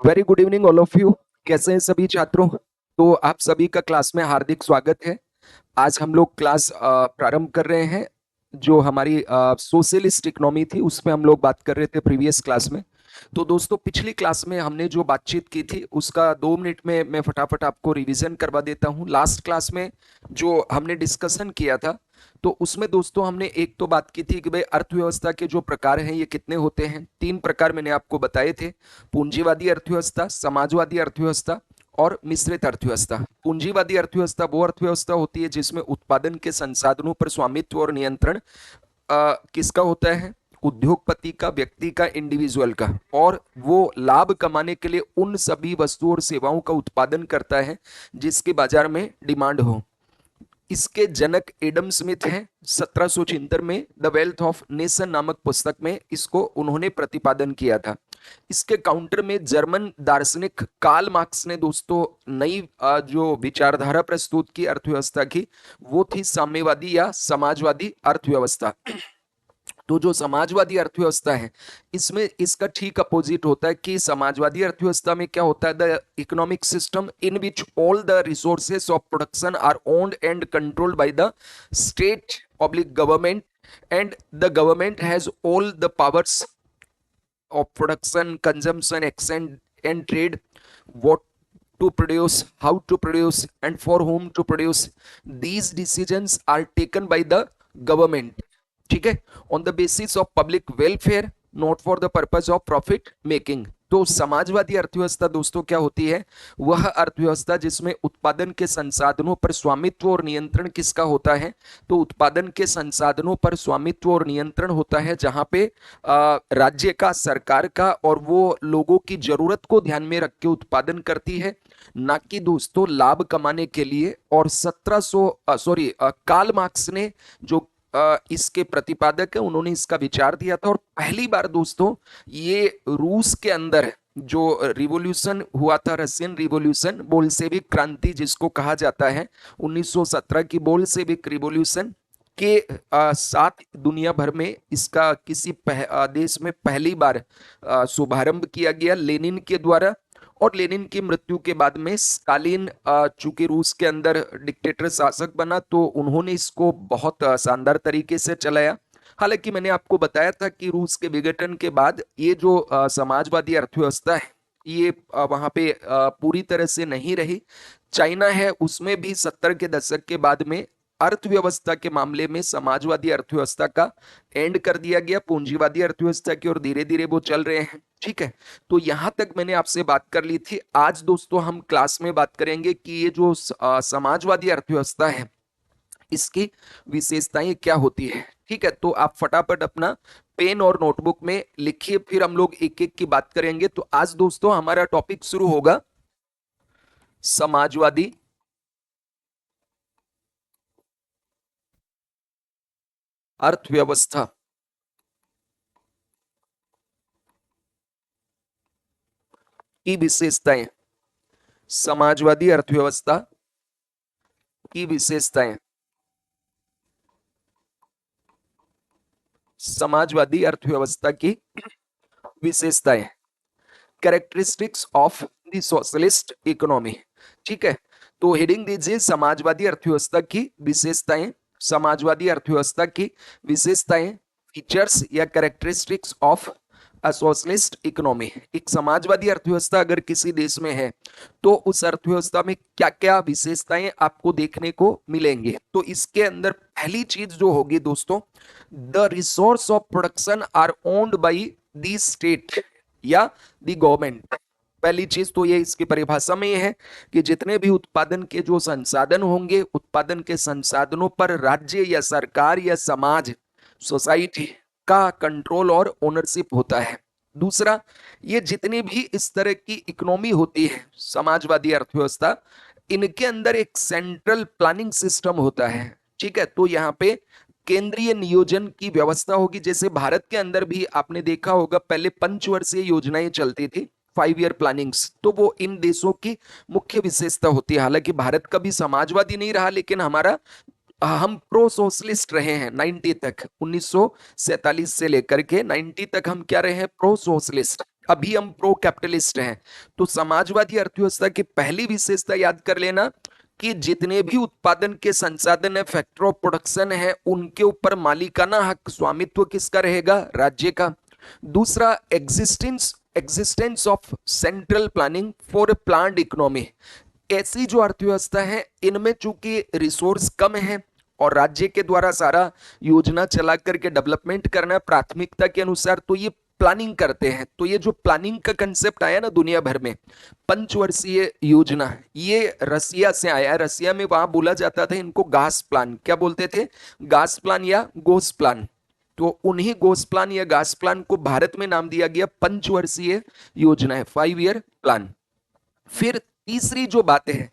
Very good evening all of you. कैसे हैं सभी छात्रों? तो आप सभी का क्लास में हार्दिक स्वागत है। आज हम लोग क्लास प्रारंभ कर रहे हैं। जो हमारी सोशलिस्ट इकोनॉमी थी उसमें हम लोग बात कर रहे थे प्रीवियस क्लास में। तो दोस्तों, पिछली क्लास में हमने जो बातचीत की थी उसका 2 मिनट में मैं फटाफट आपको रिवीजन करवा देता हूं। लास्ट क्लास में जो हमने डिस्कशन किया था, तो उसमें दोस्तों हमने एक तो बात की थी कि भाई अर्थव्यवस्था के जो प्रकार हैं ये कितने होते हैं। 3 प्रकार मैंने आपको बताए थे: पूंजीवादी अर्थव्यवस्था, समाजवादी अर्थव्यवस्था और मिश्रित अर्थव्यवस्था। पूंजीवादी अर्थव्यवस्था वो अर्थव्यवस्था होती है जिसमें उत्पादन के संसाधनों पर स्वामित्व और नियंत्रण किसका होता है? उद्योगपति का, व्यक्ति का, इंडिविजुअल का। और वो लाभ कमाने के लिए उन सभी वस्तुओं और सेवाओं का उत्पादन करता है जिसके बाजार में डिमांड हो। इसके जनक एडम स्मिथ हैं। 1776 में द वेल्थ ऑफ नेशन नामक पुस्तक में इसको उन्होंने प्रतिपादन किया था। इसके काउंटर में जर्मन दार्शनिक कार्ल मार्क्स ने दोस्तों नई जो विचारधारा प्रस्तुत की अर्थव्यवस्था की, वो थी साम्यवादी या समाजवादी अर्थव्यवस्था। तो जो समाजवादी अर्थव्यवस्था है इसमें इसका ठीक अपोजिट होता है कि समाजवादी अर्थव्यवस्था में क्या होता है? The economic system in which all the resources of production are owned and controlled by the state public government, and the government has all the powers of production, consumption, exchange, and trade. What to produce, how to produce, and for whom to produce. These decisions are taken by the government. ठीक है, on the basis of public welfare, not for the purpose of profit making. तो समाजवादी अर्थव्यवस्था दोस्तों क्या होती है? वह अर्थव्यवस्था जिसमें उत्पादन के संसाधनों पर स्वामित्व और नियंत्रण किसका होता है? तो उत्पादन के संसाधनों पर स्वामित्व और नियंत्रण होता है जहां पे राज्य का, सरकार का, और वो लोगों की जरूरत को ध्यान में रख के उत्पादन करती है, ना कि दोस्तों लाभ कमाने के लिए। और 1700 कार्ल मार्क्स ने जो इसके प्रतिपादक है, उन्होंने इसका विचार दिया था। और पहली बार दोस्तों ये रूस के अंदर जो रिवॉल्यूशन हुआ था, रशियन रिवॉल्यूशन, बोल्शेविक क्रांति जिसको कहा जाता है, 1917 की बोल्शेविक रिवॉल्यूशन के साथ दुनिया भर में इसका किसी देश में पहली बार शुभारंभ किया गया लेनिन के द्वारा। और लेनिन की मृत्यु के बाद में स्टालिन चूंकि रूस के अंदर डिक्टेटर शासक बना, तो उन्होंने इसको बहुत शानदार तरीके से चलाया। हालांकि मैंने आपको बताया था कि रूस के विघटन के बाद ये जो समाजवादी अर्थव्यवस्था है ये वहां पे पूरी तरह से नहीं रही। चाइना है, उसमें भी 70 के दशक के बाद में अर्थव्यवस्था के मामले में समाजवादी अर्थव्यवस्था का एंड कर दिया गया, पूंजीवादी अर्थव्यवस्था की ओर धीरे धीरे वो चल रहे हैं। ठीक है, तो यहां तक मैंने आपसे बात कर ली थी। आज दोस्तों हम क्लास में बात करेंगे कि ये जो समाजवादी अर्थव्यवस्था है इसकी विशेषताएं क्या होती है। ठीक है, तो आप फटाफट अपना पेन और नोटबुक में लिखिए, फिर हम लोग एक एक की बात करेंगे। तो आज दोस्तों हमारा टॉपिक शुरू होगा समाजवादी अर्थव्यवस्था की विशेषताएं। समाजवादी अर्थव्यवस्था की विशेषताएं। समाजवादी अर्थव्यवस्था की विशेषताएं, characteristics of the socialist economy. ठीक है, तो हेडिंग दीजिए समाजवादी अर्थव्यवस्था की विशेषताएं। समाजवादी अर्थव्यवस्था की विशेषताएं, फीचर्स या characteristics of a socialist economy. एक समाजवादी अर्थव्यवस्था अगर किसी देश में है तो उस अर्थव्यवस्था में क्या क्या विशेषताएं आपको देखने को मिलेंगे। तो इसके अंदर पहली चीज जो होगी दोस्तों, the resource of production are owned by the state या द गवर्नमेंट। पहली चीज तो ये इसकी परिभाषा में ये है कि जितने भी उत्पादन के जो संसाधन होंगे, उत्पादन के संसाधनों पर राज्य या सरकार या समाज, सोसाइटी का कंट्रोल और ओनरशिप होता है। दूसरा, ये जितनी भी इस तरह की इकोनॉमी होती है समाजवादी अर्थव्यवस्था, इनके अंदर एक सेंट्रल प्लानिंग सिस्टम होता है। ठीक है, तो यहाँ पे केंद्रीय नियोजन की व्यवस्था होगी। जैसे भारत के अंदर भी आपने देखा होगा पहले पंचवर्षीय योजनाएं चलती थी, 5 ईयर प्लानिंग्स, तो वो इन देशों की मुख्य विशेषता होती है। हालांकि भारत कभी समाजवादी नहीं रहा, लेकिन हमारा हम प्रो सोशलिस्ट रहे हैं 90 तक, 1947 से लेकर के 90 तक हम क्या रहे हैं? Pro socialist. अभी हम प्रो कैपिटलिस्ट हैं। तो समाजवादी अर्थव्यवस्था की पहली विशेषता याद कर लेना कि जितने भी उत्पादन के संसाधन है, फैक्टर ऑफ प्रोडक्शन है, उनके ऊपर मालिकाना हक, स्वामित्व किसका रहेगा? राज्य का। दूसरा, existence of central planning for planned economy. ऐसी जो अर्थव्यवस्था है, इनमें चूंकि रिसोर्स कम है और राज्य के द्वारा सारा योजना चला करके डेवलपमेंट करना है प्राथमिकता के अनुसार, तो ये प्लानिंग करते हैं। तो ये जो प्लानिंग का कंसेप्ट आया ना दुनिया भर में, पंचवर्षीय योजना, ये रसिया से आया है। रसिया में वहां बोला जाता था इनको गास प्लान। क्या बोलते थे? गास प्लान या गोस प्लान। तो उन्हीं गोस प्लान या गास प्लान को भारत में नाम दिया गया पंचवर्षीय योजना है, 5 ईयर प्लान। फिर तीसरी जो बातें हैं,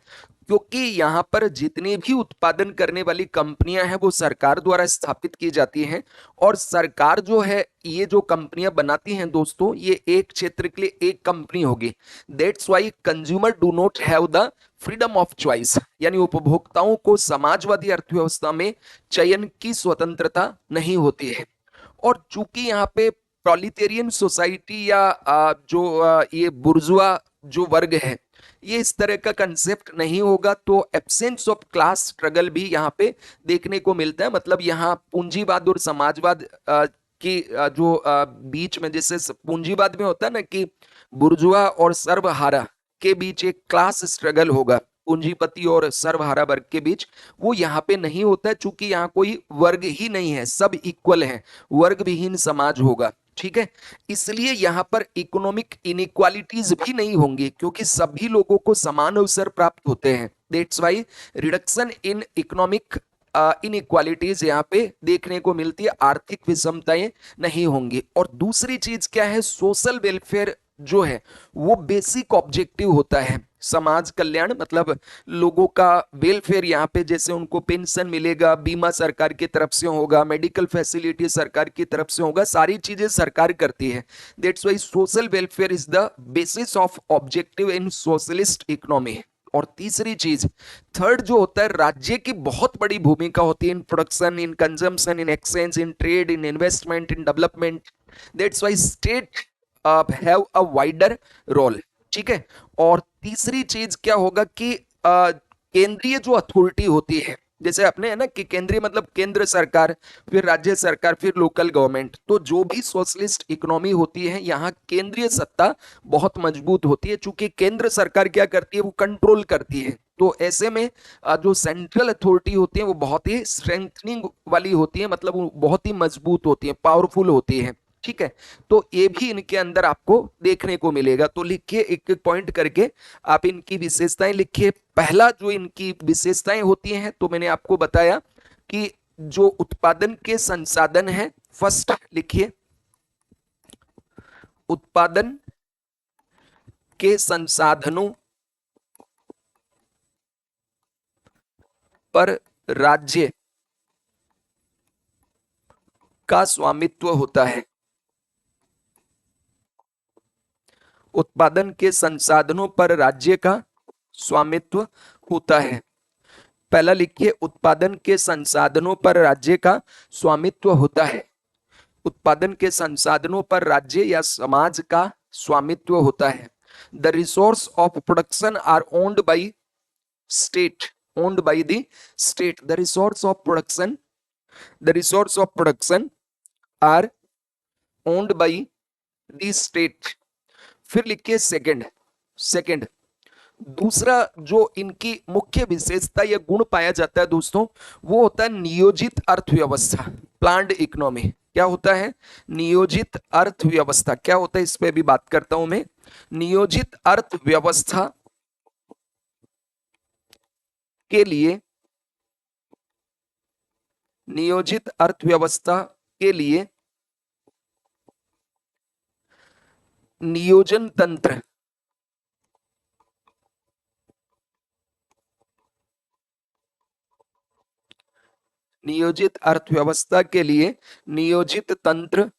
क्योंकि यहां पर जितनी भी उत्पादन करने वाली कंपनियां हैं वो सरकार द्वारा स्थापित की जाती हैं, और सरकार जो है ये जो कंपनियां बनाती हैं दोस्तों, ये एक क्षेत्र के लिए एक कंपनी होगी। That's why consumer do not have the freedom of choice, यानी उपभोक्ताओं को समाजवादी अर्थव्यवस्था में चयन की स्वतंत्रता नहीं होती है। और चूंकि यहाँ पे प्रोलिटेरियन सोसाइटी या ये बुर्जुआ जो वर्ग है, ये इस तरह का कंसेप्ट नहीं होगा, तो एब्सेंस ऑफ क्लास स्ट्रगल भी यहाँ पे देखने को मिलता है। मतलब यहाँ पूंजीवाद और समाजवाद की बीच में, जैसे पूंजीवाद में होता है ना कि बुर्जुआ और सर्वहारा के बीच एक क्लास स्ट्रगल होगा, पूंजीपति और सर्वहारा वर्ग के बीच, वो यहाँ पे नहीं होता है, चूंकि यहाँ कोई वर्ग ही नहीं है, सब इक्वल है, वर्ग विहीन समाज होगा। ठीक है, इसलिए यहाँ पर इकोनॉमिक इनइक्वालिटीज भी नहीं होंगी, क्योंकि सभी लोगों को समान अवसर प्राप्त होते हैं। That's why reduction in economic inequalities यहाँ पे देखने को मिलती है, आर्थिक विषमताएं नहीं होंगी। और दूसरी चीज क्या है? सोशल वेलफेयर जो है वो बेसिक ऑब्जेक्टिव होता है, समाज कल्याण, मतलब लोगों का वेलफेयर। यहाँ पे जैसे उनको पेंशन मिलेगा, बीमा सरकार की तरफ से होगा, मेडिकल फैसिलिटी सरकार की तरफ से होगा, सारी चीजें सरकार करती है। That's why social welfare is the basis of objective in socialist economy. और तीसरी चीज, थर्ड जो होता है, राज्य की बहुत बड़ी भूमिका होती है in production, in consumption, in exchange, in trade, in investment, in development. That's why state have a wider role. ठीक है। और तीसरी चीज क्या होगा कि केंद्रीय जो अथॉरिटी होती है, जैसे अपने है ना कि केंद्रीय मतलब केंद्र सरकार, फिर राज्य सरकार, फिर लोकल गवर्नमेंट, तो जो भी सोशलिस्ट इकोनॉमी होती है, यहाँ केंद्रीय सत्ता बहुत मजबूत होती है, चूंकि केंद्र सरकार क्या करती है? वो कंट्रोल करती है। तो ऐसे में जो सेंट्रल अथॉरिटी होती है वो बहुत ही स्ट्रेंथनिंग वाली होती है, मतलब वो बहुत ही मजबूत होती है, पावरफुल होती है। ठीक है, तो ये भी इनके अंदर आपको देखने को मिलेगा। तो लिखिए, एक एक पॉइंट करके आप इनकी विशेषताएं लिखिए। पहला जो इनकी विशेषताएं होती हैं, तो मैंने आपको बताया कि जो उत्पादन के संसाधन हैं, फर्स्ट लिखिए, उत्पादन के संसाधनों पर राज्य का स्वामित्व होता है। उत्पादन के संसाधनों पर राज्य का स्वामित्व होता है। पहला लिखिए, उत्पादन के संसाधनों पर राज्य का स्वामित्व होता है। उत्पादन के संसाधनों पर राज्य या समाज का स्वामित्व होता है। The resource of production are owned by state, owned by the state. The resource of production, the resource of production are owned by the state. फिर लिखिए सेकंड, सेकंड दूसरा जो इनकी मुख्य विशेषता या गुण पाया जाता है दोस्तों, वो होता है नियोजित अर्थव्यवस्था, प्लान्ड इकोनॉमी। क्या होता है? नियोजित अर्थव्यवस्था। क्या होता है, इस पे भी बात करता हूं मैं। नियोजित अर्थव्यवस्था के लिए, नियोजित अर्थव्यवस्था के लिए नियोजन तंत्र, नियोजित अर्थव्यवस्था के लिए नियोजित तंत्र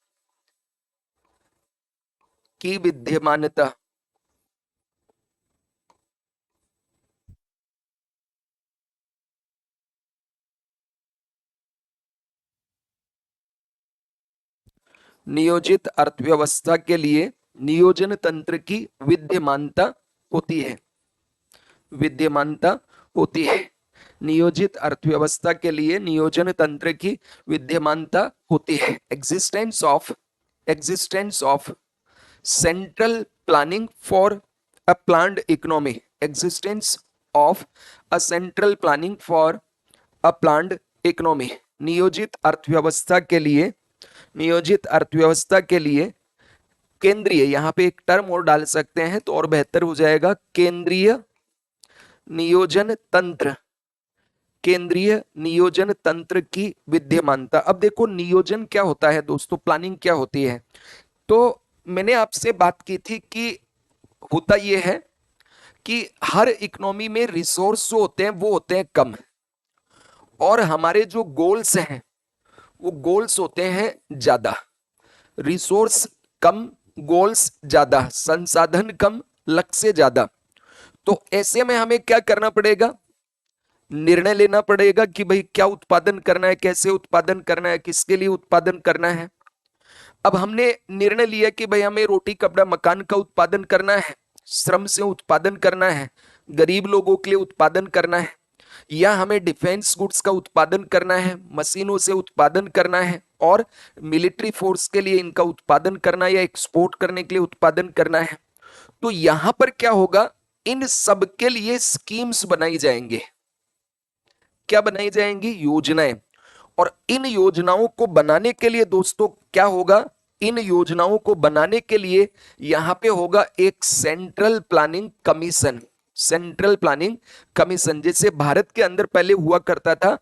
की विद्यमानता, नियोजित अर्थव्यवस्था के लिए नियोजन तंत्र की विद्यमानता होती है, विद्यमानता होती है। नियोजित अर्थव्यवस्था के लिए नियोजन तंत्र की विद्यमानता होती है। Existence of central planning for a planned economy, existence of a central planning for a planned economy. नियोजित अर्थव्यवस्था के लिए, नियोजित अर्थव्यवस्था के लिए केंद्रीय, यहां पे एक टर्म और डाल सकते हैं तो और बेहतर हो जाएगा, केंद्रीय नियोजन तंत्र, केंद्रीय नियोजन तंत्र की विद्यमानता। अब देखो नियोजन क्या होता है दोस्तों, प्लानिंग क्या होती है। तो मैंने आपसे बात की थी कि होता यह है कि हर इकोनॉमी में रिसोर्स जो होते हैं वो होते हैं कम, और हमारे जो गोल्स हैं वो गोल्स होते हैं ज्यादा। रिसोर्स कम, गोल्स ज्यादा, संसाधन कम, लक्ष्य ज्यादा। तो ऐसे में हमें क्या करना पड़ेगा, निर्णय लेना पड़ेगा कि भाई क्या उत्पादन करना है, कैसे उत्पादन करना है, किसके लिए उत्पादन करना है। अब हमने निर्णय लिया कि भाई हमें रोटी कपड़ा मकान का उत्पादन करना है, श्रम से उत्पादन करना है, गरीब लोगों के लिए उत्पादन करना है, या हमें डिफेंस गुड्स का उत्पादन करना है, मशीनों से उत्पादन करना है, और मिलिट्री फोर्स के लिए इनका उत्पादन करना या एक्सपोर्ट करने के लिए उत्पादन करना है। तो यहां पर क्या होगा, इन सब के लिए स्कीम्स बनाई जाएंगे। क्या बनाई जाएंगी, योजनाएं। और इन योजनाओं को बनाने के लिए दोस्तों क्या होगा, इन योजनाओं को बनाने के लिए यहां पे होगा एक central planning commission. Central planning commission, जैसे भारत के अंदर पहले हुआ करता था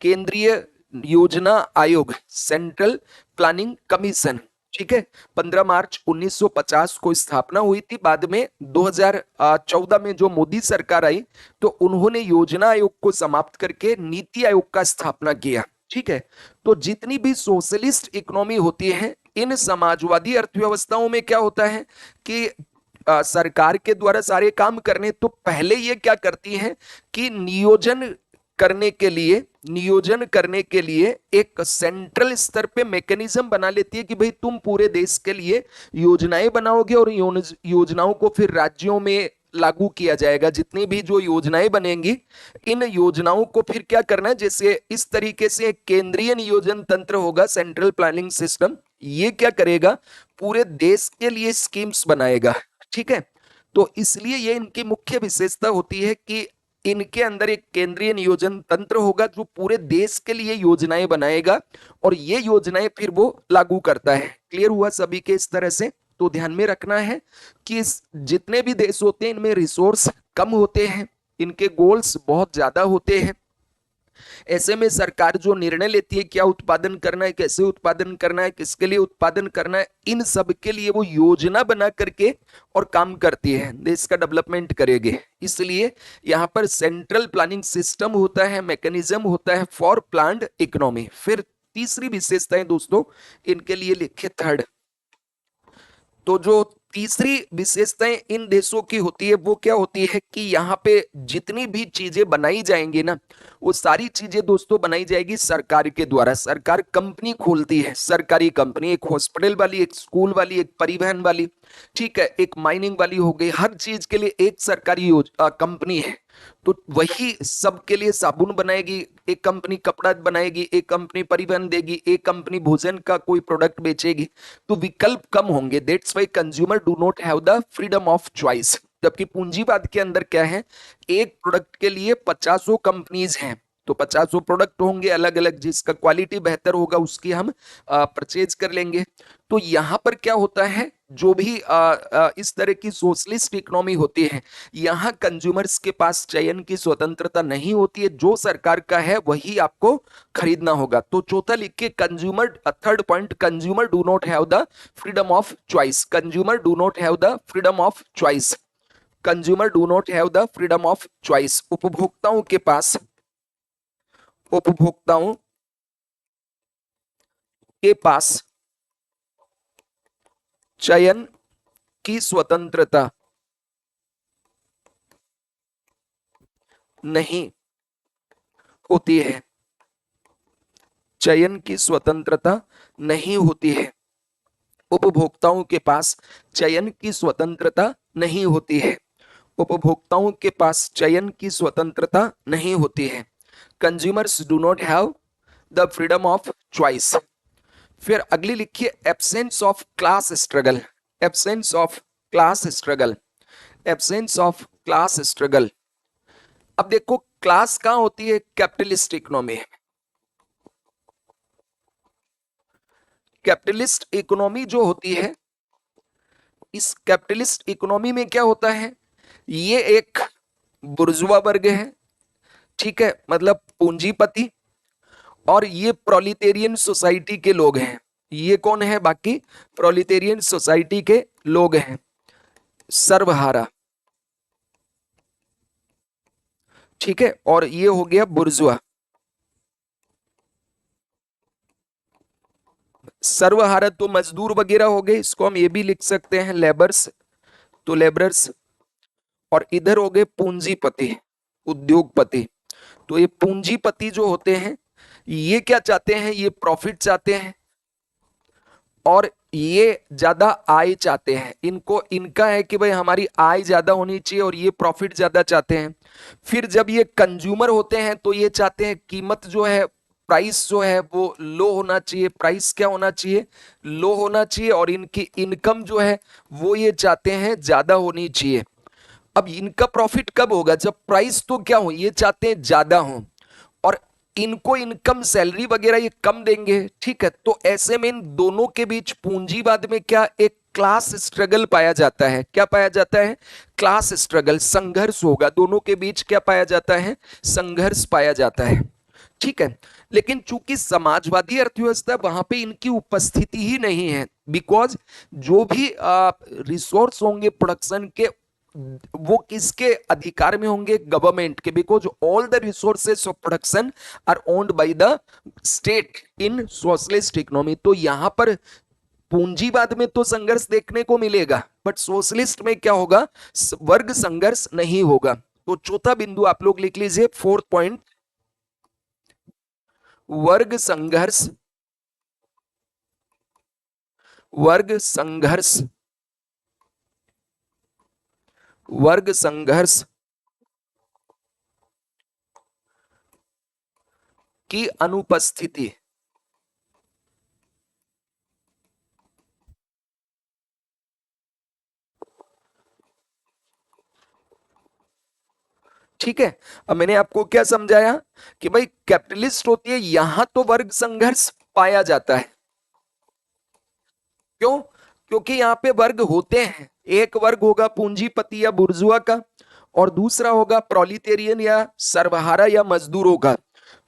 केंद्रीय योजना आयोग, सेंट्रल प्लानिंग कमीशन। ठीक है, 15 मार्च 1950 को स्थापना हुई थी। बाद में 2014 में जो मोदी सरकार आई तो उन्होंने योजना आयोग को समाप्त करके नीति आयोग का स्थापना किया। ठीक है, तो जितनी भी सोशलिस्ट इकोनॉमी होती है, इन समाजवादी अर्थव्यवस्थाओं में क्या होता है कि सरकार के द्वारा सारे काम करने तो पहले ये क्या करती है कि नियोजन करने के लिए एक सेंट्रल स्तर पे मैकेनिज्म बना लेती है कि भाई तुम पूरे देश के लिए योजनाएं बनाओगे और योजनाओं को फिर राज्यों में लागू किया जाएगा। जितनी भी जो योजनाएं बनेंगी, इन योजनाओं को फिर क्या करना है, जैसे इस तरीके से एक केंद्रीय नियोजन तंत्र होगा, सेंट्रल प्लानिंग सिस्टम, ये क्या करेगा, पूरे देश के लिए स्कीम्स बनाएगा। ठीक है, तो इसलिए ये इनकी मुख्य विशेषता होती है कि इनके अंदर एक केंद्रीय नियोजन तंत्र होगा जो पूरे देश के लिए योजनाएं बनाएगा और ये योजनाएं फिर वो लागू करता है। क्लियर हुआ सभी के इस तरह से। तो ध्यान में रखना है कि जितने भी देश होते हैं इनमें रिसोर्स कम होते हैं, इनके गोल्स बहुत ज्यादा होते हैं। ऐसे में सरकार जो निर्णय लेती है क्या उत्पादन करना है, कैसे उत्पादन करना है, किसके लिए उत्पादन करना है, इन सब के लिए वो योजना बना करके और काम करती है, देश का डेवलपमेंट करेगी। इसलिए यहां पर सेंट्रल प्लानिंग सिस्टम होता है, मैकेनिज्म होता है फॉर प्लान्ड इकोनॉमी। फिर तीसरी विशेषताएं दोस्तों इनके लिए लिखे थर्ड। तो जो तीसरी विशेषताएं इन देशों की होती है वो क्या होती है कि यहाँ पे जितनी भी चीजें बनाई जाएंगी ना, वो सारी चीजें दोस्तों बनाई जाएगी सरकार के द्वारा। सरकार कंपनी खोलती है, सरकारी कंपनी, एक हॉस्पिटल वाली, एक स्कूल वाली, एक परिवहन वाली, ठीक है, एक माइनिंग वाली हो गई। हर चीज के लिए एक सरकारी कंपनी है। तो वही सबके लिए साबुन बनाएगी एक कंपनी, कपड़ा बनाएगी एक कंपनी, परिवहन देगी एक कंपनी, भोजन का कोई प्रोडक्ट बेचेगी। तो विकल्प कम होंगे। That's why consumer do not have the freedom of choice. जबकि पूंजीवाद के अंदर क्या है, एक प्रोडक्ट के लिए 50 कंपनीज हैं, तो 50 प्रोडक्ट होंगे अलग अलग, जिसका क्वालिटी बेहतर होगा उसकी हम परचेज कर लेंगे। तो यहां पर क्या होता है, जो भी इस तरह की सोशलिस्ट इकोनॉमी होती है, यहां कंज्यूमर्स के पास चयन की स्वतंत्रता नहीं होती है, जो सरकार का है वही आपको खरीदना होगा। तो चौथा लिख के consumer, third point, consumer do not have the freedom of choice. Consumer do not have the freedom of choice. Consumer do not have the freedom of choice. उपभोक्ताओं के पास चयन की स्वतंत्रता नहीं होती है, चयन की स्वतंत्रता नहीं होती है। उपभोक्ताओं के पास चयन की स्वतंत्रता नहीं होती है। उपभोक्ताओं के पास चयन की स्वतंत्रता नहीं होती है। Consumers do not have the freedom of choice. फिर अगली लिखिए absence of class struggle. Absence of class struggle. Absence of class struggle. अब देखो क्लास कहां होती है? Capitalist economy. कैपिटलिस्ट इकोनॉमी जो होती है, इस कैपिटलिस्ट इकोनॉमी में क्या होता है? ये एक बुर्जुआ वर्ग है, ठीक है, मतलब पूंजीपति, और ये प्रोलिटेरियन सोसाइटी के लोग हैं। ये कौन है? बाकी प्रोलिटेरियन सोसाइटी के लोग हैं। सर्वहारा, ठीक है, और ये हो गया बुर्जुआ। सर्वहारा तो मजदूर वगैरह हो गए, इसको हम ये भी लिख सकते हैं लेबर्स, तो लेबरर्स। और इधर हो गए पूंजीपति, उद्योगपति। तो ये पूंजीपति जो होते हैं, ये क्या चाहते हैं? ये प्रॉफिट चाहते हैं और ये ज्यादा आय चाहते हैं। इनको इनका है कि भाई हमारी आय ज्यादा होनी चाहिए और ये प्रॉफिट ज्यादा चाहते हैं। फिर जब ये कंज्यूमर होते हैं तो ये चाहते हैं कीमत जो है, प्राइस जो है वो लो होना चाहिए। प्राइस क्या होना चाहिए? लो होना चाहिए। और इनकी इनकम जो है वो ये चाहते हैं ज्यादा होनी चाहिए। अब इनका प्रॉफिट कब होगा? जब प्राइस तो क्या हो, ये चाहते हैं ज्यादा हो और इनको इनकम सैलरी वगैरह ये कम देंगे, ठीक है। तो ऐसे में इन दोनों के बीच पूंजीवाद में क्या एक क्लास स्ट्रगल पाया जाता है। क्या पाया जाता है? क्लास स्ट्रगल, संघर्ष होगा। दोनों के बीच क्या पाया जाता है? संघर्ष पाया जाता है, ठीक है। लेकिन चूंकि समाजवादी अर्थव्यवस्था, वहां पे इनकी उपस्थिति ही नहीं है। बिकॉज जो भी रिसोर्स होंगे प्रोडक्शन के, वो किसके अधिकार में होंगे? गवर्नमेंट के। Because all the resources of production are owned by the state in socialist economy. तो यहां पर पूंजीवाद में तो संघर्ष देखने को मिलेगा, बट सोशलिस्ट में क्या होगा? वर्ग संघर्ष नहीं होगा। तो चौथा बिंदु आप लोग लिख लीजिए, फोर्थ पॉइंट, वर्ग संघर्ष। वर्ग संघर्ष, वर्ग संघर्ष की अनुपस्थिति। ठीक है। अब मैंने आपको क्या समझाया कि भाई कैपिटलिस्ट होती है, यहां तो वर्ग संघर्ष पाया जाता है। क्यों? क्योंकि यहाँ पे वर्ग होते हैं। एक वर्ग होगा पूंजीपति या बुर्जुआ का, और दूसरा होगा प्रोलिटेरियन या सर्वहारा या मजदूरों का।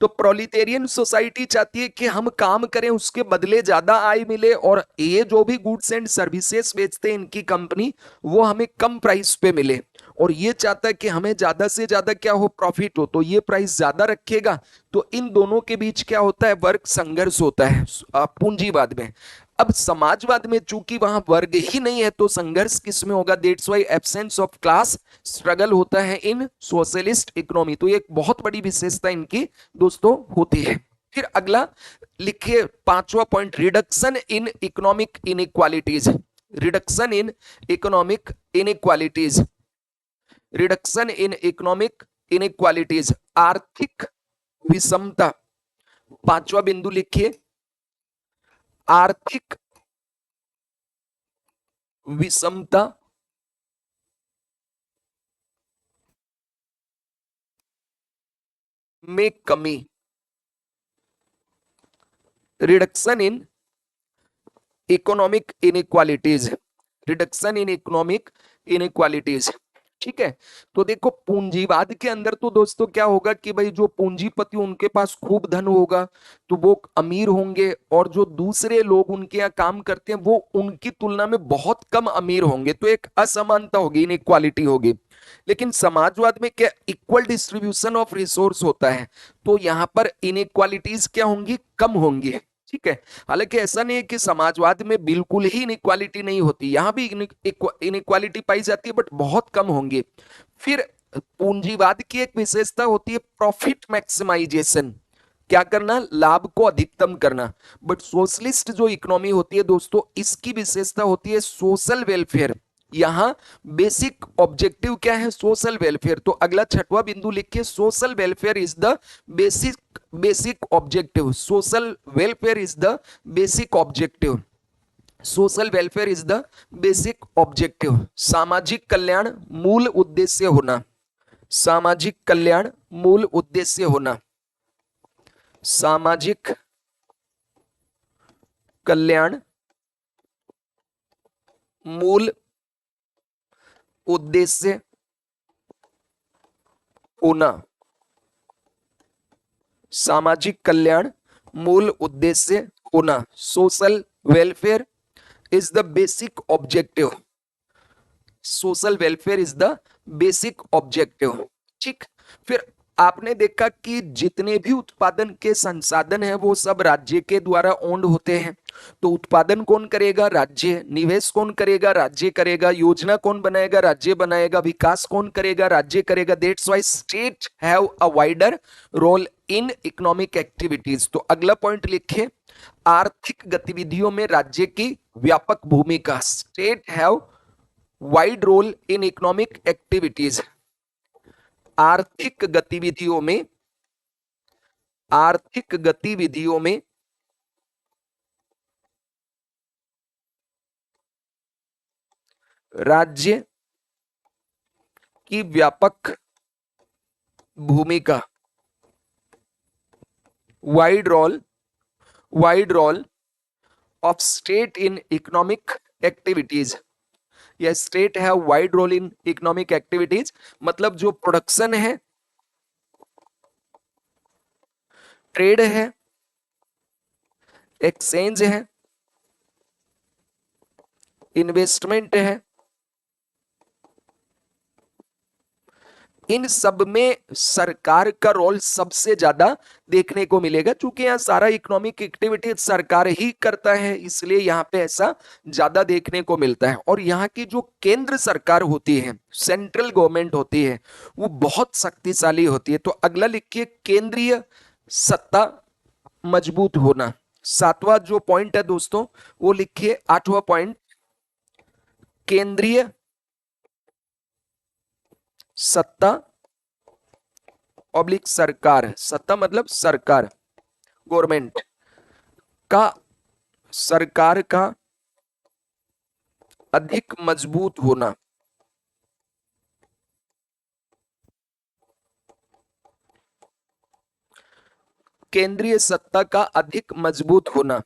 तो प्रोलिटेरियन सोसाइटी चाहती है कि हम काम करें, उसके बदले ज्यादा आय मिले, और ये जो भी गुड्स एंड सर्विसेज बेचते हैं इनकी कंपनी, वो हमें कम प्राइस पे मिले। और ये चाहता है कि हमें ज्यादा से ज्यादा क्या हो? प्रॉफिट हो। तो ये प्राइस ज्यादा रखेगा। तो इन दोनों के बीच क्या होता है? वर्ग संघर्ष होता है पूंजीवाद में। अब समाजवाद में चूंकि वहां वर्ग ही नहीं है, तो संघर्ष किसमें होगा? That's why absence of class struggle होता है इन सोशलिस्ट इकोनॉमी। तो ये एक बहुत बड़ी विशेषता इनकी दोस्तों होती है। फिर अगला लिखिए, पांचवा point, reduction in economic inequalities. Reduction in economic inequalities. Reduction in economic inequalities, आर्थिक विषमता। पांचवा बिंदु लिखिए, आर्थिक विषमता में कमी। Reduction in economic inequalities. Reduction in economic inequalities, ठीक है। तो देखो पूंजीवाद के अंदर तो दोस्तों क्या होगा कि भाई जो पूंजीपति उनके पास खूब धन होगा तो वो अमीर होंगे, और जो दूसरे लोग उनके यहाँ काम करते हैं वो उनकी तुलना में बहुत कम अमीर होंगे। तो एक असमानता होगी, इनइक्वालिटी होगी। लेकिन समाजवाद में क्या? इक्वल डिस्ट्रीब्यूशन ऑफ रिसोर्स होता है। तो यहां पर इनइक्वालिटीज क्या होंगी? कम होंगी, ठीक है। हालांकि ऐसा नहीं है कि समाजवाद में बिल्कुल ही इनइक्वालिटी नहीं होती, यहां भी इनइक्वालिटी पाई जाती है, बट बहुत कम होंगे। फिर पूंजीवाद की एक विशेषता होती है प्रॉफिट मैक्सिमाइजेशन। क्या करना, लाभ को अधिकतम करना। बट सोशलिस्ट जो इकोनॉमी होती है दोस्तों, इसकी विशेषता होती है सोशल वेलफेयर। यहां बेसिक ऑब्जेक्टिव क्या है, सोशल वेलफेयर। तो अगला छठवां बिंदु लिखिए, social welfare is the basic basic objective. Social welfare is the basic objective. Social welfare is the basic objective. सामाजिक कल्याण मूल उद्देश्य होना। सामाजिक कल्याण मूल उद्देश्य होना। सामाजिक कल्याण मूल उद्देश्य होना। सामाजिक कल्याण मूल उद्देश्य होना। Social welfare is the basic objective. Social welfare is the basic objective. ठीक। फिर आपने देखा कि जितने भी उत्पादन के संसाधन हैं वो सब राज्य के द्वारा ओन्ड होते हैं। तो उत्पादन कौन करेगा, राज्य। निवेश कौन करेगा, राज्य करेगा। योजना कौन बनाएगा, राज्य बनाएगा। विकास कौन करेगा, राज्य करेगा। That's why state have a wider role in economic activities. तो अगला पॉइंट लिखिए, आर्थिक गतिविधियों में राज्य की व्यापक भूमिका। State have wide role in economic activities. आर्थिक गतिविधियों में, आर्थिक गतिविधियों में राज्य की व्यापक भूमिका। Wide role of state in economic activities. या स्टेट है wide role in economic activities, मतलब जो प्रोडक्शन है, ट्रेड है, एक्सचेंज है, इन्वेस्टमेंट है, इन सब में सरकार का रोल सबसे ज्यादा देखने को मिलेगा। क्योंकि यहाँ सारा इकोनॉमिक एक्टिविटी सरकार ही करता है, इसलिए यहाँ पे ऐसा ज्यादा देखने को मिलता है। और यहाँ की जो केंद्र सरकार होती है, सेंट्रल गवर्नमेंट होती है, वो बहुत शक्तिशाली होती है। तो अगला लिखिए, केंद्रीय सत्ता मजबूत होना। सातवां जो पॉइंट है दोस्तों वो लिखिए, आठवां पॉइंट, केंद्रीय सत्ता ऑब्लिक सरकार। सत्ता मतलब सरकार, गवर्नमेंट का, सरकार का अधिक मजबूत होना। केंद्रीय सत्ता का अधिक मजबूत होना।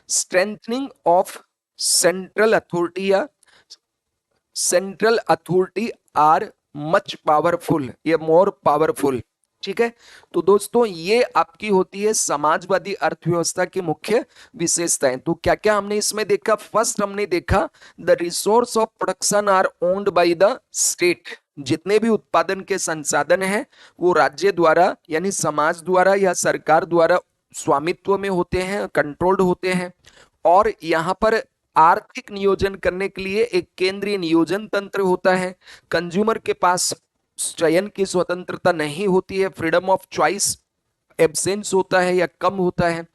स्ट्रेंथनिंग ऑफ सेंट्रल अथॉरिटी या central authority are much powerful या मोर पावरफुल। ठीक है। तो दोस्तों ये आपकी होती है समाजवादी अर्थव्यवस्था की मुख्य विशेषताएं। तो क्या क्या हमने इसमें देखा, फर्स्ट हमने देखा the resource of production are owned by the state. जितने भी उत्पादन के संसाधन हैं वो राज्य द्वारा यानी समाज द्वारा या सरकार द्वारा स्वामित्व में होते हैं, कंट्रोल्ड होते हैं। और यहाँ पर आर्थिक नियोजन करने के लिए एक केंद्रीय नियोजन तंत्र होता है। कंज्यूमर के पास चयन की स्वतंत्रता नहीं होती है, फ्रीडम ऑफ चॉइस एब्सेंस होता है या कम होता है।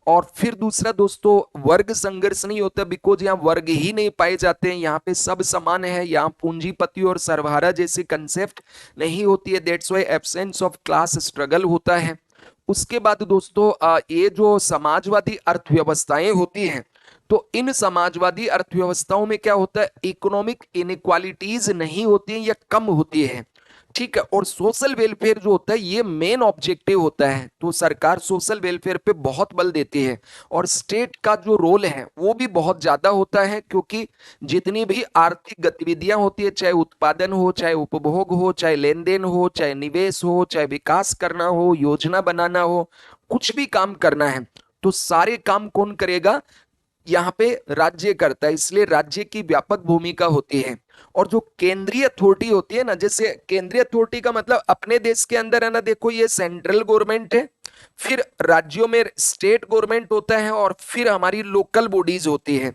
और फिर दूसरा दोस्तों, वर्ग संघर्ष नहीं होता, बिकॉज यहाँ वर्ग ही नहीं पाए जाते हैं, यहाँ पे सब समान है। यहाँ पूंजीपति और सर्वहारा जैसी कंसेप्ट नहीं होती है, that's why absence of class struggle होता है। उसके बाद दोस्तों ये जो समाजवादी अर्थव्यवस्थाएं होती हैं, तो इन समाजवादी अर्थव्यवस्थाओं में क्या होता है, इकोनॉमिक इनइक्वालिटीज नहीं होती है या कम होती है। ठीक है। और सोशल वेलफेयर जो होता है ये मेन ऑब्जेक्टिव होता है। तो सरकार सोशल वेलफेयर पे बहुत बल देती है। और स्टेट का जो रोल है वो भी बहुत ज्यादा होता है, क्योंकि जितनी भी आर्थिक गतिविधियां होती है, चाहे उत्पादन हो, चाहे उपभोग हो, चाहे लेन देन हो, चाहे निवेश हो, चाहे विकास करना हो, योजना बनाना हो, कुछ भी काम करना है, तो सारे काम कौन करेगा, यहाँ पे राज्य करता है। इसलिए राज्य की व्यापक भूमिका होती है। और जो केंद्रीय अथॉरिटी होती है ना, जैसे केंद्रीय अथॉरिटी का मतलब अपने देश के अंदर है ना, देखो ये सेंट्रल गवर्नमेंट है, फिर राज्यों में स्टेट गवर्नमेंट होता है, और फिर हमारी लोकल बॉडीज होती है।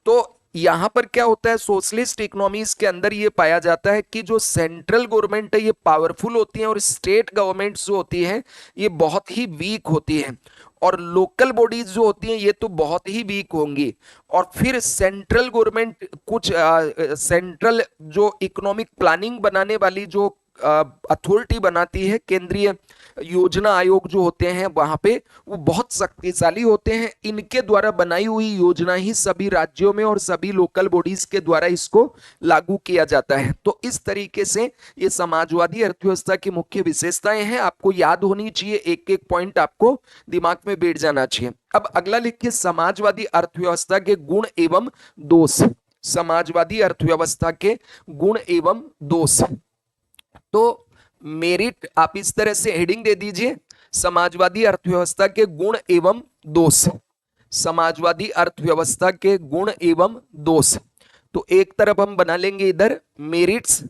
तो यहां पर क्या होता है, सोशलिस्ट इकोनॉमीज के अंदर ये पाया जाता है कि जो सेंट्रल गवर्नमेंट है ये पावरफुल होती है और स्टेट गवर्नमेंट्स जो होती है ये बहुत ही वीक होती है, और लोकल बॉडीज जो होती हैं ये तो बहुत ही वीक होंगी। और फिर सेंट्रल गवर्नमेंट कुछ सेंट्रल जो इकोनॉमिक प्लानिंग बनाने वाली जो अथॉरिटी बनाती है, केंद्रीय योजना आयोग जो होते हैं वहां पे, वो बहुत शक्तिशाली होते हैं। इनके द्वारा बनाई हुई योजना ही सभी राज्यों में और सभी लोकल बॉडीज के द्वारा इसको लागू किया जाता है। तो इस तरीके से ये समाजवादी अर्थव्यवस्था की मुख्य विशेषताएं हैं, आपको याद होनी चाहिए, एक एक पॉइंट आपको दिमाग में बैठ जाना चाहिए। अब अगला लिखिए, समाजवादी अर्थव्यवस्था के गुण एवं दोष। समाजवादी अर्थव्यवस्था के गुण एवं दोष। तो मेरिट आप इस तरह से हेडिंग दे दीजिए, समाजवादी अर्थव्यवस्था के गुण एवं दोष। समाजवादी अर्थव्यवस्था के गुण एवं दोष। तो एक तरफ हम बना लेंगे इधर मेरिट्स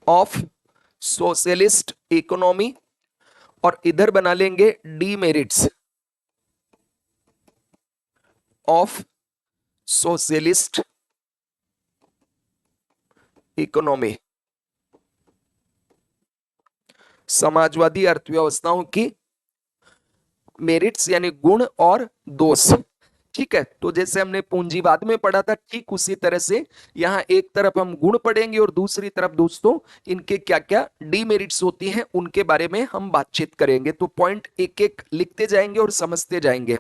ऑफ सोशलिस्ट इकोनॉमी, और इधर बना लेंगे demerits of socialist economy. Samajwadi अर्थव्यवस्थाओं की मेरिट्स यानी गुण और दोष। ठीक है, तो जैसे हमने पूंजीवाद में पढ़ा था ठीक उसी तरह से यहाँ एक तरफ हम गुण पढ़ेंगे और दूसरी तरफ दोस्तों इनके क्या क्या डीमेरिट्स होती हैं उनके बारे में हम बातचीत करेंगे। तो पॉइंट एक एक लिखते जाएंगे और समझते जाएंगे।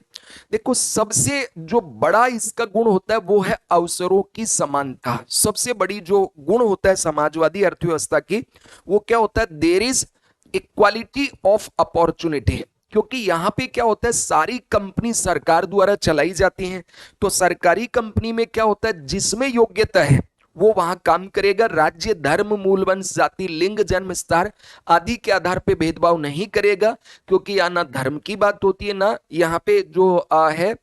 देखो, सबसे जो बड़ा इसका गुण होता है वो है अवसरों की समानता। सबसे बड़ी जो गुण होता है समाजवादी अर्थव्यवस्था की वो क्या होता है, there is equality of opportunity. क्योंकि यहां पे क्या होता है, सारी कंपनी सरकार द्वारा चलाई जाती हैं, तो सरकारी कंपनी में क्या होता है, जिसमें योग्यता है वो वहां काम करेगा। राज्य धर्म मूल वंश जाति लिंग जन्म स्थान आदि के आधार पे भेदभाव नहीं करेगा, क्योंकि यहाँ ना धर्म की बात होती है ना यहाँ पे जो है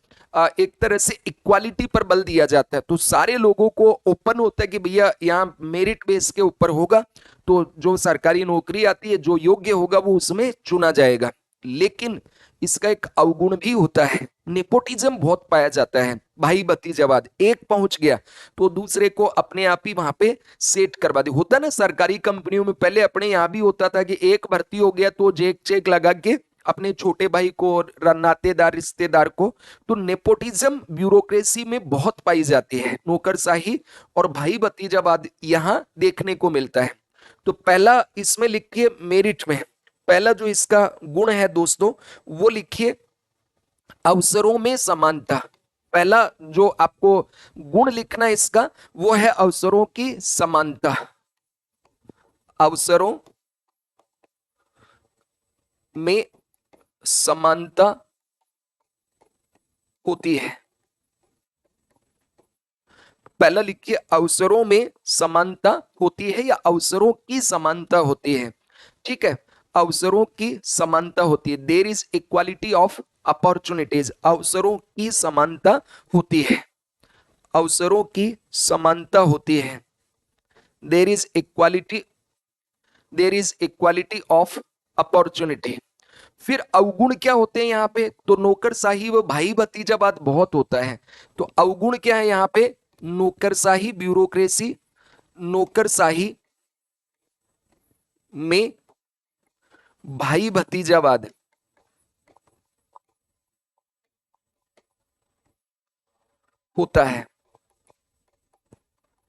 एक तरह से इक्वालिटी पर बल दिया जाता है। तो सारे लोगों को ओपन होता है कि भैया यहाँ मेरिट बेस के ऊपर होगा, तो जो सरकारी नौकरी आती है जो योग्य होगा वो उसमें चुना जाएगा। लेकिन इसका एक अवगुण भी होता है, नेपोटिज्म बहुत पाया जाता है। भाई भतीजावाद, एक पहुंच गया तो दूसरे को अपने आप ही वहां पे सेट करवा दे। होता ना सरकारी कंपनियों में, पहले अपने यहां भी होता था कि एक भर्ती हो गया तो चेक चेक लगा के अपने छोटे भाई को, नातेदार रिश्तेदार को। तो नेपोटिज्म ब्यूरोक्रेसी में बहुत पाई जाती है, नौकरशाही और भाई भतीजावाद यहां देखने को मिलता है। तो पहला इसमें लिखिए मेरिट में, पहला जो इसका गुण है दोस्तों वो लिखिए अवसरों में समानता। पहला जो आपको गुण लिखना है इसका वो है अवसरों की समानता। अवसरों में समानता होती है। पहला लिखिए अवसरों में समानता होती है या अवसरों की समानता होती है। ठीक है, अवसरों की समानता होती है। There is equality of opportunities. अवसरों की समानता होती है, अवसरों की समानता होती है। There is equality, there is equality of opportunity. फिर अवगुण क्या होते हैं यहाँ पे, तो नौकरशाही व भाई भतीजावाद बहुत होता है। तो अवगुण क्या है यहाँ पे, नौकरशाही ब्यूरोक्रेसी, नौकरशाही में भाई भतीजावाद, होता है।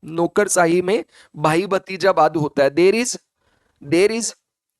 नौकरशाही में भाई भतीजावाद होता है। There is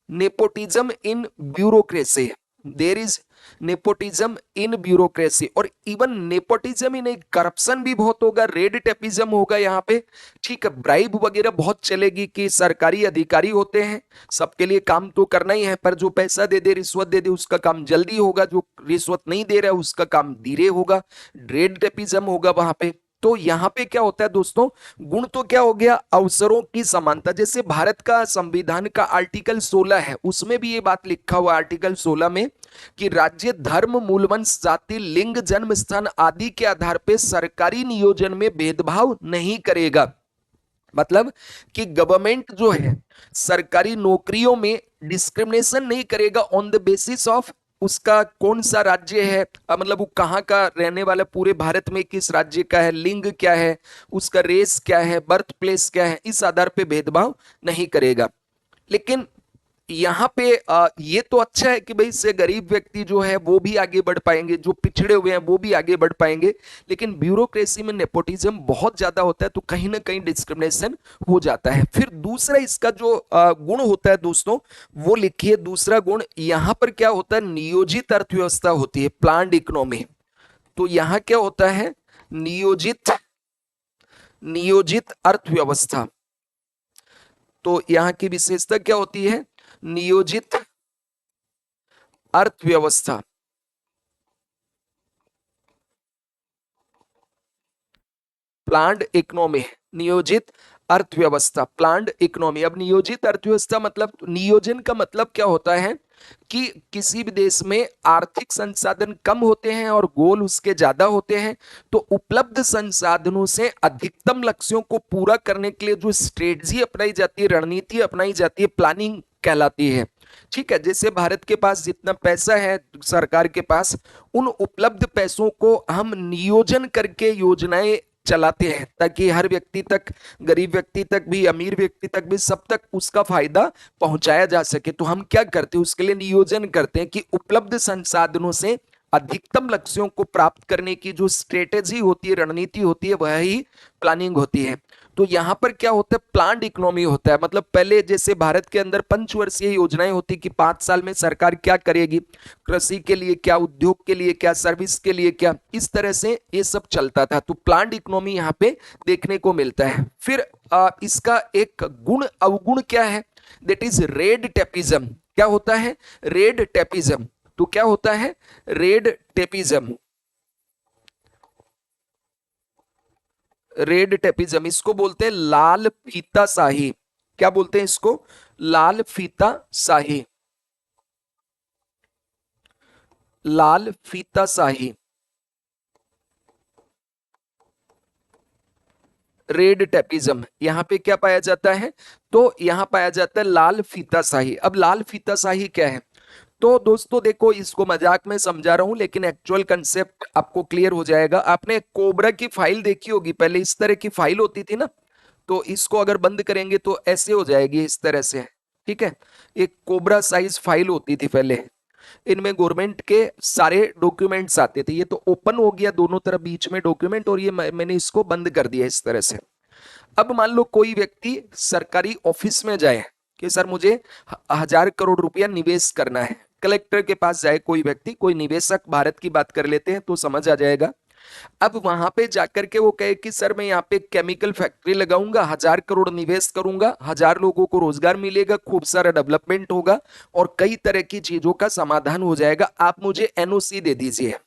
nepotism in bureaucracy, there is nepotism in bureaucracy. और इवन नेपोटिज्म इन करप्शन भी बहुत होगा, रेड टेपिज्म होगा यहाँ पे। ठीक है, ब्राइब वगैरह बहुत चलेगी कि सरकारी अधिकारी होते हैं, सबके लिए काम तो करना ही है, पर जो पैसा दे दे, रिश्वत दे दे, उसका काम जल्दी होगा, जो रिश्वत नहीं दे रहा है उसका काम धीरे होगा, रेड टेपिज्म होगा वहां पे। तो यहाँ पे क्या होता है दोस्तों, गुण तो क्या हो गया, अवसरों की समानता। जैसे भारत का संविधान का आर्टिकल 16 है, उसमें भी ये बात लिखा हुआ आर्टिकल 16 में कि राज्य धर्म मूलवंश जाति लिंग जन्म स्थान आदि के आधार पर सरकारी नियोजन में भेदभाव नहीं करेगा। मतलब कि गवर्नमेंट जो है सरकारी नौकरियों में डिस्क्रिमिनेशन नहीं करेगा ऑन द बेसिस ऑफ उसका कौन सा राज्य है, मतलब वो कहाँ का रहने वाला, पूरे भारत में किस राज्य का है, लिंग क्या है, उसका रेस क्या है, बर्थ प्लेस क्या है, इस आधार पे भेदभाव नहीं करेगा। लेकिन यहाँ पे ये तो अच्छा है कि भाई इससे गरीब व्यक्ति जो है वो भी आगे बढ़ पाएंगे, जो पिछड़े हुए हैं वो भी आगे बढ़ पाएंगे। लेकिन ब्यूरोक्रेसी में नेपोटिज्म बहुत ज्यादा होता है, तो कहीं ना कहीं डिस्क्रिमिनेशन हो जाता है। फिर दूसरा इसका जो गुण होता है दोस्तों, वो लिखिए। दूसरा गुण यहाँ पर क्या होता है, नियोजित अर्थव्यवस्था होती है, प्लान्ड इकोनॉमी। तो यहाँ क्या होता है, नियोजित नियोजित अर्थव्यवस्था। तो यहाँ की विशेषता क्या होती है, नियोजित अर्थव्यवस्था। प्लान्ड इकोनॉमी, नियोजित अर्थव्यवस्था, प्लान्ड इकोनॉमी। अब नियोजित अर्थव्यवस्था मतलब, नियोजन का मतलब क्या होता है कि किसी भी देश में आर्थिक संसाधन कम होते हैं और गोल उसके ज्यादा होते हैं, तो उपलब्ध संसाधनों से अधिकतम लक्ष्यों को पूरा करने के लिए जो स्ट्रेटजी अपनाई जाती है, रणनीति अपनाई जाती है, प्लानिंग कहलाती है। ठीक है, जैसे भारत के पास जितना पैसा है सरकार के पास, उन उपलब्ध पैसों को हम नियोजन करके योजनाएं चलाते हैं, ताकि हर व्यक्ति तक, गरीब व्यक्ति तक भी, अमीर व्यक्ति तक भी, सब तक उसका फायदा पहुंचाया जा सके। तो हम क्या करते हैं, उसके लिए नियोजन करते हैं कि उपलब्ध संसाधनों से अधिकतम लक्ष्यों को प्राप्त करने की जो स्ट्रेटेजी होती है, रणनीति होती है, वह ही प्लानिंग होती है। तो यहां पर क्या होता है, प्लान्ड इकोनॉमी होता है। मतलब पहले जैसे भारत के अंदर पंचवर्षीय योजनाएं होती कि 5 साल में सरकार क्या करेगी, कृषि के लिए क्या, उद्योग के लिए क्या, सर्विस के लिए क्या, इस तरह से ये सब चलता था। तो प्लान्ड इकोनॉमी यहाँ पे देखने को मिलता है। फिर इसका एक गुण अवगुण क्या है, दैट इज रेड टेपिज्म। क्या होता है, रेड टेपिज्म। तो क्या होता है, रेड टेपिज्म। रेड टेपिज्म इसको बोलते हैं लाल फीता शाही। क्या बोलते हैं इसको, लाल फीता शाही, लाल फीता शाही, रेड टेपिज्म। यहां पे क्या पाया जाता है, तो यहां पाया जाता है लाल फीता शाही। अब लाल फीता शाही क्या है, तो दोस्तों देखो, इसको मजाक में समझा रहा हूं, लेकिन एक्चुअल कंसेप्ट आपको क्लियर हो जाएगा। आपने कोबरा की फाइल देखी होगी, पहले इस तरह की फाइल होती थी ना, तो इसको अगर बंद करेंगे तो ऐसे हो जाएगी, इस तरह से। ठीक है, एक कोबरा साइज फाइल होती थी पहले, इनमें गवर्नमेंट के सारे डॉक्यूमेंट्स आते थे। ये तो ओपन हो गया दोनों तरफ बीच में डॉक्यूमेंट, और ये मैंने इसको बंद कर दिया इस तरह से। अब मान लो कोई व्यक्ति सरकारी ऑफिस में जाए कि सर मुझे 1,000 करोड़ रुपया निवेश करना है, कलेक्टर के पास जाए कोई व्यक्ति, कोई निवेशक, भारत की बात कर लेते हैं तो समझ आ जाएगा। अब वहां पे जाकर के वो कहे कि सर मैं यहाँ पे केमिकल फैक्ट्री लगाऊंगा, 1,000 करोड़ निवेश करूंगा, 1,000 लोगों को रोजगार मिलेगा, खूब सारा डेवलपमेंट होगा और कई तरह की चीजों का समाधान हो जाएगा, आप मुझे एनओसी दे दीजिए।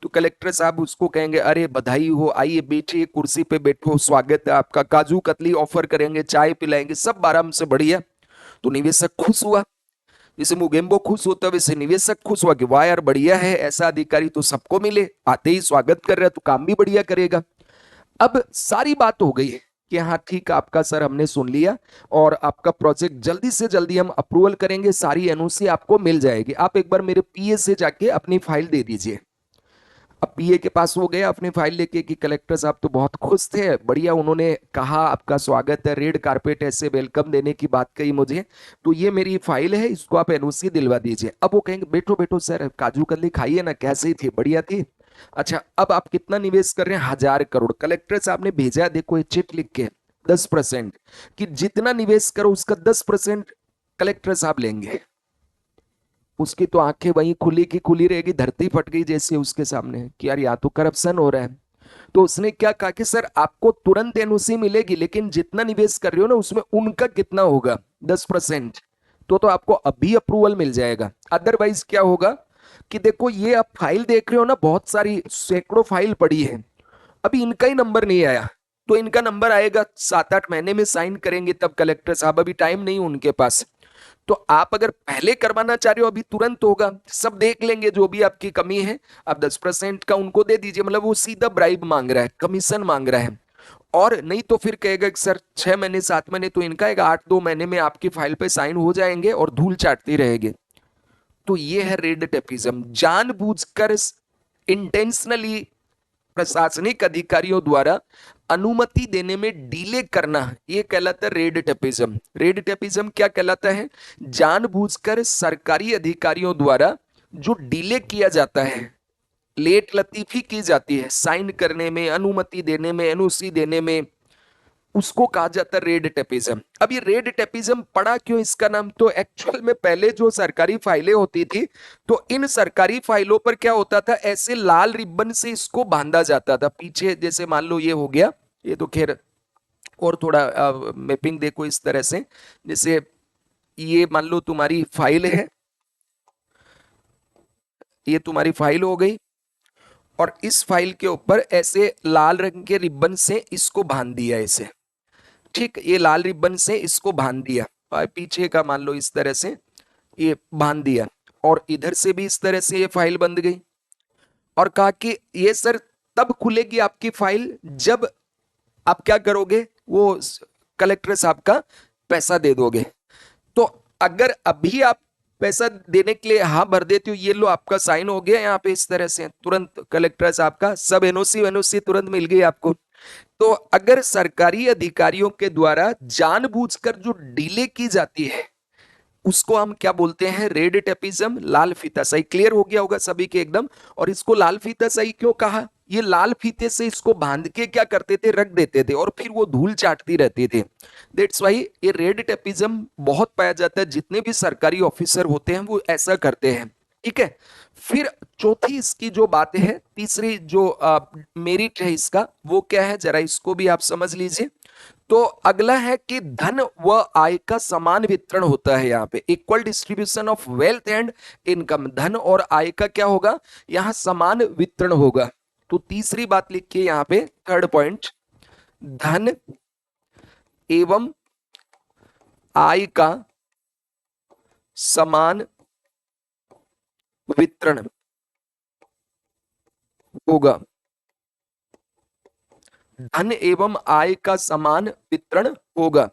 तो कलेक्टर साहब उसको कहेंगे, अरे बधाई हो, आइए बैठिए, कुर्सी पे बैठो, स्वागत है आपका, काजू कतली ऑफर करेंगे, चाय पिलाएंगे, सब आराम से बढ़िया। तो निवेशक खुश हुआ, जैसे मुगेम्बो खुश होता है वैसे निवेशक खुश हुआ कि वाह यार बढ़िया है, ऐसा अधिकारी तो सबको मिले, आते ही स्वागत कर रहा है तो काम भी बढ़िया करेगा। अब सारी बात हो गई है कि हाँ ठीक है आपका सर हमने सुन लिया, और आपका प्रोजेक्ट जल्दी से जल्दी हम अप्रूवल करेंगे, सारी एनओसी आपको मिल जाएगी, आप एक बार मेरे पीए से जाके अपनी फाइल दे दीजिए। अब पीए के पास वो गए अपनी फाइल लेके कि कलेक्टर साहब तो बहुत खुश थे, बढ़िया, उन्होंने कहा आपका स्वागत है, रेड कारपेट ऐसे वेलकम देने की बात कही मुझे, तो ये मेरी फाइल है, इसको आप एनओसी दिलवा दीजिए। अब वो कहेंगे बैठो बैठो सर, काजू कतली खाइए ना, कैसी थी, बढ़िया थी। अच्छा अब आप कितना निवेश कर रहे हैं, 1,000 करोड़। कलेक्टर साहब ने भेजा, देखो ये चिट लिख के 10%, कि जितना निवेश करो उसका 10% कलेक्टर साहब लेंगे। उसकी तो आंखें वहीं खुली की खुली रहेगी, धरती फट गई जैसे उसके सामने कि यार यहाँ तो करप्शन हो रहा है। तो उसने क्या कहा कि सर आपको तुरंत एनओसी मिलेगी, लेकिन जितना निवेश कर रहे हो ना उसमें उनका कितना होगा, 10%। तो आपको अभी अप्रूवल मिल जाएगा, अदरवाइज क्या होगा कि देखो ये आप फाइल देख रहे हो ना, बहुत सारी सैकड़ों फाइल पड़ी है, अभी इनका ही नंबर नहीं आया, तो इनका नंबर आएगा 7-8 महीने में, साइन करेंगे तब कलेक्टर साहब, अभी टाइम नहीं उनके पास। तो आप अगर पहले करवाना चाह रहे हो अभी तुरंत होगा, सब देख लेंगे जो भी आपकी कमी है, आप 10% का उनको दे दीजिए, मतलब वो सीधा ब्राइब मांग रहा है, कमीशन मांग रहा है। और नहीं तो फिर कहेगा कि सर 6 महीने 7 महीने तो इनका आएगा, 8-2 महीने में आपकी फाइल पे साइन हो जाएंगे और धूल चाटती रहेगी। तो ये है रेड टेपिज्म, जानबूझकर इंटेंशनली प्रशासनिक अधिकारियों द्वारा अनुमति देने में डिले करना, ये कहलाता है रेड टेपिज्म। रेड टेपिज्म क्या कहलाता है? जानबूझकर सरकारी अधिकारियों द्वारा जो डिले किया जाता है, लेट लतीफी की जाती है साइन करने में, अनुमति देने में, एनओसी देने में, उसको कहा जाता है रेड टेपिज्म। अब ये रेड टेपिज्म पड़ा क्यों इसका नाम? तो एक्चुअल में पहले जो सरकारी फाइलें होती थी, तो इन सरकारी फाइलों पर क्या होता था, ऐसे लाल रिबन से इसको बांधा जाता था पीछे। जैसे मान लो ये हो गया, ये तो खैर और थोड़ा मैपिंग देखो इस तरह से, जैसे ये मान लो तुम्हारी फाइल है, ये तुम्हारी फाइल हो गई, और इस फाइल के ऊपर ऐसे लाल रंग के रिबन से इसको बांध दिया ऐसे, ठीक, ये लाल रिबन से इसको बांध दिया, और पीछे का मान लो इस तरह से ये बांध दिया, और इधर से भी इस तरह से ये फाइल बंद गई, और कहा कि ये सर तब खुलेगी आपकी फाइल जब आप क्या करोगे, वो कलेक्टर साहब का पैसा दे दोगे। तो अगर अभी आप पैसा देने के लिए हाँ भर देते हो, ये लो आपका साइन हो गया यहाँ पे इस तरह से, तुरंत कलेक्टर साहब का सब एनओसी वेनओसी तुरंत मिल गई आपको। तो अगर सरकारी अधिकारियों के द्वारा जानबूझकर जो डिले की जाती है, उसको हम क्या बोलते हैं? रेड टेपिज्म, लाल फीताशाही। क्लियर हो गया होगा सभी के एकदम। और इसको लाल फीताशाही क्यों कहा? ये लाल फीते से इसको बांध के क्या करते थे, रख देते थे, और फिर वो धूल चाटती रहती थी। दैट्स वाई ये रेड टेपिज्म बहुत पाया जाता है, जितने भी सरकारी ऑफिसर होते हैं वो ऐसा करते हैं, ठीक है। फिर चौथी इसकी जो बात है, तीसरी जो मेरिट है इसका, वो क्या है, जरा इसको भी आप समझ लीजिए। तो अगला है कि धन व आय का समान वितरण होता है, यहाँ पे equal distribution of wealth and income. धन और आय का क्या होगा, यहाँ समान वितरण होगा। तो तीसरी बात लिखिए यहाँ पे, थर्ड पॉइंट, धन एवं आय का समान वितरण होगा। धन एवं आय का समान वितरण होगा,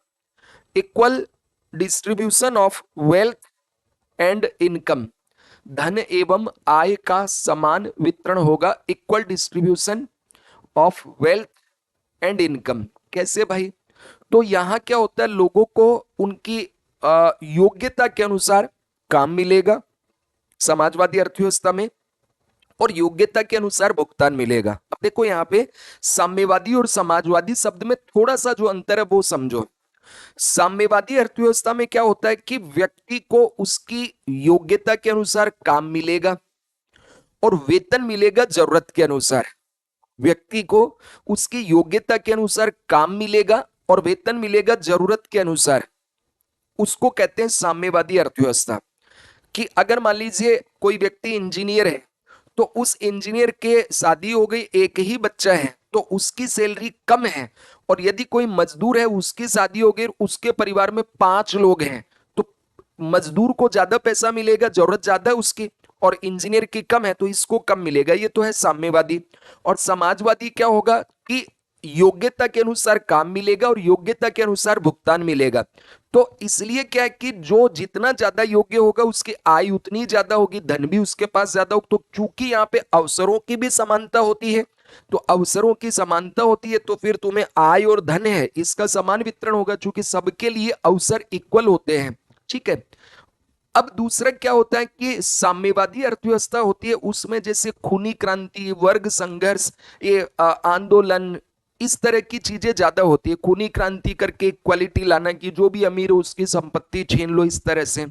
equal distribution of wealth and income. धन एवं आय का समान वितरण होगा, equal distribution of wealth and income. कैसे भाई? तो यहां क्या होता है, लोगों को उनकी योग्यता के अनुसार काम मिलेगा समाजवादी अर्थव्यवस्था में, और योग्यता के अनुसार भुगतान मिलेगा। अब देखो यहाँ पे साम्यवादी और समाजवादी शब्द में थोड़ा सा जो अंतर है वो समझो। साम्यवादी अर्थव्यवस्था में क्या होता है कि व्यक्ति को उसकी योग्यता के अनुसार काम मिलेगा और वेतन मिलेगा जरूरत के अनुसार। व्यक्ति को उसकी योग्यता के अनुसार काम मिलेगा और वेतन मिलेगा जरूरत के अनुसार। उसको कहते हैं साम्यवादी अर्थव्यवस्था। कि अगर मान लीजिए कोई व्यक्ति इंजीनियर है, तो उस इंजीनियर के शादी हो गई, एक ही बच्चा है, तो उसकी सैलरी कम है। और यदि कोई मजदूर है, उसकी शादी हो गई, उसके परिवार में 5 लोग हैं, तो मजदूर को ज्यादा पैसा मिलेगा, जरूरत ज्यादा है उसकी, और इंजीनियर की कम है तो इसको कम मिलेगा। ये तो है साम्यवादी। और समाजवादी क्या होगा कि योग्यता के अनुसार काम मिलेगा और योग्यता के अनुसार भुगतान मिलेगा। तो इसलिए क्या है कि जो जितना ज्यादा योग्य होगा उसकी आय उतनी ज्यादा होगी, धन भी उसके पास ज्यादा होगा। तो चूंकि यहाँ पे अवसरों की भी समानता होती है, तो अवसरों की समानता होती है, तो फिर तुम्हें आय और धन है इसका समान वितरण होगा, चूंकि सबके लिए अवसर इक्वल होते हैं, ठीक है। अब दूसरा क्या होता है कि साम्यवादी अर्थव्यवस्था होती है, उसमें जैसे खूनी क्रांति, वर्ग संघर्ष, ये आंदोलन, इस तरह की चीजें ज्यादा होती है। खूनी क्रांति करके इक्वालिटी लाना कि जो भी अमीर हो उसकी संपत्ति छीन लो, इस तरह से।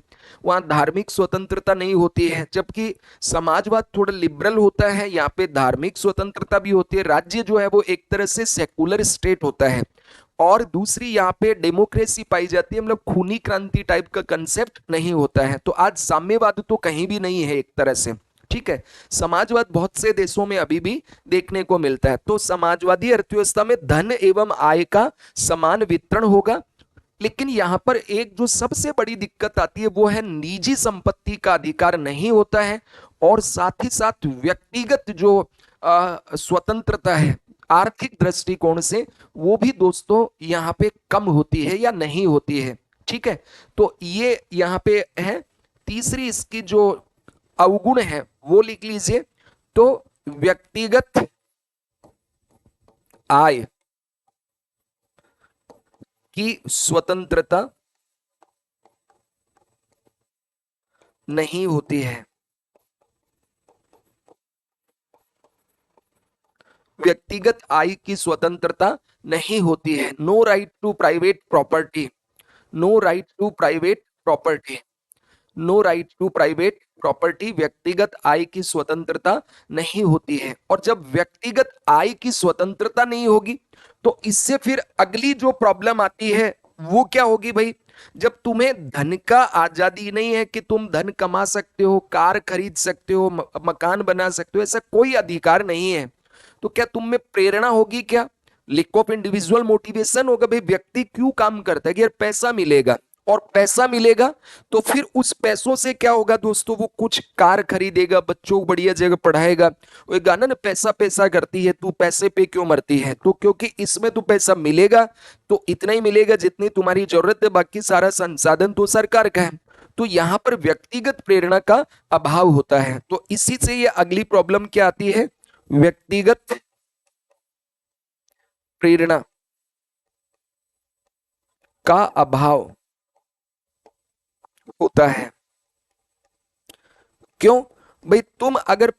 वहां धार्मिक स्वतंत्रता नहीं होती है, जबकि समाजवाद थोड़ा लिबरल होता है, यहाँ पे धार्मिक स्वतंत्रता भी होती है। राज्य जो है वो एक तरह से सेकुलर स्टेट होता है। और दूसरी यहाँ पे डेमोक्रेसी पाई जाती है, मतलब खूनी क्रांति टाइप का कंसेप्ट नहीं होता है। तो आज साम्यवाद तो कहीं भी नहीं है एक तरह से, ठीक है। समाजवाद बहुत से देशों में अभी भी देखने को मिलता है। तो समाजवादी अर्थव्यवस्था में धन एवं आय का समान वितरण होगा। लेकिन यहां पर एक जो सबसे बड़ी दिक्कत आती है वो है निजी संपत्ति का अधिकार नहीं होता है, और साथ ही साथ व्यक्तिगत जो स्वतंत्रता है आर्थिक दृष्टिकोण से, वो भी दोस्तों यहाँ पे कम होती है या नहीं होती है, ठीक है। तो ये यहाँ पे है तीसरी इसकी जो अवगुण है वो लिख लीजिए। तो व्यक्तिगत आय की स्वतंत्रता नहीं होती है। व्यक्तिगत आय की स्वतंत्रता नहीं होती है। No right to private property, no right to private property, no right to private property, व्यक्तिगत आय की स्वतंत्रता नहीं होती है। और जब व्यक्तिगत आय की स्वतंत्रता नहीं होगी तो इससे फिर अगली जो प्रॉब्लम आती है वो क्या होगी भाई? जब तुम्हें धन का आजादी नहीं है कि तुम धन कमा सकते हो, कार खरीद सकते हो, मकान बना सकते हो, ऐसा कोई अधिकार नहीं है, तो क्या तुम में प्रेरणा होगी क्या? लिक ऑफ इंडिविजुअल मोटिवेशन होगा। भाई व्यक्ति क्यों काम करता है कि यार पैसा मिलेगा, और पैसा मिलेगा तो फिर उस पैसों से क्या होगा दोस्तों? वो कुछ कार खरीदेगा, बच्चों को बढ़िया जगह पढ़ाएगा। वो एक गाना ना, पैसा पैसा करती है तू, पैसे पे क्यों मरती है? तो क्योंकि इसमें तो पैसा मिलेगा तो इतना ही मिलेगा जितनी तुम्हारी जरूरत है, बाकी सारा संसाधन तो सरकार का है। तो यहां पर व्यक्तिगत प्रेरणा का अभाव होता है। तो इसी से ये अगली प्रॉब्लम क्या आती है? व्यक्तिगत प्रेरणा का अभाव होता है। क्यों भाई? तुम अगर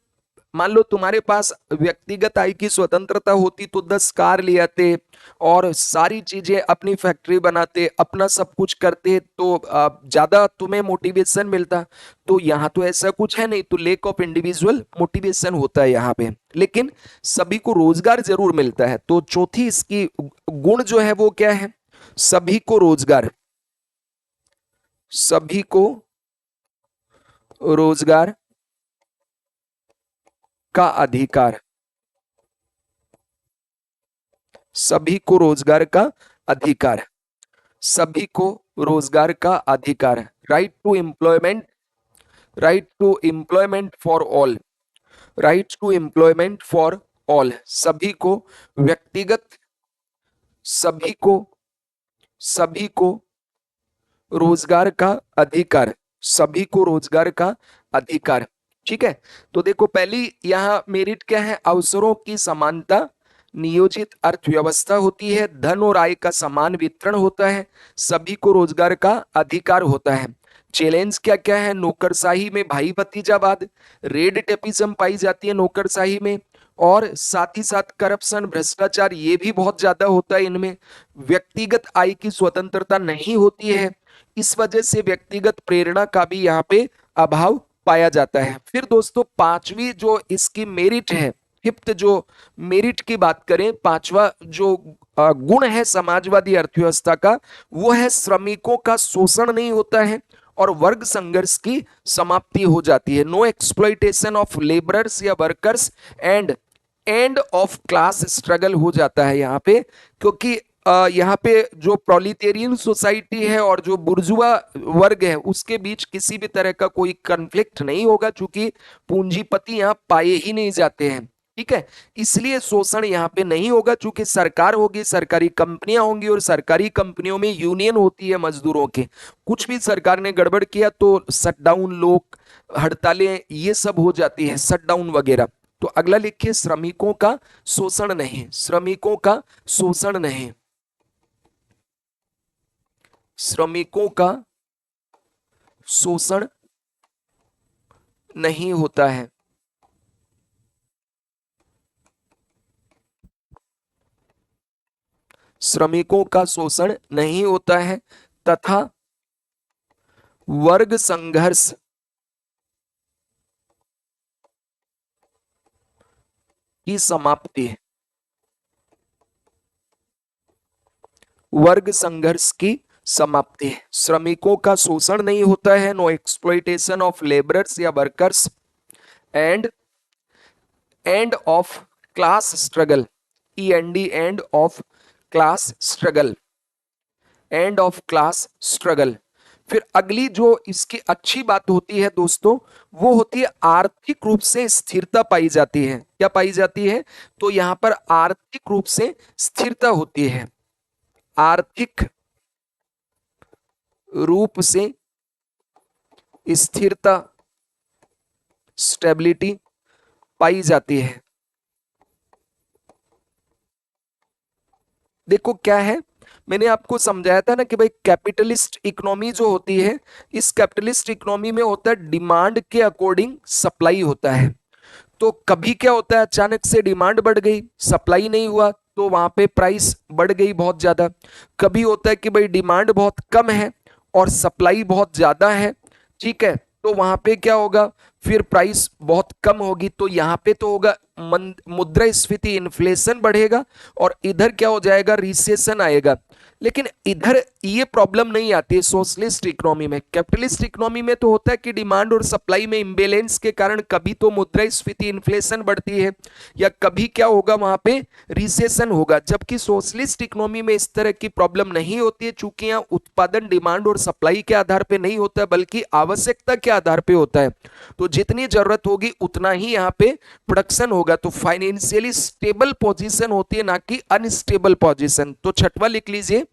मान लो तुम्हारे पास व्यक्तिगत आय की स्वतंत्रता होती तो 10 कार ले आते और सारी चीजें अपनी फैक्ट्री बनाते, अपना सब कुछ करते, तो ज्यादा तुम्हें मोटिवेशन मिलता। तो यहाँ तो ऐसा कुछ है नहीं, तो लेक ऑफ इंडिविजुअल मोटिवेशन होता है यहाँ पे। लेकिन सभी को रोजगार जरूर मिलता है। तो चौथी इसकी गुण जो है वो क्या है? सभी को रोजगार, सभी को रोजगार का अधिकार, सभी को रोजगार का अधिकार, सभी को रोजगार का अधिकार, right to employment, right to employment for all, right to employment for all, सभी को व्यक्तिगत, सभी को, सभी को रोजगार का अधिकार, सभी को रोजगार का अधिकार। ठीक है। तो देखो पहली यहां मेरिट क्या है? अवसरों की समानता, नियोजित अर्थव्यवस्था होती है, धन और आय का समान वितरण होता है, सभी को रोजगार का अधिकार होता है। चैलेंज क्या क्या है? नौकरशाही में भाई भतीजावाद, रेड टेपिज्म पाई जाती है नौकरशाही में, और साथ ही साथ करप्शन, भ्रष्टाचार ये भी बहुत ज्यादा होता है इनमें। व्यक्तिगत आय की स्वतंत्रता नहीं होती है, इस वजह से व्यक्तिगत प्रेरणा का भी यहाँ पे अभाव पाया जाता है। फिर दोस्तों पांचवी जो इसकी मेरिट है, फिफ्थ जो मेरिट की बात करें, पांचवा जो गुण है समाजवादी अर्थव्यवस्था का, वो है श्रमिकों का शोषण नहीं होता है और वर्ग संघर्ष की समाप्ति हो जाती है। नो एक्सप्लॉइटेशन ऑफ लेबरर्स या workers and end of class struggle हो जाता है यहाँ पे। क्योंकि यहाँ पे जो प्रोलिटेरियन सोसाइटी है और जो बुर्जुआ वर्ग है उसके बीच किसी भी तरह का कोई कन्फ्लिक्ट नहीं होगा, क्योंकि पूंजीपति यहाँ पाए ही नहीं जाते हैं। ठीक है। इसलिए शोषण यहाँ पे नहीं होगा, चूंकि सरकार होगी, सरकारी कंपनियां होंगी, और सरकारी कंपनियों में यूनियन होती है मजदूरों के। कुछ भी सरकार ने गड़बड़ किया तो शटडाउन, लोग हड़तालें ये सब हो जाती है, शटडाउन वगैरह। तो अगला लिखिए, श्रमिकों का शोषण नहीं, श्रमिकों का शोषण नहीं, श्रमिकों का शोषण नहीं होता है। श्रमिकों का शोषण नहीं होता है तथा वर्ग संघर्ष की समाप्ति, वर्ग संघर्ष की समाप्ति। श्रमिकों का शोषण नहीं होता है, नो एक्सप्लॉइटेशन ऑफ लेबरर्स या workers, and end of class struggle, END end of class struggle, end of class struggle. फिर अगली जो इसकी अच्छी बात होती है दोस्तों, वो होती है आर्थिक रूप से स्थिरता पाई जाती है। क्या पाई जाती है? तो यहां पर आर्थिक रूप से स्थिरता होती है, आर्थिक रूप से स्थिरता स्टेबिलिटी पाई जाती है। देखो क्या है, मैंने आपको समझाया था ना कि भाई कैपिटलिस्ट इकोनॉमी जो होती है, इस कैपिटलिस्ट इकोनॉमी में होता है डिमांड के अकॉर्डिंग सप्लाई होता है। तो कभी क्या होता है, अचानक से डिमांड बढ़ गई, सप्लाई नहीं हुआ, तो वहां पे प्राइस बढ़ गई बहुत ज्यादा। कभी होता है कि भाई डिमांड बहुत कम है और सप्लाई बहुत ज्यादा है, ठीक है, तो वहां पे क्या होगा, फिर प्राइस बहुत कम होगी, तो यहाँ पे तो होगा मुद्रास्फीति, इन्फ्लेशन बढ़ेगा, और इधर क्या हो जाएगा, रिसेशन आएगा। लेकिन इधर ये प्रॉब्लम नहीं आती है सोशलिस्ट इकोनॉमी में। कैपिटलिस्ट इकोनॉमी में तो होता है कि डिमांड और सप्लाई में इम्बेलेंस के कारण कभी तो मुद्रास्फीति, इन्फ्लेशन बढ़ती है, या कभी क्या होगा वहां पे रिसेशन होगा। जबकि सोशलिस्ट इकोनॉमी में इस तरह की प्रॉब्लम नहीं होती है, चूंकि यहाँ उत्पादन डिमांड और सप्लाई के आधार पे नहीं होता है, बल्कि आवश्यकता के आधार पे होता है। तो जितनी जरूरत होगी उतना ही यहाँ पे प्रोडक्शन होगा। तो फाइनेंशियली स्टेबल पोजीशन होती है, ना कि अनस्टेबल पोजीशन। तो छठवां लिख लीजिए,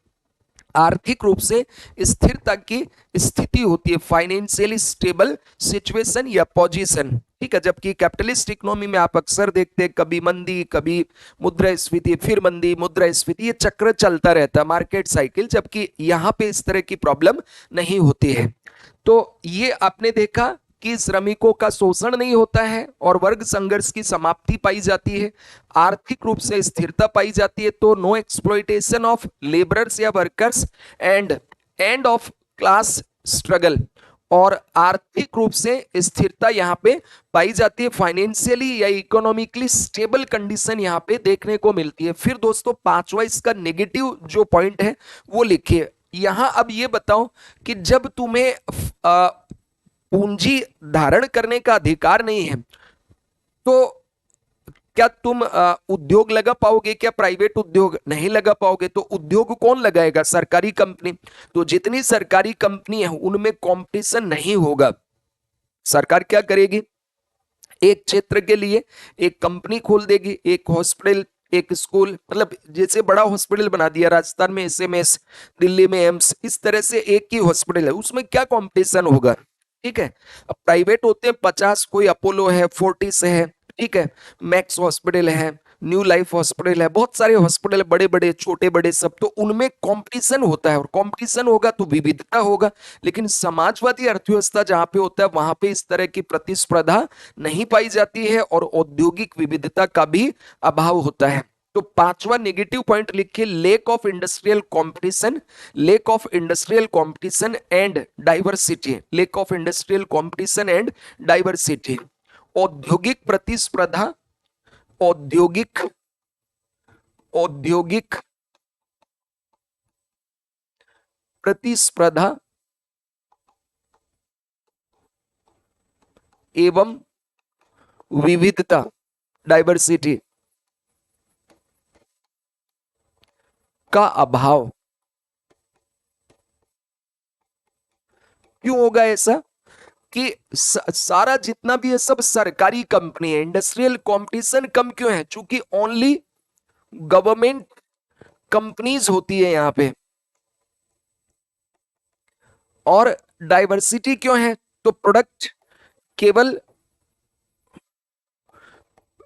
आर्थिक रूप से स्थिरता की स्थिति होती है, फाइनेंशियली स्टेबल सिचुएशन या पोजीशन, ठीक है। जबकि कैपिटलिस्ट इकोनॉमी में आप अक्सर देखते हैं कभी मंदी, कभी मुद्रास्फीति, फिर मंदी, मुद्रास्फीति, ये चक्र चलता रहता है, मार्केट साइकिल। जबकि यहाँ पे इस तरह की प्रॉब्लम नहीं होती है। तो ये आपने देखा कि श्रमिकों का शोषण नहीं होता है और वर्ग संघर्ष की समाप्ति पाई जाती है, आर्थिक रूप से स्थिरता पाई जाती है। तो नो एक्सप्लॉइटेशन ऑफ लेबरर्स या workers and end of class struggle, और आर्थिक रूप से स्थिरता यहाँ पे पाई जाती है, फाइनेंशियली या इकोनॉमिकली स्टेबल कंडीशन यहाँ पे देखने को मिलती है। फिर दोस्तों पांचवा इसका नेगेटिव जो पॉइंट है वो लिखिए यहां। अब ये बताओ कि जब तुम्हें पूंजी धारण करने का अधिकार नहीं है, तो क्या तुम उद्योग लगा पाओगे? क्या प्राइवेट उद्योग नहीं लगा पाओगे? तो उद्योग कौन लगाएगा? सरकारी कंपनी। तो जितनी सरकारी कंपनी है उनमें कंपटीशन नहीं होगा। सरकार क्या करेगी, एक क्षेत्र के लिए एक कंपनी खोल देगी, एक हॉस्पिटल, एक स्कूल, मतलब जैसे बड़ा हॉस्पिटल बना दिया राजस्थान में एसएमएस, दिल्ली में एम्स, इस तरह से एक ही हॉस्पिटल है, उसमें क्या कंपटीशन होगा, ठीक है। अब प्राइवेट होते हैं 50, कोई अपोलो है, फोर्टिस है, ठीक है, मैक्स हॉस्पिटल है, न्यू लाइफ हॉस्पिटल है, बहुत सारे हॉस्पिटल बड़े बड़े छोटे बड़े सब, तो उनमें कंपटीशन होता है, और कंपटीशन होगा तो विविधता होगा। लेकिन समाजवादी अर्थव्यवस्था जहां पे होता है वहां पे इस तरह की प्रतिस्पर्धा नहीं पाई जाती है, और औद्योगिक विविधता का भी अभाव होता है। तो पांचवा नेगेटिव पॉइंट लिखिए, lake of industrial competition, lake of industrial competition and diversity, lake of industrial competition and diversity. औद्योगिक प्रतिस्पर्धा, औद्योगिक औद्योगिक प्रतिस्पर्धा एवं विविधता, डाइवर्सिटी का अभाव। क्यों होगा ऐसा कि सारा जितना भी है सब सरकारी कंपनी है, इंडस्ट्रियल कंपटीशन कम क्यों है? चूंकि ओनली गवर्नमेंट कंपनीज होती है यहां पे। और डाइवर्सिटी क्यों है? तो केवल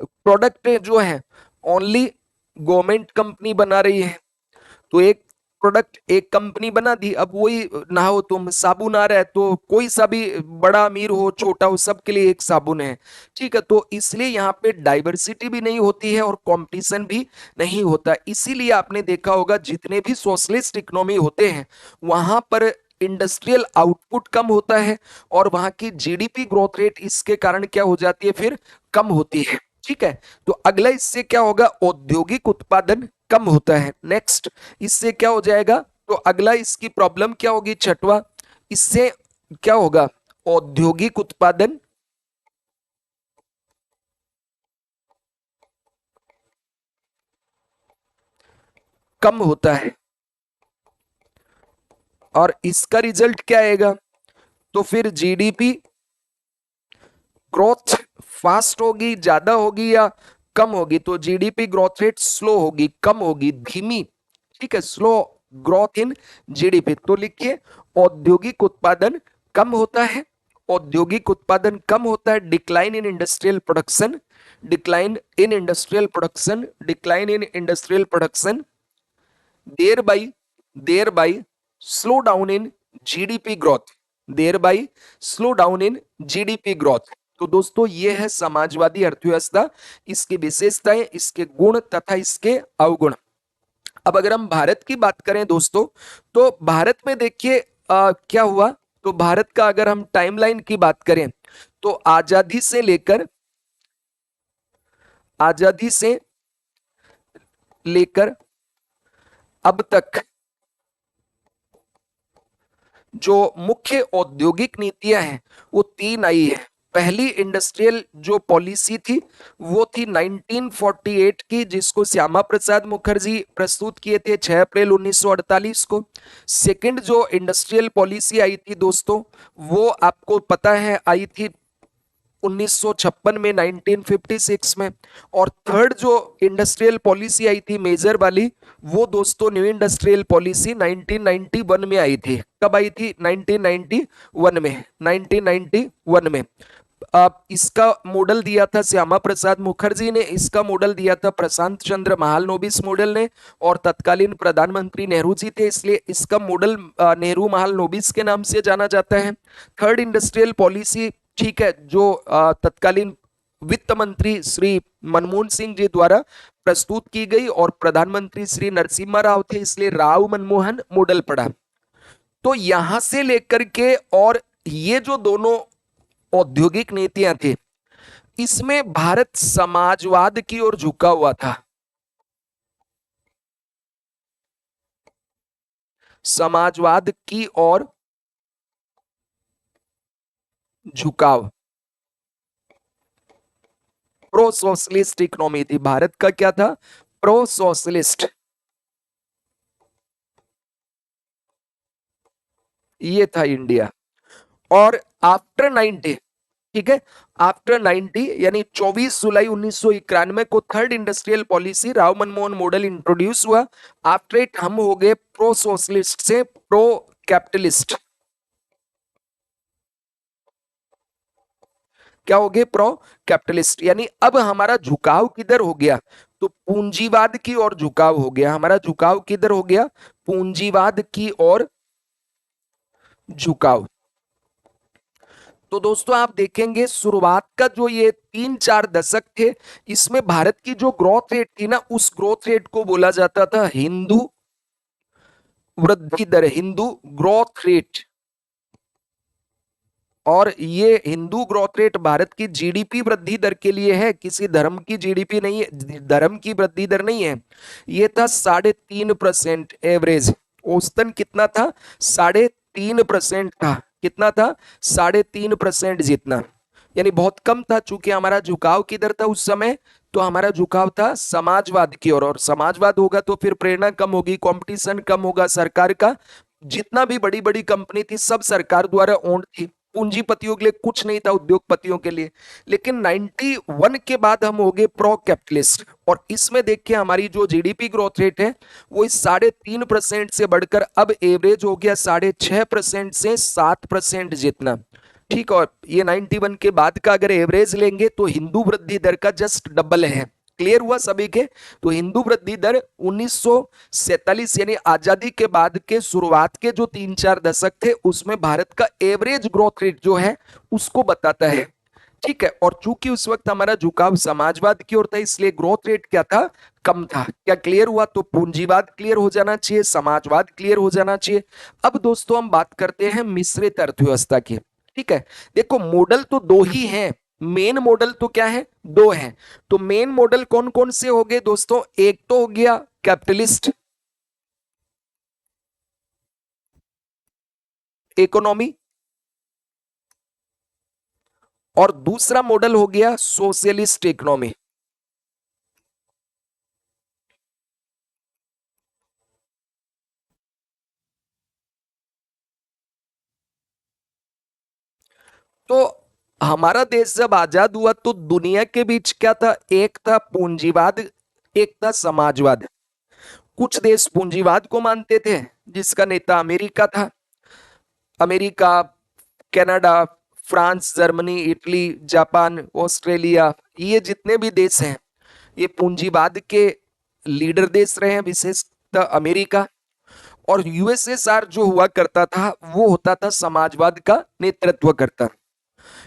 प्रोडक्ट जो है ओनली गवर्नमेंट कंपनी बना रही है। तो एक प्रोडक्ट एक कंपनी बना दी, अब वही नहाओ तुम, साबुन आ रहा है, तो कोई सा भी बड़ा अमीर हो छोटा हो सबके लिए एक साबुन है, ठीक है। तो इसलिए यहाँ पे डाइवर्सिटी भी नहीं होती है और कंपटीशन भी नहीं होता। इसीलिए आपने देखा होगा जितने भी सोशलिस्ट इकोनॉमी होते हैं वहां पर इंडस्ट्रियल आउटपुट कम होता है, और वहां की जीडीपी ग्रोथ रेट इसके कारण क्या हो जाती है, फिर कम होती है, ठीक है। तो अगला इससे क्या होगा, औद्योगिक उत्पादन कम होता है। नेक्स्ट इससे क्या हो जाएगा, तो अगला इसकी प्रॉब्लम क्या होगी, छठवा, इससे क्या होगा, औद्योगिक उत्पादन कम होता है, और इसका रिजल्ट क्या आएगा, तो फिर जीडीपी ग्रोथ फास्ट होगी, ज्यादा होगी या कम होगी? तो जीडीपी ग्रोथ रेट स्लो होगी, कम होगी, धीमी, ठीक है, स्लो ग्रोथ इन जीडीपी। तो लिखिए औद्योगिक उत्पादन कम होता है, औद्योगिक उत्पादन कम होता है, decline in industrial production, decline in industrial production, decline in industrial production, thereby thereby slow down in GDP growth, thereby slow down in GDP growth। तो दोस्तों ये है समाजवादी अर्थव्यवस्था, इसकी विशेषताएं, इसके गुण तथा इसके अवगुण। अब अगर हम भारत की बात करें दोस्तों, तो भारत में देखिए क्या हुआ। तो भारत का अगर हम टाइमलाइन की बात करें, तो आजादी से लेकर अब तक जो मुख्य औद्योगिक नीतियां हैं वो तीन आई है। पहली इंडस्ट्रियल जो पॉलिसी थी वो थी 1948 की, जिसको श्यामा प्रसाद मुखर्जी प्रस्तुत किए थे 6 अप्रैल 1948 को। सेकंड जो इंडस्ट्रियल पॉलिसी आई थी दोस्तों, वो आपको पता है आई थी 1956 में, 1956 में। और थर्ड जो इंडस्ट्रियल पॉलिसी आई थी मेजर वाली, वो दोस्तों न्यू इंडस्ट्रियल पॉलिसी 1991 में आई थी। कब आई थी? 1991 में, 1991 में। इसका मॉडल दिया था श्यामा प्रसाद मुखर्जी ने, इसका मॉडल दिया था प्रशांत चंद्र महालनोबिस मॉडल ने, और तत्कालीन प्रधानमंत्री नेहरू जी थे, इसलिए इसका मॉडल नेहरू महालनोबिस के नाम से जाना जाता है। थर्ड इंडस्ट्रियल पॉलिसी, ठीक है, जो तत्कालीन वित्त मंत्री श्री मनमोहन सिंह जी द्वारा प्रस्तुत की गई, और प्रधानमंत्री श्री नरसिम्हा राव थे, इसलिए राव मनमोहन मॉडल पड़ा। तो यहां से लेकर के और ये जो दोनों औद्योगिक नीतियां थी, इसमें भारत समाजवाद की ओर झुका हुआ था। समाजवाद की ओर झुकाव, प्रो सोशलिस्ट इकोनॉमी थी भारत का। क्या था? प्रो सोशलिस्ट, ये था इंडिया। और आफ्टर 90, ठीक है, आफ्टर 90 यानी 24 जुलाई 1991 को third industrial policy Rao Manmohan model introduce हुआ। आफ्टर इट हम हो गए प्रो सोशलिस्ट से प्रो कैपिटलिस्ट। क्या हो गए? Pro capitalist. यानी अब हमारा झुकाव किधर हो गया? तो पूंजीवाद की ओर झुकाव हो गया। हमारा झुकाव किधर हो गया? पूंजीवाद की ओर झुकाव। तो दोस्तों आप देखेंगे शुरुआत का जो ये 3-4 दशक थे, इसमें भारत की जो ग्रोथ रेट थी ना, उस ग्रोथ रेट को बोला जाता था हिंदू वृद्धि दर, हिंदू ग्रोथ रेट। और ये हिंदू ग्रोथ रेट भारत की जीडीपी वृद्धि दर के लिए है, किसी धर्म की जीडीपी नहीं है, धर्म की वृद्धि दर नहीं है। ये था 3.5% एवरेज। औसतन कितना था? 3.5% था। कितना था? 3.5% जितना, यानी बहुत कम था। चूंकि हमारा झुकाव किधर था उस समय? तो हमारा झुकाव था समाजवाद की ओर। और समाजवाद होगा तो फिर प्रेरणा कम होगी, कंपटीशन कम होगा। सरकार का जितना भी बड़ी बड़ी कंपनी थी सब सरकार द्वारा ओन्ड थी, पूंजीपतियों के लिए कुछ नहीं था, उद्योगपतियों के लिए। लेकिन 91 के बाद हम हो गए प्रो कैपिटलिस्ट, और इसमें देखिए हमारी जो जीडीपी ग्रोथ रेट है वो इस 3.5% से बढ़कर अब एवरेज हो गया 6.5% से 7% जितना। ठीक, और ये 91 के बाद का अगर एवरेज लेंगे तो हिंदू वृद्धि दर का जस्ट डबल है। क्लियर हुआ सभी के? तो हिंदू वृद्धि दर 1947 यानी आजादी के बाद के शुरुआत के जो 3-4 दशक थे उसमें भारत का एवरेज ग्रोथ रेट जो है उसको बताता है। ठीक है, और चूंकि उस वक्त हमारा झुकाव समाजवाद की ओर था, इसलिए ग्रोथ रेट क्या था? कम था। क्या क्लियर हुआ? तो पूंजीवाद क्लियर हो जाना चाहिए, समाजवाद क्लियर हो जाना चाहिए। अब दोस्तों हम बात करते हैं मिश्रित अर्थव्यवस्था की। ठीक है, देखो मॉडल तो दो ही हैं, मेन मॉडल तो क्या है? दो हैं। तो मेन मॉडल कौन कौन से हो गए दोस्तों? एक तो हो गया कैपिटलिस्ट इकोनॉमी, और दूसरा मॉडल हो गया सोशलिस्ट इकोनॉमी। तो हमारा देश जब आजाद हुआ तो दुनिया के बीच क्या था? एक था पूंजीवाद, एक था समाजवाद। कुछ देश पूंजीवाद को मानते थे, जिसका नेता अमेरिका था। America, Canada, France, Germany, Italy, Japan, Australia, ये जितने भी देश हैं ये पूंजीवाद के लीडर देश रहे हैं, विशेषतः अमेरिका। और यूएसएसआर जो हुआ करता था वो होता था समाजवाद का नेतृत्व करता।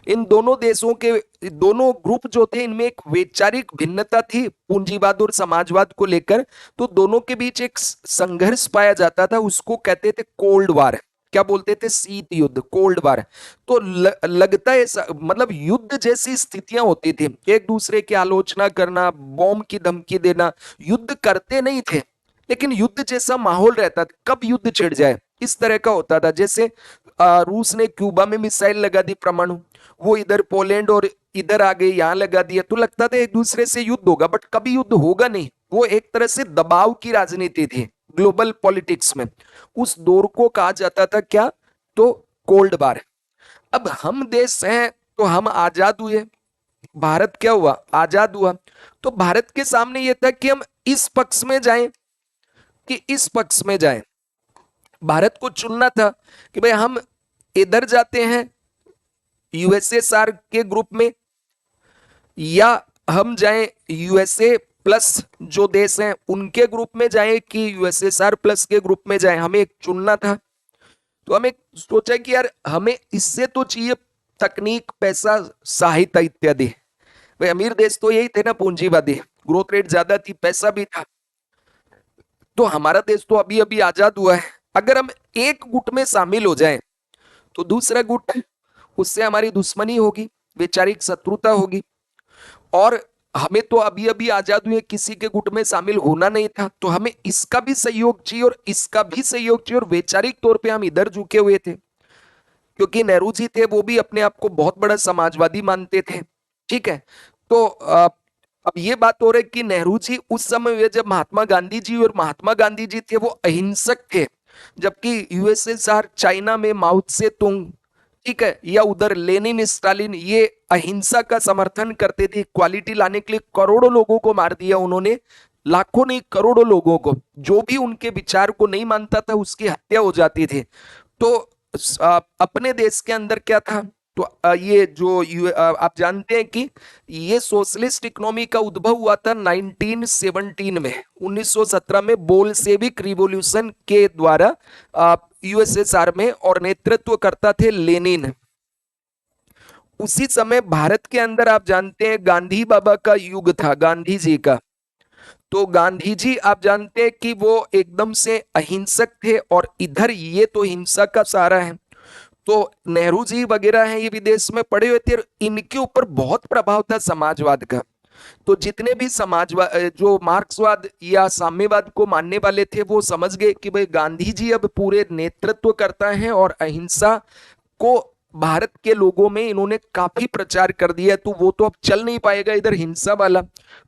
इन दोनों देशों के दोनों ग्रुप जो थे इनमें एक वैचारिक भिन्नता थी पूंजीवाद और समाजवाद को लेकर, तो दोनों के बीच एक संघर्ष पाया जाता था, उसको कहते थे कोल्ड वार। क्या बोलते थे? शीत युद्ध, कोल्ड वार। तो लगता है मतलब युद्ध जैसी स्थितियां होती थी, एक दूसरे की आलोचना करना, बॉम्ब की धमकी देना, युद्ध करते नहीं थे लेकिन युद्ध जैसा माहौल रहता था, कब युद्ध छिड़ जाए इस तरह का होता था। जैसे रूस ने क्यूबा में मिसाइल लगा दी परमाणु, वो इधर पोलैंड और इधर आ गए, यहां लगा दिया, तो लगता था एक दूसरे से युद्ध होगा, बट कभी युद्ध होगा नहीं। वो एक तरह से दबाव की राजनीति थी ग्लोबल पॉलिटिक्स में। उस दौर को कहा जाता था क्या? तो कोल्ड वार। अब हम देश हैं तो हम आजाद हुए, भारत क्या हुआ? आजाद हुआ। तो भारत के सामने यह था कि हम इस पक्ष में जाएं कि इस पक्ष में जाएं। भारत को चुनना था कि भाई हम इधर जाते हैं यूएसएसआर के ग्रुप में, या हम जाएं यूएसए प्लस जो देश हैं उनके ग्रुप में जाएं, कि यूएसएसआर प्लस के ग्रुप में जाएं। हमें एक चुनना था। तो हमें सोचा कि यार हमें इससे तो चाहिए तकनीक, पैसा, साहित्य इत्यादि। भाई अमीर देश तो यही थे ना, पूंजीवादी, ग्रोथ रेट ज्यादा थी, पैसा भी था। तो हमारा देश तो अभी अभी आजाद हुआ है, अगर हम एक गुट में शामिल हो जाएं तो दूसरा गुट, उससे हमारी दुश्मनी होगी, वैचारिक शत्रुता होगी। और हमें तो अभी अभी आजाद हुए, किसी के गुट में शामिल होना नहीं था, तो हमें इसका भी सहयोग चाहिए और इसका भी सहयोग चाहिए। और वैचारिक तौर पे हम इधर झुके हुए थे, क्योंकि नेहरू जी थे वो भी अपने आप को बहुत बड़ा समाजवादी मानते थे। ठीक है। तो अब ये बात हो रही है कि नेहरू जी उस समय जब महात्मा गांधी जी, और महात्मा गांधी जी थे वो अहिंसक थे, जबकि यूएसएसआर चाइना में माओ से तुंग, ठीक है, या उधर लेनिन, स्टालिन, ये अहिंसा का समर्थन करते थे। क्वालिटी लाने के लिए करोड़ों लोगों को मार दिया उन्होंने, लाखों नहीं करोड़ों लोगों को। जो भी उनके विचार को नहीं मानता था उसकी हत्या हो जाती थी। तो अपने देश के अंदर क्या था? तो ये जो आप जानते हैं कि ये सोशलिस्ट इकोनॉमी का उद्भव हुआ था 1917 में, 1917 में बोल्शेविक रिवॉल्यूशन के द्वारा यूएसएसआर में, और नेतृत्व करता थे लेनिन। उसी समय भारत के अंदर आप जानते हैं गांधी बाबा का युग था, गांधी जी का। तो गांधी जी आप जानते हैं कि वो एकदम से अहिंसक थे, और इधर ये तो हिंसा का सहारा है। तो नेहरू जी वगैरह हैं, ये विदेश में पढ़े हुए थे, इनके ऊपर बहुत प्रभाव था समाजवाद का। तो जितने भी समाजवाद, जो मार्क्सवाद या साम्यवाद को मानने वाले थे, वो समझ गए कि भाई गांधी जी अब पूरे नेतृत्व करता है, और अहिंसा को भारत के लोगों में इन्होंने काफी प्रचार कर दिया, तो वो तो अब चल नहीं पाएगा इधर हिंसा वाला।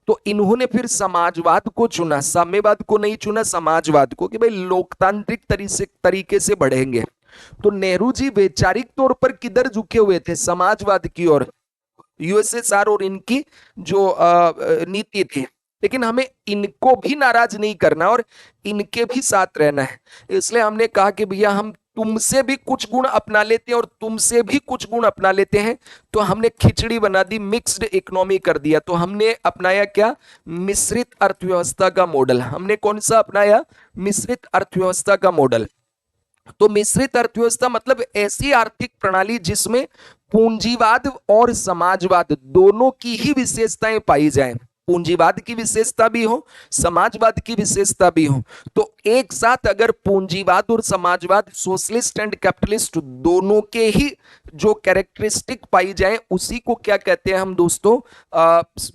तो इन्होंने फिर समाजवाद को चुना, साम्यवाद को नहीं चुना, समाजवाद को, कि भाई लोकतांत्रिक तरीके से बढ़ेंगे। तो नेहरू जी वैचारिक तौर पर किधर झुके हुए थे? समाजवाद की ओर, यूएसएसआर और इनकी जो नीति थी। लेकिन हमें इनको भी नाराज नहीं करना और इनके भी साथ रहना है। इसलिए हमने कहा कि भैया हम तुमसे भी कुछ गुण अपना लेते हैं और तुमसे भी कुछ गुण अपना लेते हैं। तो हमने खिचड़ी बना दी, मिक्स्ड इकोनॉमी कर दिया। तो हमने अपनाया क्या? मिश्रित अर्थव्यवस्था का मॉडल। हमने कौन सा अपनाया? मिश्रित अर्थव्यवस्था का मॉडल। तो मिश्रित अर्थव्यवस्था मतलब ऐसी आर्थिक प्रणाली जिसमें पूंजीवाद और समाजवाद दोनों की ही विशेषताएं पाई जाएं। पूंजीवाद की विशेषता भी हो, समाजवाद की विशेषता भी हो। तो एक साथ अगर पूंजीवाद और समाजवाद, सोशलिस्ट एंड कैपिटलिस्ट, दोनों के ही जो कैरेक्टरिस्टिक पाई जाए, उसी को क्या कहते हैं हम दोस्तों?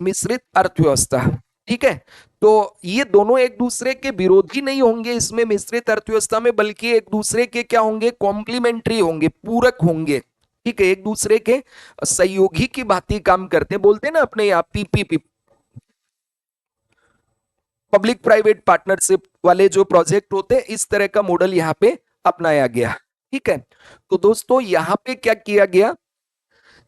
मिश्रित अर्थव्यवस्था। ठीक है। तो ये दोनों एक दूसरे के विरोधी नहीं होंगे इसमें, मिश्रित अर्थव्यवस्था में, बल्कि एक दूसरे के क्या होंगे? कॉम्प्लीमेंट्री होंगे, पूरक होंगे। ठीक है, एक दूसरे के सहयोगी की भांति काम करते हैं। बोलते हैं ना अपने यहाँ पीपीपी, पब्लिक प्राइवेट पार्टनरशिप वाले जो प्रोजेक्ट होते हैं, इस तरह का मॉडल यहाँ पे अपनाया गया। ठीक है। तो दोस्तों यहाँ पे क्या किया गया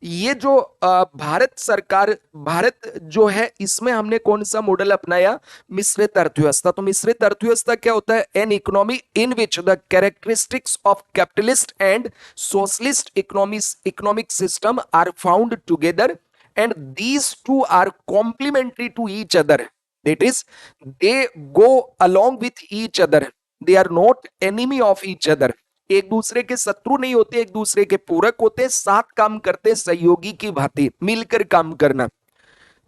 ये जो भारत सरकार, भारत जो है, इसमें हमने कौन सा मॉडल अपनाया? मिश्रित अर्थव्यवस्था। तो मिश्रित अर्थव्यवस्था क्या होता है? An economy in which the characteristics of capitalist and socialist economic system are found together and these two are complementary to each other, that is they go along with each other, they are not enemy of each other. एक दूसरे के शत्रु नहीं होते, एक दूसरे के पूरक होते, साथ काम करते, सहयोगी की भांति मिलकर काम करना।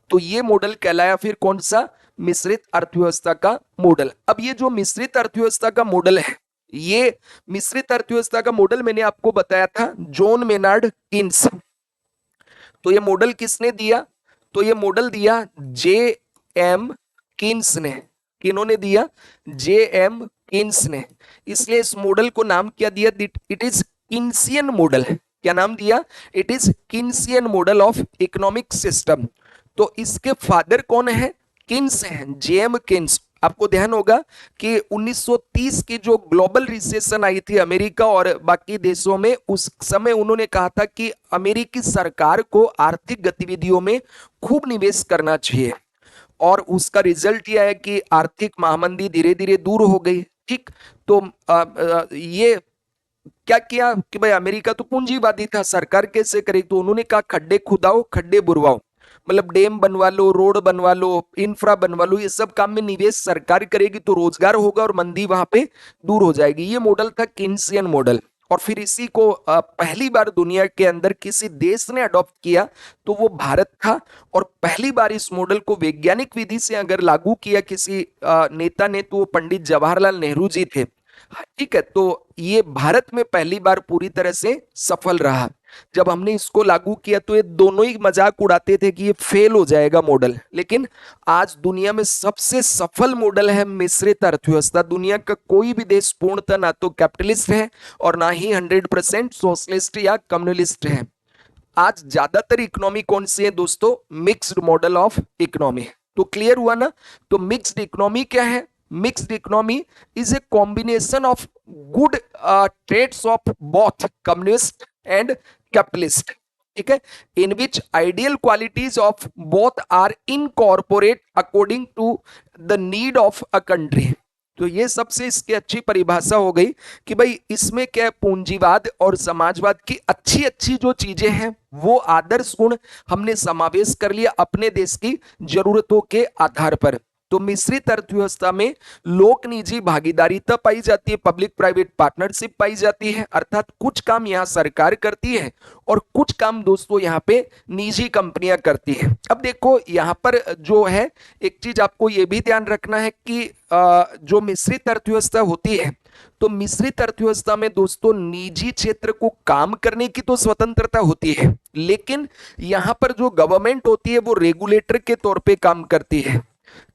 तो ये मॉडल कहलाया फिर कौन सा? मिश्रित अर्थव्यवस्था का मॉडल। अब ये जो मिश्रित अर्थव्यवस्था का मॉडल है, ये मिश्रित अर्थव्यवस्था का मॉडल मैंने आपको बताया था जॉन मेनार्ड किन्स। तो ये मॉडल किसने दिया? तो ये मॉडल दिया जे एम किन्स ने। किन्होंने दिया? जे एम किन्स ने। इसलिए इस मॉडल को नाम क्या दिया? It is Keynesian model. क्या नाम दिया? It is Keynesian model of economic system. तो इसके फादर कौन है? किन्स हैं, जे एम किन्स। आपको ध्यान होगा कि 1930 की जो ग्लोबल रिसेशन आई थी अमेरिका और बाकी देशों में, उस समय उन्होंने कहा था कि अमेरिकी सरकार को आर्थिक गतिविधियों में खूब निवेश करना चाहिए, और उसका रिजल्ट यह है कि आर्थिक महामंदी धीरे धीरे दूर हो गई। ठीक। तो ये क्या किया कि भाई अमेरिका तो पूंजीवादी था, सरकार कैसे करे? तो उन्होंने कहा खड्डे खुदाओ, खड्डे बुरवाओ, मतलब डैम बनवा लो, रोड बनवा लो, इंफ्रा बनवा लो, ये सब काम में निवेश सरकार करेगी तो रोजगार होगा और मंदी वहां पे दूर हो जाएगी। ये मॉडल था किन्सियन मॉडल। और फिर इसी को पहली बार दुनिया के अंदर किसी देश ने अडॉप्ट किया तो वो भारत था। और पहली बार इस मॉडल को वैज्ञानिक विधि से अगर लागू किया किसी नेता ने, तो वो पंडित जवाहरलाल नेहरू जी थे। ठीक है। तो ये भारत में पहली बार पूरी तरह से सफल रहा। जब हमने इसको लागू किया तो ये दोनों ही मजाक उड़ाते थे कि ये फेल हो जाएगा मॉडल, लेकिन आज दुनिया में सबसे सफल मॉडल है मिश्रित अर्थव्यवस्था। दुनिया का कोई भी देश पूर्णतः ना तो कैपिटलिस्ट है और ना ही 100% सोशलिस्ट या कम्युनिस्ट है। आज ज्यादातर इकोनॉमी कौन सी है दोस्तों? Mixed model of economy. तो क्लियर हुआ ना? तो मिक्स्ड इकोनॉमी क्या है? Mixed economy is a combination of good trades of both communist and capitalist. ठीक है। In which ideal qualities of both are incorporate according to the need of a country. तो ये सबसे इसकी अच्छी परिभाषा हो गई कि भाई इसमें क्या, पूंजीवाद और समाजवाद की अच्छी अच्छी जो चीजें हैं वो आदर्श गुण हमने समावेश कर लिया अपने देश की जरूरतों के आधार पर। तो मिश्रित अर्थव्यवस्था में लोक निजी भागीदारिता पाई जाती है, पब्लिक प्राइवेट पार्टनरशिप पाई जाती है, अर्थात कुछ काम यहाँ सरकार करती है और कुछ काम दोस्तों यहाँ पे निजी कंपनियां करती है। अब देखो यहाँ पर जो है, एक चीज आपको ये भी ध्यान रखना है कि जो मिश्रित अर्थव्यवस्था होती है, तो मिश्रित अर्थव्यवस्था में दोस्तों निजी क्षेत्र को काम करने की तो स्वतंत्रता होती है, लेकिन यहां पर जो गवर्नमेंट होती है वो रेगुलेटर के तौर पे काम करती है।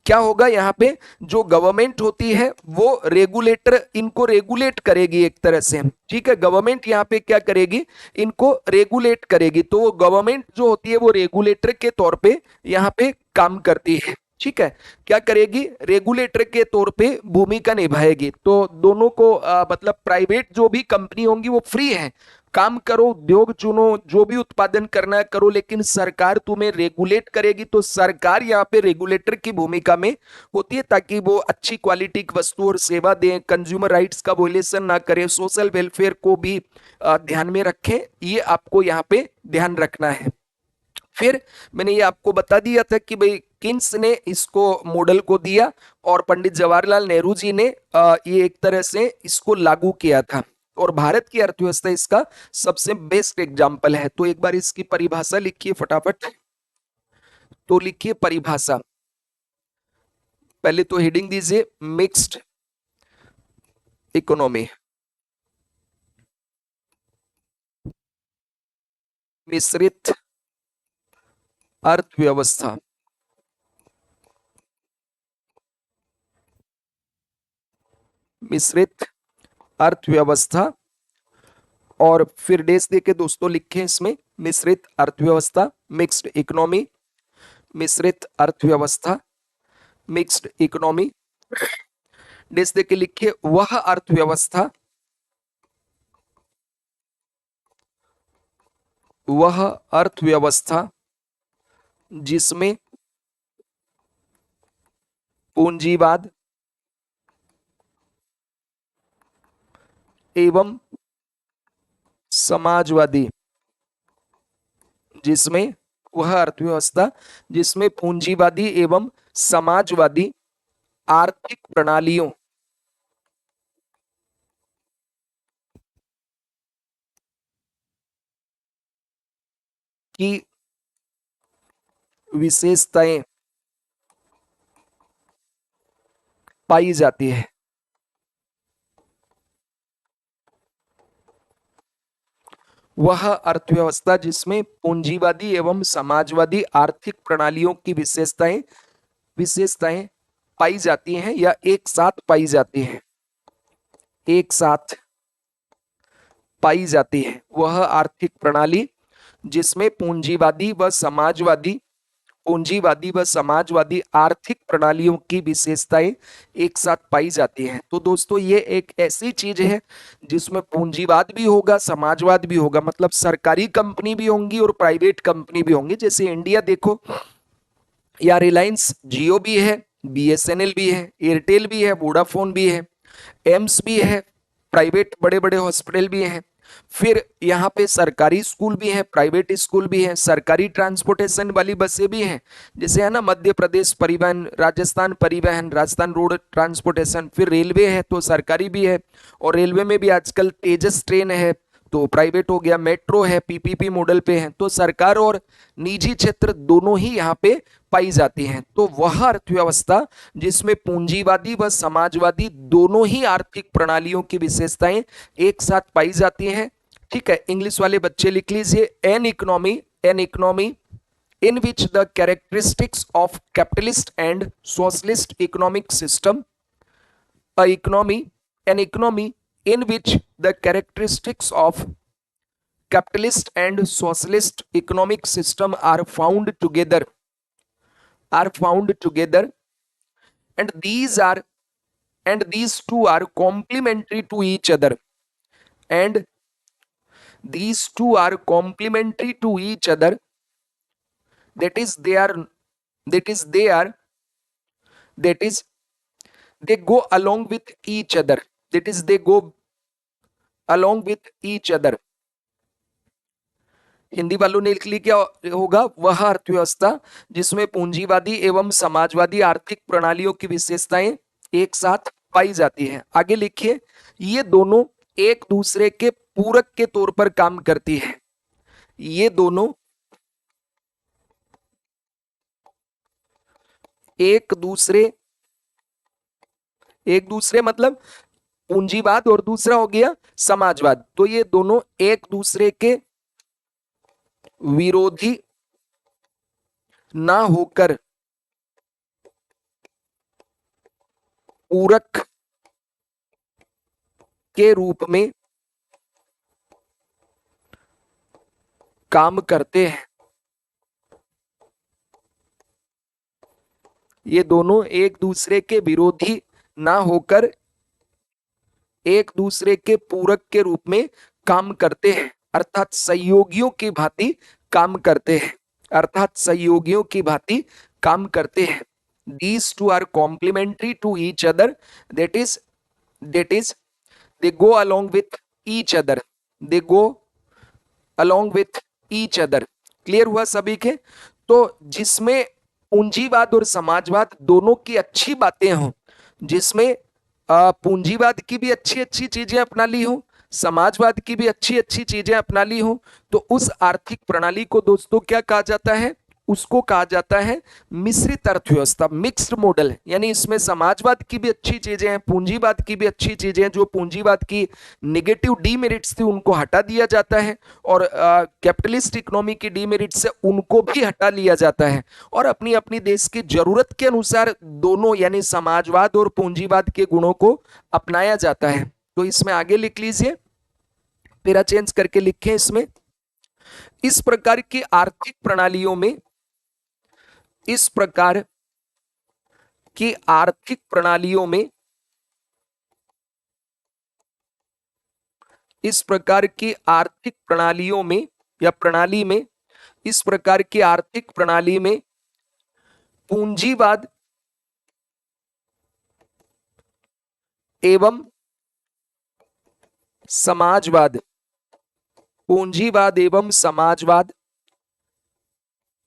क्या होगा यहाँ पे? जो गवर्नमेंट होती है वो रेगुलेटर इनको रेगुलेट करेगी एक तरह से। ठीक है। गवर्नमेंट यहाँ पे क्या करेगी? इनको रेगुलेट करेगी। तो वो गवर्नमेंट जो होती है वो रेगुलेटर के तौर पे यहाँ पे काम करती है। ठीक है। क्या करेगी? रेगुलेटर के तौर पे भूमिका निभाएगी। तो दोनों को मतलब प्राइवेट जो भी कंपनी होंगी वो फ्री है, काम करो, उद्योग चुनो, जो भी उत्पादन करना है करो, लेकिन सरकार तुम्हें रेगुलेट करेगी। तो सरकार यहाँ पे रेगुलेटर की भूमिका में होती है ताकि वो अच्छी क्वालिटी की वस्तु और सेवा दें, कंज्यूमर राइट्स का वोलेशन ना करे, सोशल वेलफेयर को भी ध्यान में रखें। ये आपको यहाँ पे ध्यान रखना है। फिर मैंने ये आपको बता दिया था कि भाई किन्स ने इसको मॉडल को दिया और पंडित जवाहरलाल नेहरू जी ने ये एक तरह से इसको लागू किया था, और भारत की अर्थव्यवस्था इसका सबसे बेस्ट एग्जाम्पल है। तो एक बार इसकी परिभाषा लिखिए फटाफट। तो लिखिए परिभाषा, पहले तो हेडिंग दीजिए मिक्स्ड इकोनॉमी। मिश्रित अर्थव्यवस्था। मिश्रित अर्थव्यवस्था। और फिर डेस देके दोस्तों लिखे इसमें मिश्रित अर्थव्यवस्था, मिक्स्ड इकोनॉमी, मिश्रित अर्थव्यवस्था, मिक्स्ड इकोनॉमी। डेस देके लिखिए वह अर्थव्यवस्था वह अर्थव्यवस्था जिसमें पूंजीवाद एवं समाजवादी जिसमें वह अर्थव्यवस्था जिसमें पूंजीवादी एवं समाजवादी आर्थिक प्रणालियों की विशेषताएं पाई जाती है। वह अर्थव्यवस्था जिसमें पूंजीवादी एवं समाजवादी आर्थिक प्रणालियों की विशेषताएं विशेषताएं पाई जाती हैं या एक साथ पाई जाती हैं, एक साथ पाई जाती है। वह आर्थिक प्रणाली जिसमें पूंजीवादी व समाजवादी आर्थिक प्रणालियों की विशेषताएं एक साथ पाई जाती हैं। तो दोस्तों ये एक ऐसी चीज है जिसमें पूंजीवाद भी होगा, समाजवाद भी होगा, मतलब सरकारी कंपनी भी होंगी और प्राइवेट कंपनी भी होंगी। जैसे इंडिया देखो, या रिलायंस जियो भी है, बीएसएनएल भी है, एयरटेल भी है, वोडाफोन भी है, एम्स भी है, प्राइवेट बड़े बड़े हॉस्पिटल भी हैं। फिर यहाँ पे सरकारी स्कूल भी है, प्राइवेट स्कूल भी है, सरकारी ट्रांसपोर्टेशन वाली बसें भी हैं, जैसे है ना मध्य प्रदेश परिवहन, राजस्थान रोड ट्रांसपोर्टेशन। फिर रेलवे है तो सरकारी भी है, और रेलवे में भी आजकल तेजस ट्रेन है तो प्राइवेट हो गया, मेट्रो है पीपीपी मॉडल पे है। तो सरकार और निजी क्षेत्र दोनों ही यहाँ पे पाई जाती हैं। तो वह अर्थव्यवस्था जिसमें पूंजीवादी व समाजवादी दोनों ही आर्थिक प्रणालियों की विशेषताएं एक साथ पाई जाती हैं। ठीक है, इंग्लिश वाले बच्चे लिख लीजिए, an economy in which the characteristics of capitalist and socialist economic system a economy an economy in which the characteristics of capitalist and socialist economic system are found together, and these two are complementary to each other, and these two are complementary to each other, that is they are that is they are that is they go along with each other, that is they go along with each other। Hindi वालों ने लिख ली क्या होगा, वह अर्थव्यवस्था जिसमें पूंजीवादी एवं समाजवादी आर्थिक प्रणालियों की विशेषताएं एक साथ पाई जाती है। आगे लिखिए, ये दोनों एक दूसरे के पूरक के तौर पर काम करती है। ये दोनों एक दूसरे मतलब पूंजीवाद और दूसरा हो गया समाजवाद, तो ये दोनों एक दूसरे के विरोधी ना होकर पूरक के रूप में काम करते हैं। ये दोनों एक दूसरे के विरोधी ना होकर एक दूसरे के पूरक के रूप में काम करते हैं, अर्थात सहयोगियों की भांति काम करते हैं, अर्थात सहयोगियों की भांति काम करते हैं। These two are complementary to each other, that is they go along with each other, they go along with each other। Clear हुआ सभी के? तो जिसमें पूंजीवाद और समाजवाद दोनों की अच्छी बातें हों, जिसमें पूंजीवाद की भी अच्छी अच्छी चीजें अपना ली हो, समाजवाद की भी अच्छी अच्छी चीजें अपना ली हो, तो उस आर्थिक प्रणाली को दोस्तों क्या कहा जाता है, उसको कहा जाता है मिश्रित अर्थव्यवस्था, मिक्स्ड मॉडल। यानी इसमें समाजवाद की भी अच्छी चीजें हैं, पूंजीवाद की भी अच्छी चीजें हैं, जो पूंजीवाद की नेगेटिव डीमेरिट्स थी उनको हटा दिया जाता है, और कैपिटलिस्ट इकोनॉमी की डीमेरिट्स से उनको भी हटा लिया जाता है, और अपनी अपनी देश की जरूरत के अनुसार दोनों यानी समाजवाद और पूंजीवाद के गुणों को अपनाया जाता है। तो इसमें आगे लिख लीजिए, पैरा चेंज करके लिखें इसमें, इस प्रकार की आर्थिक प्रणालियों में इस प्रकार की आर्थिक प्रणालियों में इस प्रकार की आर्थिक प्रणालियों में या प्रणाली में, इस प्रकार की आर्थिक प्रणाली में पूंजीवाद एवं समाजवाद, पूंजीवाद एवं समाजवाद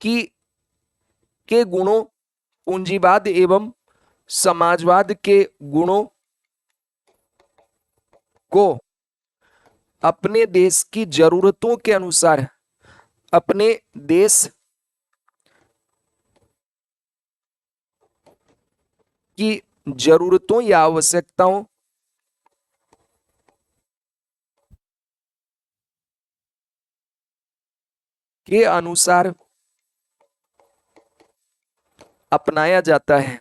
की के गुणों, पूंजीवाद एवं समाजवाद के गुणों को अपने देश की जरूरतों के अनुसार, अपने देश की जरूरतों या आवश्यकताओं के अनुसार अपनाया जाता है।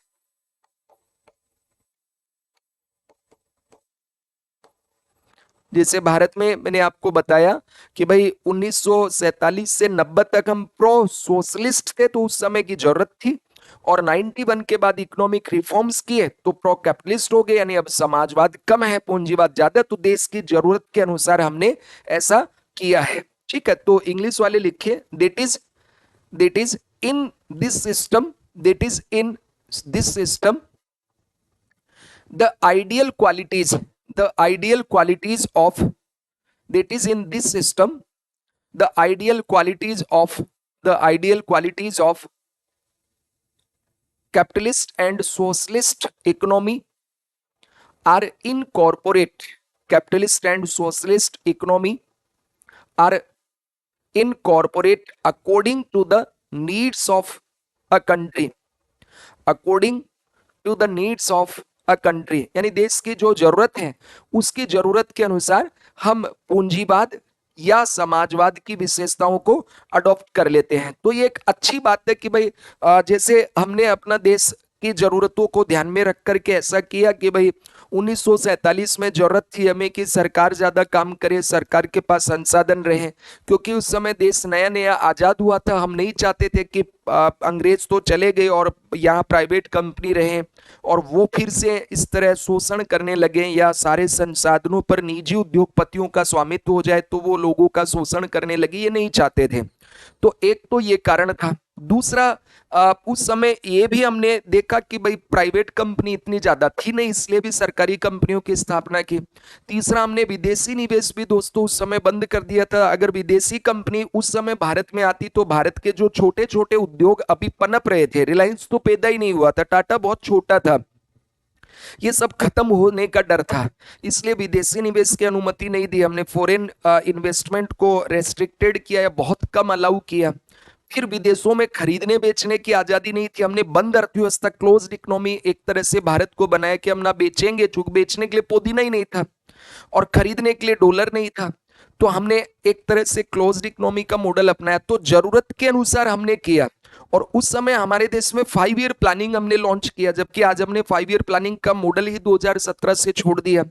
जैसे भारत में मैंने आपको बताया कि भाई 1947 से 90 तक हम प्रो सोशलिस्ट थे, तो उस समय की जरूरत थी, और 91 के बाद इकोनॉमिक रिफॉर्म्स किए तो प्रो कैपिटलिस्ट हो गए, यानी अब समाजवाद कम है, पूंजीवाद ज्यादा, तो देश की जरूरत के अनुसार हमने ऐसा किया है। ठीक है, तो इंग्लिश वाले लिखिए, that is in this system, that is in this system the ideal qualities, the ideal qualities of, that is in this system the ideal qualities of, the ideal qualities of capitalist and socialist economy are incorporate, capitalist and socialist economy are incorporate according to the needs of a country, according to the needs of a country, यानी देश की जो जरूरत है उसकी जरूरत के अनुसार हम पूंजीवाद या समाजवाद की विशेषताओं को अडॉप्ट कर लेते हैं। तो ये एक अच्छी बात है कि भाई जैसे हमने अपना देश की जरूरतों को ध्यान में रख करके ऐसा किया कि भाई 1947 में जरूरत थी हमें कि सरकार ज्यादा काम करे, सरकार के पास संसाधन रहे, क्योंकि उस समय देश नया नया आजाद हुआ था। हम नहीं चाहते थे कि अंग्रेज तो चले गए और यहाँ प्राइवेट कंपनी रहे और वो फिर से इस तरह शोषण करने लगे या सारे संसाधनों पर निजी उद्योगपतियों का स्वामित्व हो जाए तो वो लोगों का शोषण करने लगे, ये नहीं चाहते थे। तो एक तो ये कारण था। दूसरा, उस समय ये भी हमने देखा कि भाई प्राइवेट कंपनी इतनी ज्यादा थी नहीं, इसलिए भी सरकारी कंपनियों की स्थापना की। तीसरा, हमने विदेशी निवेश भी दोस्तों उस समय बंद कर दिया था। अगर विदेशी कंपनी उस समय भारत में आती तो भारत के जो छोटे छोटे उद्योग अभी पनप रहे थे, रिलायंस तो पैदा ही नहीं हुआ था, टाटा बहुत छोटा था, ये सब खत्म होने का डर था, इसलिए विदेशी निवेश की अनुमति नहीं दी। हमने फॉरेन इन्वेस्टमेंट को रेस्ट्रिक्टेड किया या बहुत कम अलाउ किया। फिर विदेशों में खरीदने बेचने की आजादी नहीं थी, हमने बंद अर्थव्यवस्था, क्लोज्ड इकोनॉमी एक तरह से भारत को बनाया कि हम ना बेचेंगे, चूंकि बेचने के लिए पुदीना ही नहीं था और खरीदने के लिए डॉलर नहीं था, तो हमने एक तरह से क्लोज्ड इकोनॉमी का मॉडल अपनाया। तो जरूरत के अनुसार हमने किया, और उस समय हमारे देश में 5 ईयर प्लानिंग हमने लॉन्च किया, जबकि आज हमने 5 ईयर प्लानिंग का मॉडल ही 2017 से छोड़ दिया।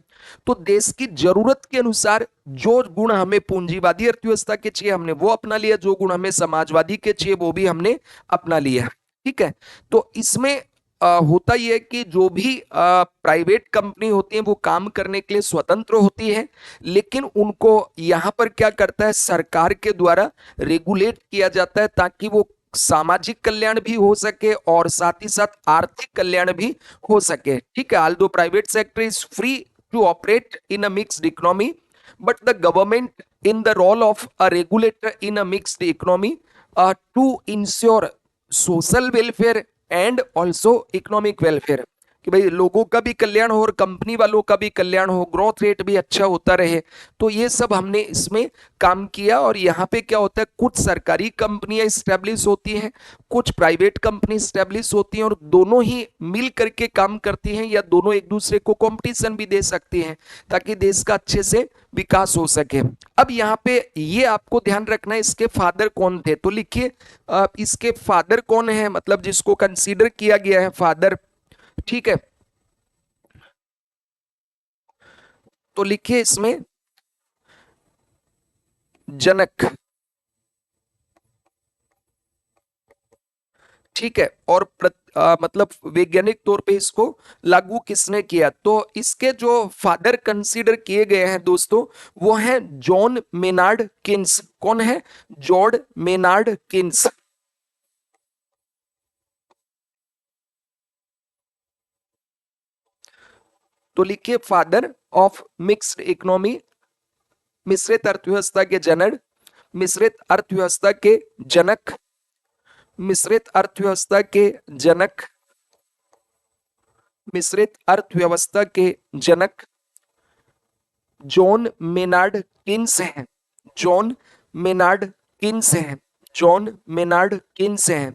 तो देश की जरूरत के अनुसार जो गुण हमें पूंजीवादी अर्थव्यवस्था के चाहिए हमने वो अपना लिया, जो गुण हमें समाजवादी के चाहिए वो भी हमने अपना लिया। ठीक है, तो इसमें होता यह है कि जो भी प्राइवेट कंपनी होती है वो काम करने के लिए स्वतंत्र होती है, लेकिन उनको यहां पर क्या करता है, सरकार के द्वारा रेगुलेट किया जाता है ताकि वो सामाजिक कल्याण भी हो सके और साथ ही साथ आर्थिक कल्याण भी हो सके। ठीक है, although private sector is free to operate in a mixed economy, but the government in the role of a regulator in a mixed economy to ensure social welfare and also economic welfare, कि भाई लोगों का भी कल्याण हो और company वालों का भी कल्याण हो, ग्रोथ रेट भी अच्छा होता रहे। तो ये सब हमने इसमें काम किया, और यहाँ पे क्या होता है, कुछ सरकारी कंपनियां स्टैब्लिश होती हैं, कुछ प्राइवेट कंपनी स्टैब्लिश होती हैं, और दोनों ही मिल करके काम करती हैं या दोनों एक दूसरे को कंपटीशन भी दे सकती हैं ताकि देश का अच्छे से विकास हो सके। अब यहाँ पे ये आपको ध्यान रखना है, इसके फादर कौन थे, तो लिखिए इसके फादर कौन है, मतलब जिसको कंसीडर किया गया है फादर। ठीक है, तो लिखिए इसमें जनक। ठीक है, और मतलब वैज्ञानिक तौर पे इसको लागू किसने किया, तो इसके जो फादर कंसीडर किए गए हैं दोस्तों, वो हैं जॉन मेनार्ड किन्स। कौन है? George Maynard Keynes. तो लिखिए फादर ऑफ मिक्स्ड इकोनॉमी, मिश्रित अर्थव्यवस्था के जनक, मिश्रित अर्थव्यवस्था के जनक, मिश्रित अर्थव्यवस्था के जनक, मिश्रित अर्थव्यवस्था के जनक जॉन मेनार्ड किन्स हैं। जॉन मेनार्ड किन्स हैं। जॉन मेनार्ड किन्स हैं।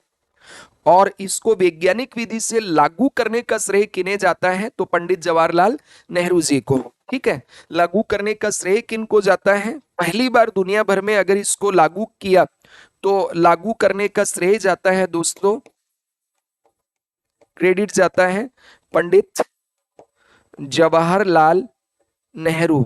और इसको वैज्ञानिक विधि से लागू करने का श्रेय किने जाता है, तो पंडित जवाहरलाल नेहरू जी को। ठीक है, लागू करने का श्रेय किनको जाता है? पहली बार दुनिया भर में अगर इसको लागू किया तो लागू करने का श्रेय जाता है दोस्तों, क्रेडिट जाता है पंडित जवाहरलाल नेहरू।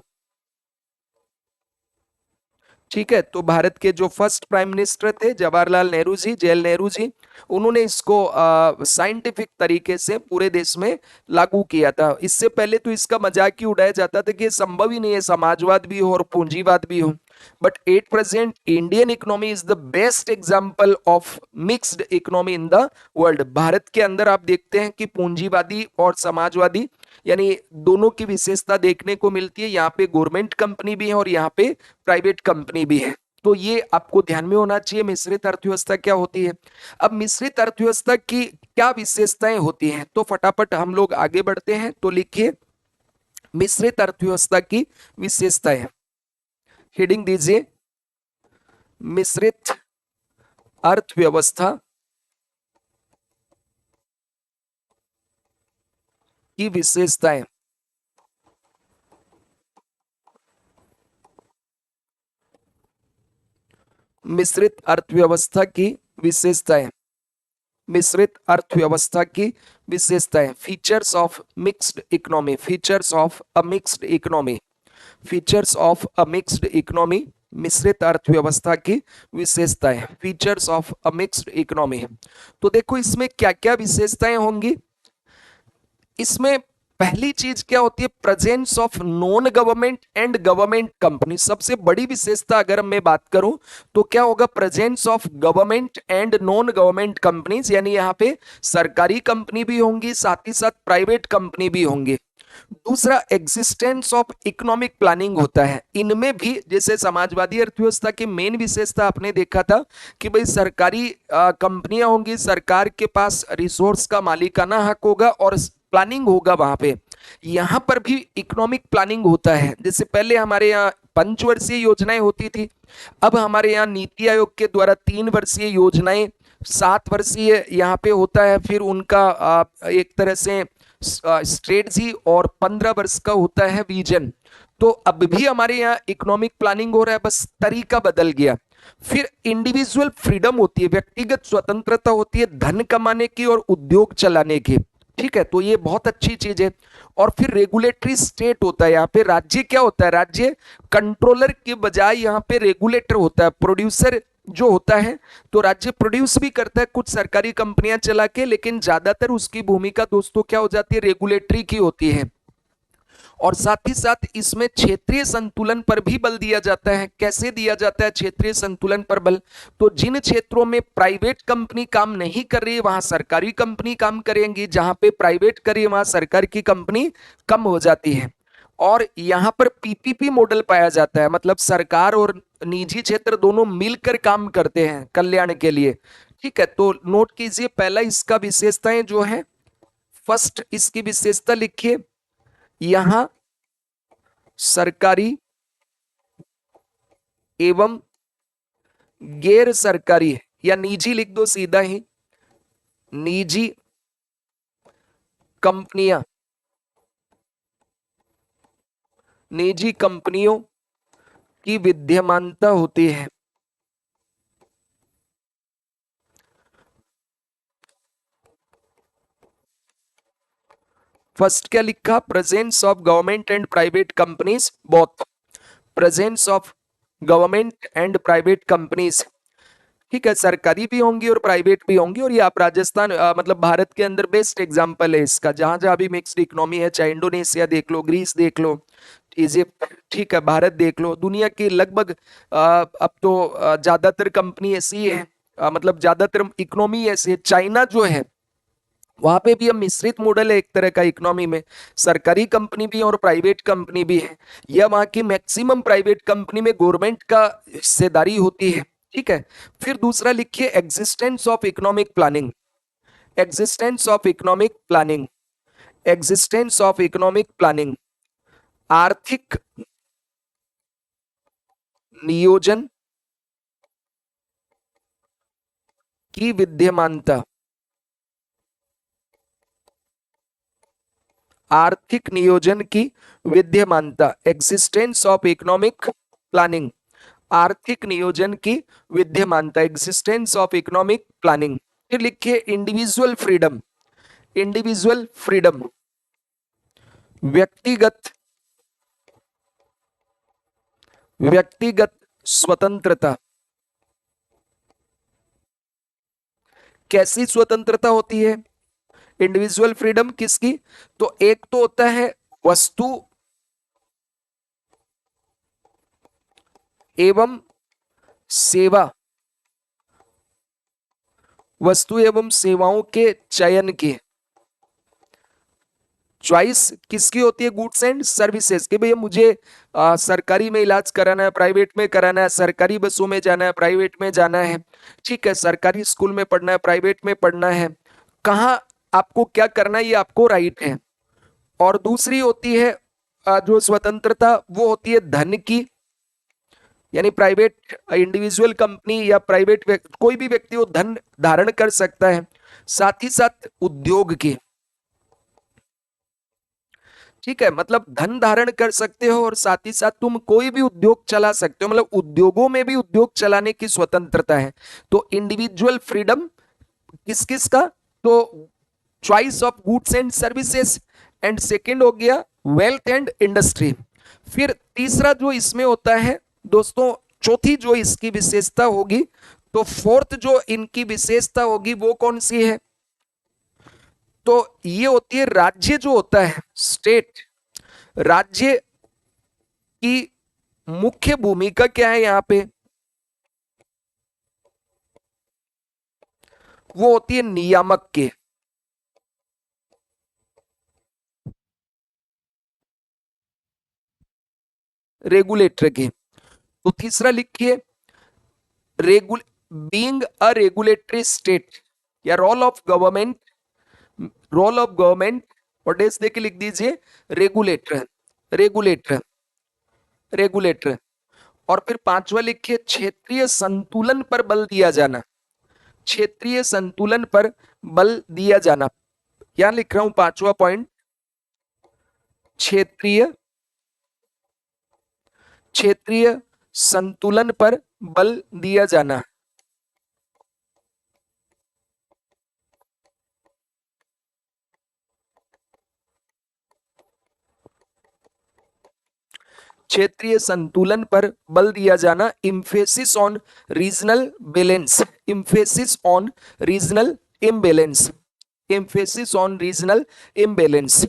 ठीक है, तो भारत के जो फर्स्ट प्राइम मिनिस्टर थे जवाहरलाल नेहरू जी, जेल नेहरू जी, उन्होंने इसको साइंटिफिक तरीके से पूरे देश में लागू किया था। इससे पहले तो इसका मजाक ही उड़ाया जाता था कि ये संभव ही नहीं है, समाजवाद भी हो और पूंजीवाद भी हो। But at present Indian economy is the best example of mixed economy in the world. Bharat के अंदर आप देखते हैं कि पूंजीवादी और समाजवादी यानी दोनों की विशेषता देखने को मिलती है। यहाँ पे गवर्नमेंट कंपनी भी है और यहाँ पे प्राइवेट कंपनी भी है। तो ये आपको ध्यान में होना चाहिए मिश्रित अर्थव्यवस्था क्या होती है। अब मिश्रित अर्थव्यवस्था की क्या विशेषताएं होती हैं, तो फटाफट हम लोग आगे बढ़ते हैं। तो लिखिए मिश्रित अर्थव्यवस्था की विशेषताएं, हेडिंग दीजिए मिश्रित अर्थव्यवस्था की विशेषताएं। मिश्रित अर्थव्यवस्था की विशेषताएं, मिश्रित अर्थव्यवस्था की विशेषताएं, features of mixed economy, features of a mixed economy, features of a mixed economy, मिश्रित अर्थव्यवस्था की विशेषताएं, features of a mixed economy. तो देखो इसमें क्या क्या विशेषताएं होंगी। इसमें पहली चीज क्या होती है? Presence of non government and government company. सबसे बड़ी विशेषता अगर मैं बात करूं तो क्या होगा? Presence of government and non government companies, यानी यहां पे सरकारी कंपनी भी होंगी, साथ ही साथ प्राइवेट कंपनी भी होंगी। दूसरा, एग्जिस्टेंस ऑफ इकोनॉमिक प्लानिंग होता है इनमें भी। जैसे समाजवादी अर्थव्यवस्था की मेन विशेषता आपने देखा था कि भाई सरकारी कंपनियां होंगी, सरकार के पास रिसोर्स का मालिकाना हक होगा और प्लानिंग होगा वहां पे। यहां पर भी इकोनॉमिक प्लानिंग होता है। जैसे पहले हमारे यहाँ पंचवर्षीय योजनाएं होती थी, अब हमारे यहाँ नीति आयोग के द्वारा 3 वर्षीय योजनाएं, 7 वर्षीय यहाँ पे होता है, फिर उनका एक तरह से स्ट्रेटजी, और 15 वर्ष का होता है विजन। तो अब भी हमारे यहाँ इकोनॉमिक प्लानिंग हो रहा है, बस तरीका बदल गया। फिर इंडिविजुअल फ्रीडम होती है, व्यक्तिगत स्वतंत्रता होती है धन कमाने की और उद्योग चलाने की। ठीक है, तो ये बहुत अच्छी चीज है। और फिर रेगुलेटरी स्टेट होता है, यहाँ पे राज्य क्या होता है? राज्य कंट्रोलर के बजाय यहाँ पे रेगुलेटर होता है, प्रोड्यूसर जो होता है। तो राज्य प्रोड्यूस भी करता है कुछ सरकारी कंपनियां चला के, लेकिन ज्यादातर उसकी भूमिका दोस्तों क्या हो जाती है? रेगुलेटरी की होती है। और साथ ही साथ इसमें क्षेत्रीय संतुलन पर भी बल दिया जाता है। कैसे दिया जाता है क्षेत्रीय संतुलन पर बल? तो जिन क्षेत्रों में प्राइवेट कंपनी काम नहीं कर रही है वहां सरकारी कंपनी काम करेंगी, जहां पे प्राइवेट करिए वहां सरकार की कंपनी कम हो जाती है। और यहां पर पीपीपी मॉडल पाया जाता है, मतलब सरकार और निजी क्षेत्र दोनों मिलकर काम करते हैं कल्याण के लिए। ठीक है, तो नोट कीजिए पहला इसका विशेषताएं जो है, फर्स्ट इसकी विशेषता लिखिए, यहां सरकारी एवं गैर सरकारी या निजी लिख दो सीधा ही, निजी कंपनियां, निजी कंपनियों की विद्यमानता होती है। फर्स्ट क्या लिखा? Presence of government and private companies both, presence of government and private companies ठीक है, सरकारी भी होंगी और प्राइवेट भी होंगी। और ये आप राजस्थान मतलब भारत के अंदर बेस्ट एग्जांपल है इसका, जहां जहां भी मिक्स्ड इकोनॉमी है, चाहे इंडोनेशिया देख लो, ग्रीस देख लो, इजिप्ट, ठीक है, भारत देख लो, दुनिया की लगभग अब तो ज्यादातर कंपनी ऐसी है, मतलब ज्यादातर इकोनॉमी ऐसी है। चाइना जो है वहां पे भी अब मिश्रित मॉडल है एक तरह का इकोनॉमी में, सरकारी कंपनी भी है और प्राइवेट कंपनी भी है। यह वहां की मैक्सिमम प्राइवेट कंपनी में गवर्नमेंट का हिस्सेदारी होती है। ठीक है, फिर दूसरा लिखिए existence of economic planning. Existence of economic planning. Existence of economic planning, आर्थिक नियोजन की विद्यमानता। आर्थिक नियोजन की विद्यमानता, एग्जिस्टेंस ऑफ इकोनॉमिक प्लानिंग, आर्थिक नियोजन की विद्यमानता, एग्जिस्टेंस ऑफ इकोनॉमिक प्लानिंग। फिर लिखिए इंडिविजुअल फ्रीडम। इंडिविजुअल फ्रीडम, व्यक्तिगत व्यक्तिगत स्वतंत्रता। कैसी स्वतंत्रता होती है इंडिविजुअल फ्रीडम किसकी? तो एक तो होता है वस्तु एवं सेवा, वस्तु एवं सेवाओं के चयन की। चॉइस किसकी होती है? गुड्स एंड सर्विसेज, कि भैया मुझे सरकारी में इलाज कराना है, प्राइवेट में कराना है, सरकारी बसों में जाना है, प्राइवेट में जाना है, ठीक है, सरकारी स्कूल में पढ़ना है, प्राइवेट में पढ़ना है, कहाँ आपको क्या करना है ये आपको राइट है। और दूसरी होती है जो स्वतंत्रता, वो होती है धन की, यानी प्राइवेट इंडिविजुअल कंपनी या प्राइवेट कोई भी व्यक्ति वो धन धारण कर सकता है। साथ ही साथ उद्योग की, ठीक है, मतलब धन धारण कर सकते हो और साथ ही साथ तुम कोई भी उद्योग चला सकते हो, मतलब उद्योगों में भी उद्योग चलाने की स्वतंत्रता है। तो इंडिविजुअल फ्रीडम किस किस का? तो choice of goods and services, and second हो गया वेल्थ एंड इंडस्ट्री। फिर तीसरा जो इसमें होता है दोस्तों, चौथी जो इसकी विशेषता होगी, तो फोर्थ जो इनकी विशेषता होगी वो कौन सी है? तो ये होती है राज्य जो होता है, स्टेट, राज्य की मुख्य भूमिका क्या है यहां पे? वो होती है नियामक के, रेगुलेटर की। तो तीसरा लिखिए रेगुल बीइंग अ रेगुलेटरी स्टेट, या role of government, role of government, और डेस देके लिख दीजिए रेगुलेटर, रेगुलेटर, रेगुलेटर। और फिर पांचवा लिखिए क्षेत्रीय संतुलन पर बल दिया जाना, क्षेत्रीय संतुलन पर बल दिया जाना। क्या लिख रहा हूं पांचवा पॉइंट? क्षेत्रीय, क्षेत्रीय संतुलन पर बल दिया जाना। क्षेत्रीय संतुलन पर बल दिया जाना, emphasis on regional balance, emphasis on regional imbalance, emphasis on regional imbalance.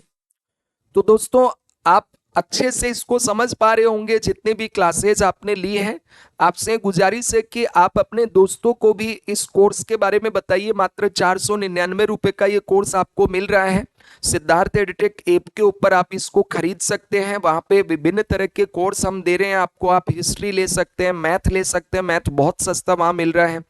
तो दोस्तों आप अच्छे से इसको समझ पा रहे होंगे, जितने भी क्लासेज आपने लिए हैं। आपसे गुजारिश है कि आप अपने दोस्तों को भी इस कोर्स के बारे में बताइए। मात्र 499 रुपए का ये कोर्स आपको मिल रहा है। सिद्धार्थ एडटेक ऐप के ऊपर आप इसको खरीद सकते हैं। वहां पे विभिन्न तरह के कोर्स हम दे रहे हैं आपको। आप हिस्ट्री ले सकते हैं, मैथ ले सकते हैं, मैथ बहुत सस्ता वहां मिल रहा है,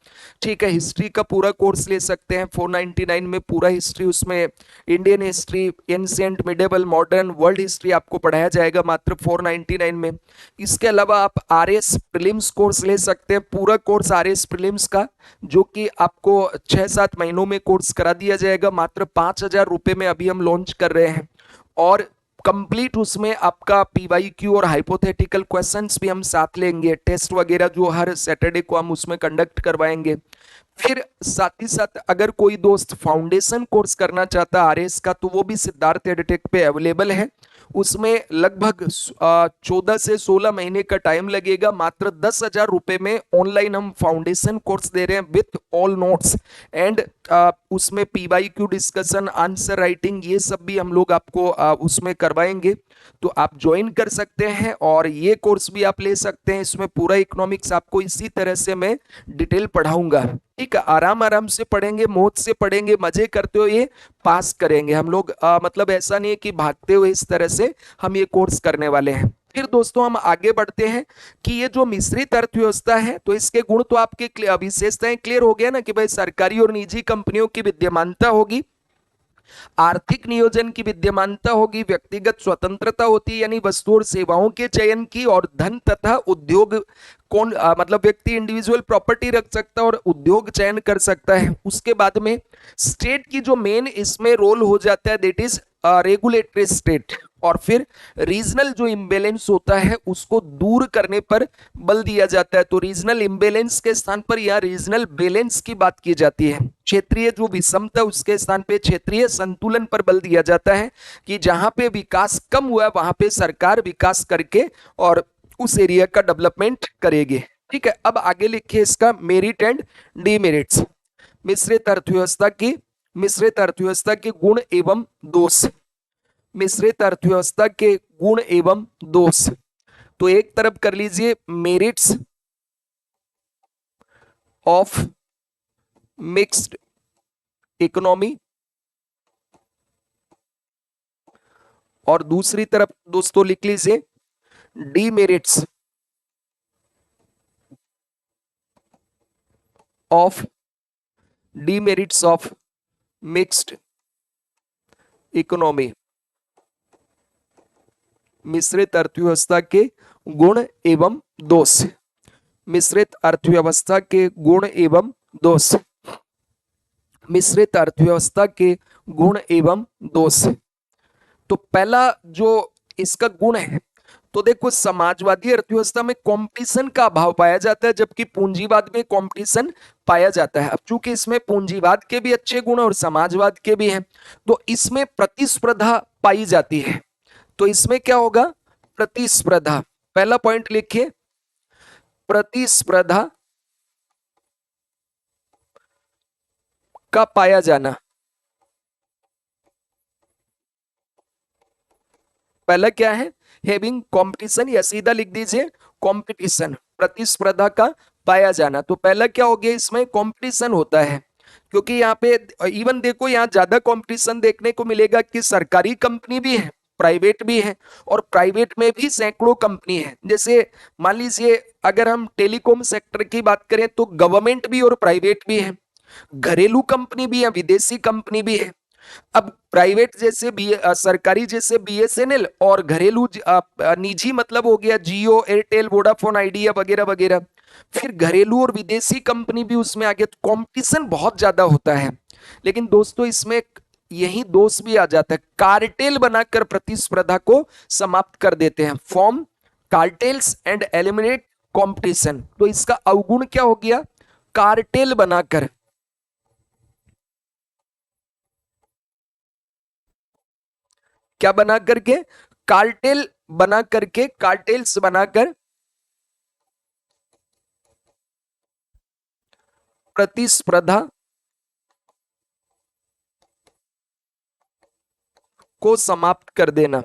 ठीक है। हिस्ट्री का पूरा कोर्स ले सकते हैं 499 में, पूरा हिस्ट्री, उसमें Indian history, ancient, medieval, modern, world history आपको पढ़ाया जाएगा मात्र 499 में। इसके अलावा आप आरएस प्रीलिम्स कोर्स ले सकते हैं, पूरा कोर्स आरएस प्रीलिम्स का, जो कि आपको 6-7 महीनों में कोर्स करा दिया जाएगा मात्र 5,000 रुपए में, अभी हम लॉन्च कर रहे हैं। और कंप्लीट उसमें आपका पीवाईक्यू और हाइपोथेटिकल क्वेश्चंस भी हम साथ लेंगे, टेस्ट वगैरह जो हर सैटरडे को हम उसमें कंडक्ट करवाएंगे। फिर साथ ही साथ अगर कोई दोस्त फाउंडेशन कोर्स करना चाहता है आरएस का, तो वो भी सिद्धार्थ एडटेक पे अवेलेबल है। उसमें लगभग 14 से 16 महीने का टाइम लगेगा। मात्र 10,000 रुपए में ऑनलाइन हम फाउंडेशन कोर्स दे रहे हैं विथ ऑल नोट्स एंड उसमें पीवाईक्यू डिस्कशन, आंसर राइटिंग, ये सब भी हम लोग आपको उसमें करवाएंगे। तो आप ज्वाइन कर सकते हैं और ये कोर्स भी आप ले सकते हैं। इसमें पूरा इकोनॉमिक्स आपको इसी तरह से मैं डिटेल पढ़ाऊंगा। ठीक है, आराम आराम से पढ़ेंगे, मौज से पढ़ेंगे, मजे करते हुए पास करेंगे हम लोग। मतलब ऐसा नहीं है कि भागते हुए, इस तरह से हम ये कोर्स करने वाले हैं। फिर दोस्तों हम आगे बढ़ते हैं कि ये जो मिश्रित अर्थव्यवस्था है, तो इसके गुण तो आपके विशेषताएं क्लियर हो गया ना कि भाई सरकारी और निजी कंपनियों की विद्यमानता होगी, आर्थिक नियोजन की विद्यमानता होगी, व्यक्तिगत स्वतंत्रता होती है यानी वस्तु और सेवाओं के चयन की, और धन तथा उद्योग कौन मतलब व्यक्ति इंडिविजुअल प्रॉपर्टी रख सकता है और उद्योग चयन कर सकता है। उसके बाद में स्टेट की जो मेन इसमें रोल हो जाता है दैट इज रेगुलेटरी स्टेट, और फिर रीजनल जो इम्बेलेंस होता है उसको दूर करने पर बल दिया जाता है। तो रीजनल इम्बेलेंस के स्थान पर या रीजनल बैलेंस की बात की जाती है। क्षेत्रीय जो विषमता उसके स्थान पे क्षेत्रीय संतुलन पर बल दिया जाता है कि जहां पे विकास कम हुआ वहां पे सरकार विकास करके और उस एरिया का डेवलपमेंट करेगी। ठीक है, अब आगे लिखिए इसका मेरिट एंड डीमेरिट्स। मिश्रित अर्थव्यवस्था के गुण एवं दोष। मिश्रित अर्थव्यवस्था के गुण एवं दोष, तो एक तरफ कर लीजिए मेरिट्स ऑफ मिक्स्ड इकोनॉमी, और दूसरी तरफ दोस्तों लिख लीजिए डीमेरिट्स ऑफ मिक्स्ड इकोनॉमी। मिश्रित अर्थव्यवस्था के गुण एवं दोष। मिश्रित अर्थव्यवस्था के गुण एवं दोष। मिश्रित अर्थव्यवस्था के गुण एवं दोष। तो पहला जो इसका गुण है, तो देखो समाजवादी अर्थव्यवस्था में कंपटीशन का अभाव पाया जाता है जबकि पूंजीवाद में कंपटीशन पाया जाता है। अब चूंकि इसमें पूंजीवाद के भी अच्छे गुण और समाजवाद के भी हैं, तो इसमें प्रतिस्पर्धा पाई जाती है। तो इसमें क्या होगा, प्रतिस्पर्धा। पहला पॉइंट लिखिए, प्रतिस्पर्धा का पाया जाना। पहला क्या है, हैविंग कंपटीशन, या सीधा लिख दीजिए कंपटीशन, प्रतिस्पर्धा का पाया जाना। तो पहला क्या हो गया, इसमें कंपटीशन होता है, क्योंकि यहाँ पे इवन देखो यहाँ ज्यादा कंपटीशन देखने को मिलेगा कि सरकारी कंपनी भी है, प्राइवेट भी है, और प्राइवेट में भी सैकड़ों कंपनी है। जैसे मान लीजिए अगर हम टेलीकॉम सेक्टर की बात करें तो गवर्नमेंट भी और प्राइवेट भी है, घरेलू कंपनी भी है, विदेशी कंपनी भी है। अब प्राइवेट जैसे सरकारी जैसे बीएसएनएल, और घरेलू निजी मतलब हो गया जियो, एयरटेल, वोडाफोन आइडिया वगैरह वगैरह। फिर घरेलू और विदेशी कंपनी भी उसमें आ गया, तो कंपटीशन बहुत ज्यादा होता है। लेकिन दोस्तों इसमें यही दोष भी आ जाता है, कार्टेल बनाकर प्रतिस्पर्धा को समाप्त कर देते हैं, form cartels and eliminate competition. तो इसका अवगुण क्या हो गया, कार्टेल बनाकर, क्या बना करके, कार्टेल बना करके, कार्टेल्स बनाकर प्रतिस्पर्धा को समाप्त कर देना।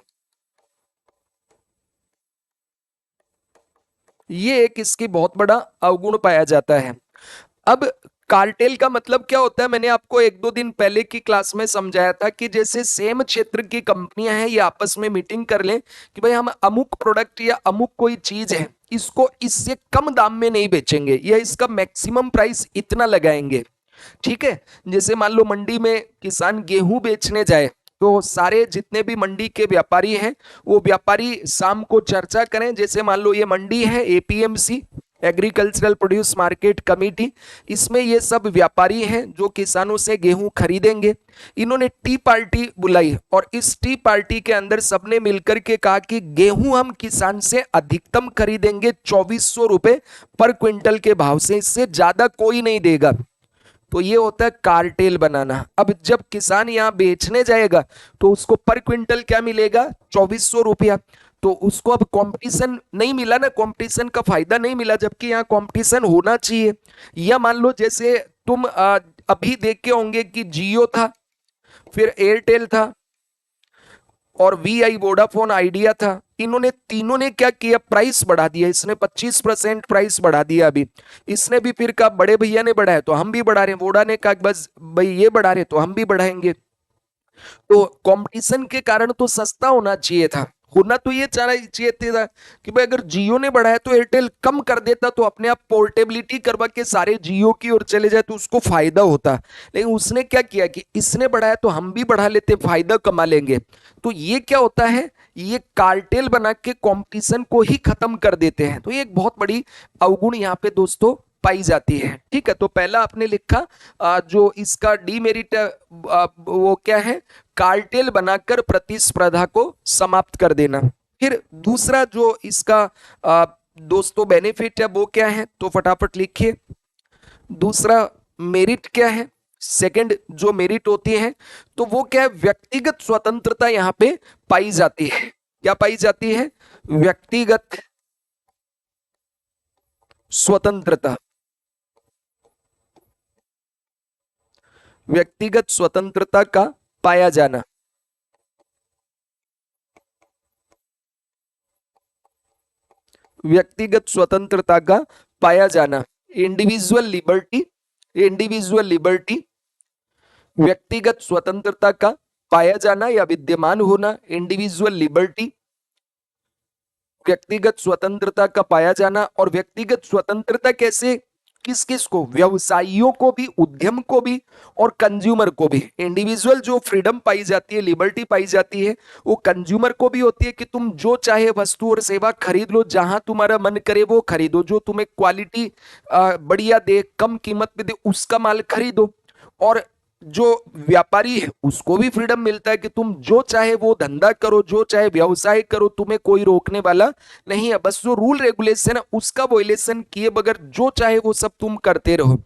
ये एक इसकी बहुत बड़ा अवगुण पाया जाता है। अब कार्टेल का मतलब क्या होता है, मैंने आपको एक दो दिन पहले की क्लास में समझाया था कि जैसे सेम क्षेत्र की कंपनियां हैं, ये आपस में मीटिंग कर लें कि भाई हम अमुक प्रोडक्ट या अमुक कोई चीज है इसको इससे कम दाम में नहीं बेचेंगे, या इसका मैक्सिमम प्राइस इतना लगाएंगे। ठीक है, जैसे मान लो मंडी में किसान गेहूं बेचने जाए, तो सारे जितने भी मंडी के व्यापारी हैं वो व्यापारी शाम को चर्चा करें। जैसे मान लो ये मंडी है APMC, agricultural produce market committee, इसमें ये सब व्यापारी हैं जो किसानों से गेहूं खरीदेंगे। इन्होंने टी पार्टी बुलाई और इस टी पार्टी के अंदर सबने मिलकर के कहा कि गेहूं हम किसान से अधिकतम खरीदेंगे 2400 रुपए पर क्विंटल के भाव से, इससे ज्यादा कोई नहीं देगा। तो ये होता है कार्टेल बनाना। अब जब किसान यहाँ बेचने जाएगा तो उसको पर क्विंटल क्या मिलेगा, 2400 रुपया। तो उसको अब कंपटीशन नहीं मिला ना, कंपटीशन का फायदा नहीं मिला, जबकि यहाँ कंपटीशन होना चाहिए। या मान लो जैसे तुम अभी देख के होंगे कि जियो था, फिर एयरटेल था और वीआई वोडाफोन आइडिया था। इन्होंने तीनों ने क्या किया, प्राइस बढ़ा दिया। इसने 25% प्राइस बढ़ा दिया। अभी इसने भी फिर कहा बड़े भैया ने बढ़ाया तो हम भी बढ़ा रहे हैं। वोडा ने कहा बस भाई ये बढ़ा रहे तो हम भी बढ़ाएंगे। तो कंपटीशन के कारण तो सस्ता होना चाहिए था, होना तो ये चाहिए था कि भाई अगर जियो ने बढ़ाया तो एयरटेल कम कर देता, तो अपने आप पोर्टेबिलिटी करवा के सारे जियो की ओर चले जाए तो उसको फायदा होता। लेकिन उसने क्या किया कि इसने बढ़ाया तो हम भी बढ़ा लेते, फायदा कमा लेंगे। तो ये क्या होता है, ये कार्टेल बना के कंपटीशन को ही खत्म कर देते हैं। तो ये एक बहुत बड़ी अवगुण यहाँ पे दोस्तों पाई जाती है। ठीक है, तो पहला आपने लिखा जो इसका डीमेरिट वो क्या है, कार्टेल बनाकर प्रतिस्पर्धा को समाप्त कर देना। फिर दूसरा जो इसका दोस्तों बेनिफिट है वो क्या है, तो फटाफट लिखिए। दूसरा मेरिट क्या है, सेकंड जो मेरिट होती है तो वो क्या है, व्यक्तिगत स्वतंत्रता यहां पे पाई जाती है। क्या पाई जाती है, व्यक्तिगत स्वतंत्रता। व्यक्तिगत स्वतंत्रता का पाया जाना। व्यक्तिगत स्वतंत्रता का पाया जाना, इंडिविजुअल लिबर्टी। इंडिविजुअल लिबर्टी, व्यक्तिगत स्वतंत्रता का पाया जाना या विद्यमान होना, इंडिविजुअल लिबर्टी, व्यक्तिगत स्वतंत्रता का पाया जाना। और व्यक्तिगत स्वतंत्रता कैसे, किस किस को, व्यवसायियों को भी, उद्यम को भी और कंज्यूमर को भी। इंडिविजुअल जो फ्रीडम पाई जाती है, लिबर्टी पाई जाती है, वो कंज्यूमर को भी होती है कि तुम जो चाहे वस्तु और सेवा खरीद लो, जहां तुम्हारा मन करे वो खरीदो, जो तुम्हें क्वालिटी बढ़िया दे, कम कीमत पे दे, उसका माल खरीदो। और जो व्यापारी है उसको भी फ्रीडम मिलता है कि तुम जो चाहे वो धंधा करो, जो चाहे व्यवसाय करो, तुम्हें कोई रोकने वाला नहीं है। बस जो रूल रेगुलेशन है उसका वॉयलेशन किए बगैर जो चाहे वो सब तुम करते रहो।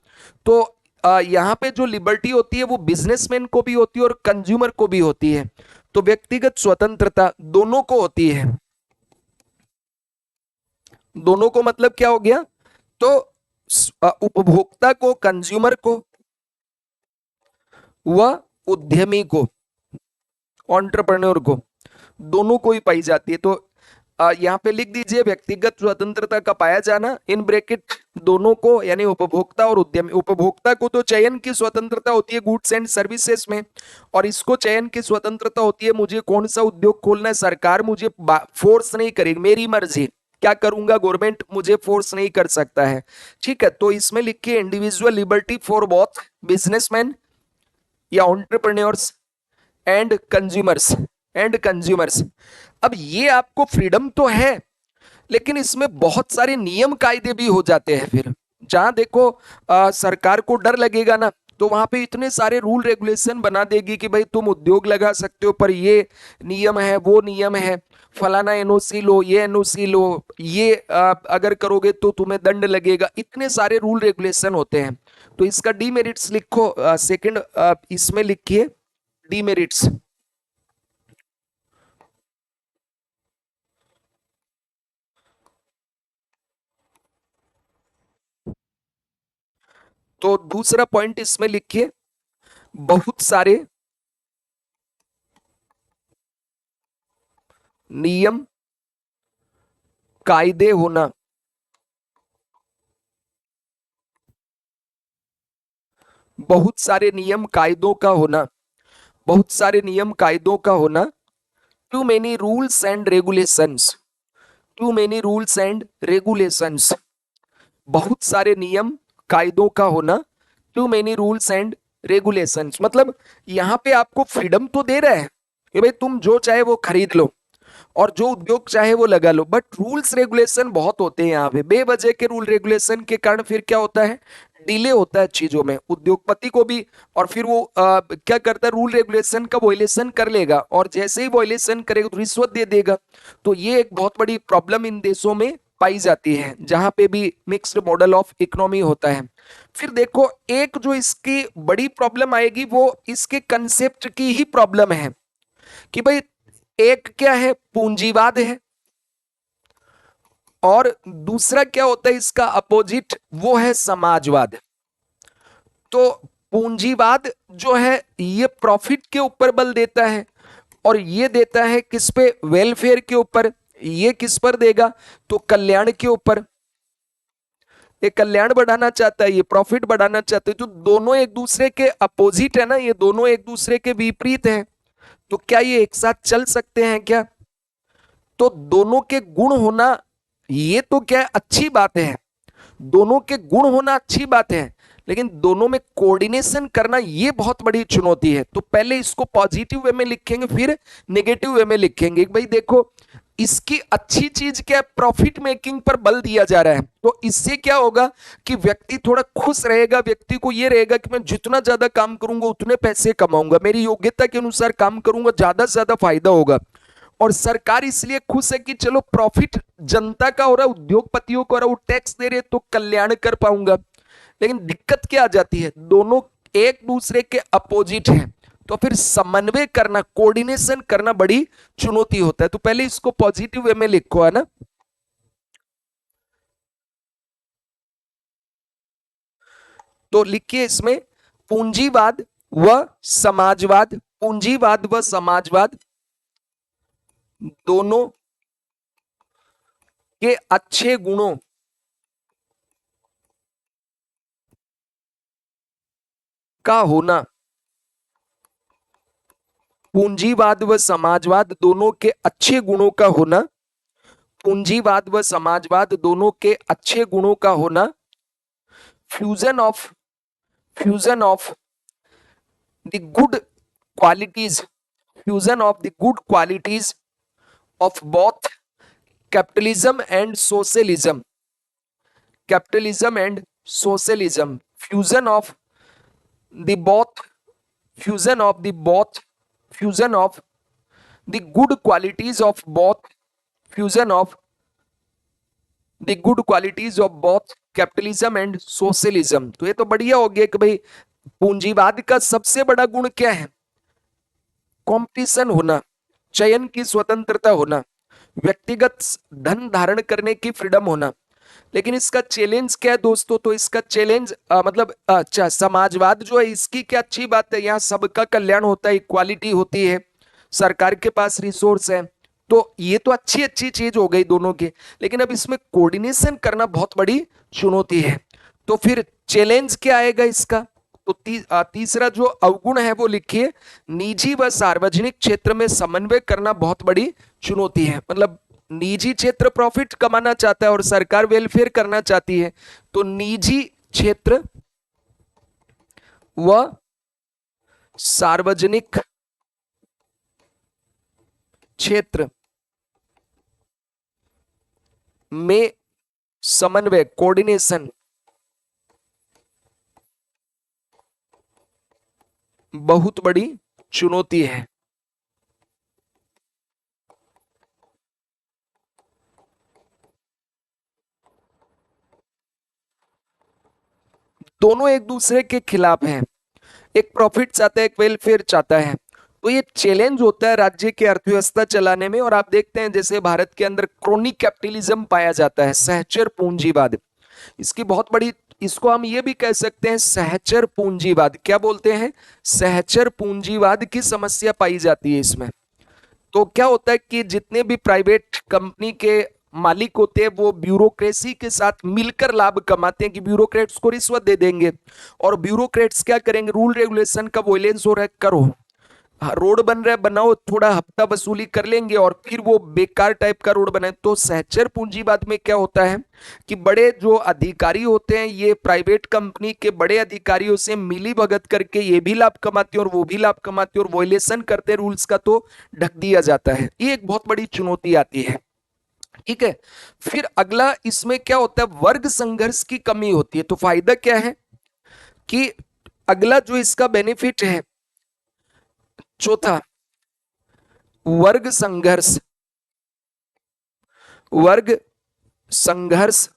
तो यहाँ पे जो लिबर्टी होती है वो बिजनेसमैन को भी होती है और कंज्यूमर को भी होती है। तो व्यक्तिगत स्वतंत्रता दोनों को होती है। दोनों को मतलब क्या हो गया, तो उपभोक्ता को, कंज्यूमर को व उद्यमी को, ऑन्टरप्रन्योर को, दोनों को ही पाई जाती है। तो यहाँ पे लिख दीजिए व्यक्तिगत स्वतंत्रता का पाया जाना इन ब्रैकेट दोनों को, यानी उपभोक्ता और उद्यमी। उपभोक्ता को तो चयन की स्वतंत्रता होती है गुड्स एंड सर्विसेज में, और इसको चयन की स्वतंत्रता होती है मुझे कौन सा उद्योग खोलना है, सरकार मुझे फोर्स नहीं करेगी, मेरी मर्जी क्या करूंगा, गवर्नमेंट मुझे फोर्स नहीं कर सकता है। ठीक है, तो इसमें लिखिए individual liberty for both businessman या एंटरप्रेन्योर्स एंड कंज्यूमर्स। अब ये आपको फ्रीडम तो है, लेकिन इसमें बहुत सारे नियम कायदे भी हो जाते हैं। फिर जहां देखो सरकार को डर लगेगा ना, तो वहां पे इतने सारे रूल रेगुलेशन बना देगी कि भाई तुम उद्योग लगा सकते हो पर ये नियम है, वो नियम है, फलाना एनओसी लो, ये एनओसी लो, ये अगर करोगे तो तुम्हें दंड लगेगा। इतने सारे रूल रेगुलेशन होते हैं। तो इसका डीमेरिट्स लिखो, सेकंड इसमें लिखिए डीमेरिट्स। तो दूसरा पॉइंट इसमें लिखिए बहुत सारे नियम कायदे होना। बहुत सारे नियम कायदों का होना, बहुत सारे नियम कायदों का होना। Too many rules and regulations, too many rules and regulations, बहुत सारे नियम कायदों का होना। Too many rules and regulations मतलब यहां पे आपको फ्रीडम तो दे रहा है कि भाई तुम जो चाहे वो खरीद लो और जो उद्योग चाहे वो लगा लो, बट रूल्स रेगुलेशन बहुत होते हैं यहाँ पे। बेवजह के रूल रेगुलेशन के कारण फिर क्या होता है, डिले होता है चीजों में, उद्योगपति को भी। और फिर वो क्या करता है, रूल रेगुलेशन का वॉयलेशन कर लेगा और जैसे ही वॉयलेशन करेगा तो रिश्वत दे देगा। तो ये एक बहुत बड़ी प्रॉब्लम इन देशों में पाई जाती है, जहां पे भी मिक्स्ड मॉडल ऑफ इकोनॉमी होता है। फिर देखो, एक जो इसकी बड़ी प्रॉब्लम आएगी वो इसके कंसेप्ट की ही प्रॉब्लम है कि भाई एक क्या है, पूंजीवाद है, और दूसरा क्या होता है इसका अपोजिट, वो है समाजवाद। तो पूंजीवाद जो है ये प्रॉफिट के ऊपर बल देता है, और ये देता है किस पे, वेलफेयर के ऊपर। ये किस पर देगा, तो कल्याण के ऊपर। ये कल्याण बढ़ाना चाहता है, ये प्रॉफिट बढ़ाना चाहता है। तो दोनों एक दूसरे के अपोजिट है ना, ये दोनों एक दूसरे के विपरीत हैं। तो क्या ये एक साथ चल सकते हैं क्या? तो दोनों के गुण होना, ये तो क्या अच्छी बात है, दोनों के गुण होना अच्छी बात है, लेकिन दोनों में कोऑर्डिनेशन करना ये बहुत बड़ी चुनौती है। तो पहले इसको पॉजिटिव वे में लिखेंगे, फिर नेगेटिव वे में लिखेंगे। भाई देखो, इसकी अच्छी चीज क्या है, प्रॉफिट मेकिंग पर बल दिया जा रहा है। तो इससे क्या होगा कि व्यक्ति थोड़ा खुश रहेगा, व्यक्ति को ये रहेगा कि मैं जितना ज्यादा काम करूंगा उतने पैसे कमाऊंगा, मेरी योग्यता के अनुसार काम करूंगा, ज्यादा से ज्यादा फायदा होगा। और सरकार इसलिए खुश है कि चलो प्रॉफिट जनता का हो रहा है, उद्योगपतियों को हो रहा है, वो टैक्स दे रहे तो कल्याण कर पाऊंगा। लेकिन दिक्कत क्या आ जाती है, दोनों एक दूसरे के अपोजिट हैं, तो फिर समन्वय करना, कोऑर्डिनेशन करना बड़ी चुनौती होता है। तो पहले इसको पॉजिटिव वे में लिखो, है ना। तो लिखिए इसमें, पूंजीवाद व समाजवाद, पूंजीवाद व समाजवाद दोनों के अच्छे गुणों का होना, पूंजीवाद व समाजवाद दोनों के अच्छे गुणों का होना, पूंजीवाद व समाजवाद दोनों के अच्छे गुणों का होना, fusion of fusion of the good qualities, fusion of the good qualities of both capitalism and socialism, capitalism and socialism, fusion of the both, fusion of the both, fusion of the good qualities of both, fusion of the good qualities of both capitalism and socialism. तो ये तो बढ़िया हो गया कि भाई पूंजीवाद का सबसे बड़ा गुण क्या है, कंपटीशन होना, चयन की स्वतंत्रता होना, व्यक्तिगत धन धारण करने की फ्रीडम होना। लेकिन इसका चैलेंज क्या है दोस्तों, तो इसका चैलेंज मतलब अच्छा, समाजवाद जो है इसकी क्या अच्छी बात है, यहाँ सबका कल्याण होता है, इक्वालिटी होती है, सरकार के पास रिसोर्स है। तो ये तो अच्छी अच्छी चीज हो गई दोनों की, लेकिन अब इसमें कोऑर्डिनेशन करना बहुत बड़ी चुनौती है। तो फिर चैलेंज क्या आएगा इसका, तो तीसरा जो अवगुण है वो लिखिए, निजी व सार्वजनिक क्षेत्र में समन्वय करना बहुत बड़ी चुनौती है। मतलब निजी क्षेत्र प्रॉफिट कमाना चाहता है और सरकार वेलफेयर करना चाहती है, तो निजी क्षेत्र व सार्वजनिक क्षेत्र में समन्वय, कोऑर्डिनेशन बहुत बड़ी चुनौती है। दोनों एक दूसरे के खिलाफ हैं, एक प्रॉफिट चाहता है, एक वेलफेयर चाहता है। तो ये चैलेंज होता है राज्य की अर्थव्यवस्था चलाने में। और आप देखते हैं जैसे भारत के अंदर क्रोनिक कैपिटलिज्म पाया जाता है, सहचर पूंजीवाद, इसकी बहुत बड़ी, इसको हम ये भी कह सकते हैं सहचर पूंजीवाद। क्या बोलते हैं, सहचर पूंजीवाद की समस्या पाई जाती है इसमें। तो क्या होता है कि जितने भी प्राइवेट कंपनी के मालिक होते हैं वो ब्यूरोक्रेसी के साथ मिलकर लाभ कमाते हैं कि ब्यूरोक्रेट्स को रिश्वत दे देंगे, और ब्यूरोक्रेट्स क्या करेंगे, रूल रेगुलेशन का वॉयलेंस हो रहा है करो, हाँ, रोड बन रहा है बनाओ, थोड़ा हफ्ता वसूली कर लेंगे और फिर वो बेकार टाइप का रोड बनाए। तो सहचर पूंजीवाद में क्या होता है कि बड़े जो अधिकारी होते हैं ये प्राइवेट कंपनी के बड़े अधिकारियों से मिली भगत करके ये भी लाभ कमाते हैं और वो भी लाभ कमाते हैं, और वॉयलेशन करते हैं रूल्स का तो ढक दिया जाता है। ये एक बहुत बड़ी चुनौती आती है। ठीक है, फिर अगला इसमें क्या होता है, वर्ग संघर्ष की कमी होती है। तो फायदा क्या है कि अगला जो इसका बेनिफिट है, चौथा, वर्ग संघर्ष, वर्ग संघर्ष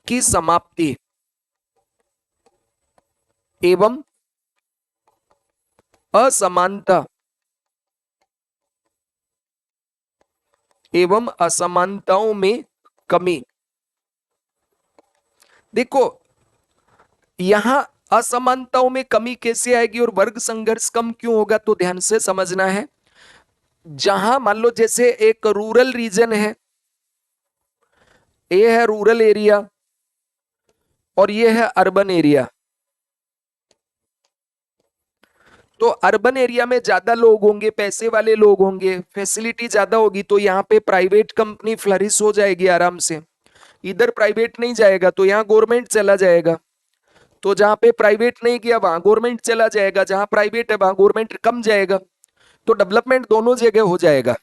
की समाप्ति एवं असमानता एवं असमानताओं में कमी। देखो यहां असमानताओं में कमी कैसे आएगी और वर्ग संघर्ष कम क्यों होगा, तो ध्यान से समझना है। जहां मान लो जैसे एक रूरल रीजन है, ये है रूरल एरिया और ये है अर्बन एरिया। तो अर्बन एरिया में ज्यादा लोग होंगे, पैसे वाले लोग होंगे, फैसिलिटी ज्यादा होगी, तो यहाँ पे प्राइवेट कंपनी फ्लरिश हो जाएगी आराम से। इधर प्राइवेट नहीं जाएगा तो यहाँ गवर्नमेंट चला जाएगा। तो जहां पे प्राइवेट नहीं गया वहां गवर्नमेंट चला जाएगा, जहां प्राइवेट है वहां गवर्नमेंट कम जाएगा। तो डेवलपमेंट दोनों जगह हो जाएगा।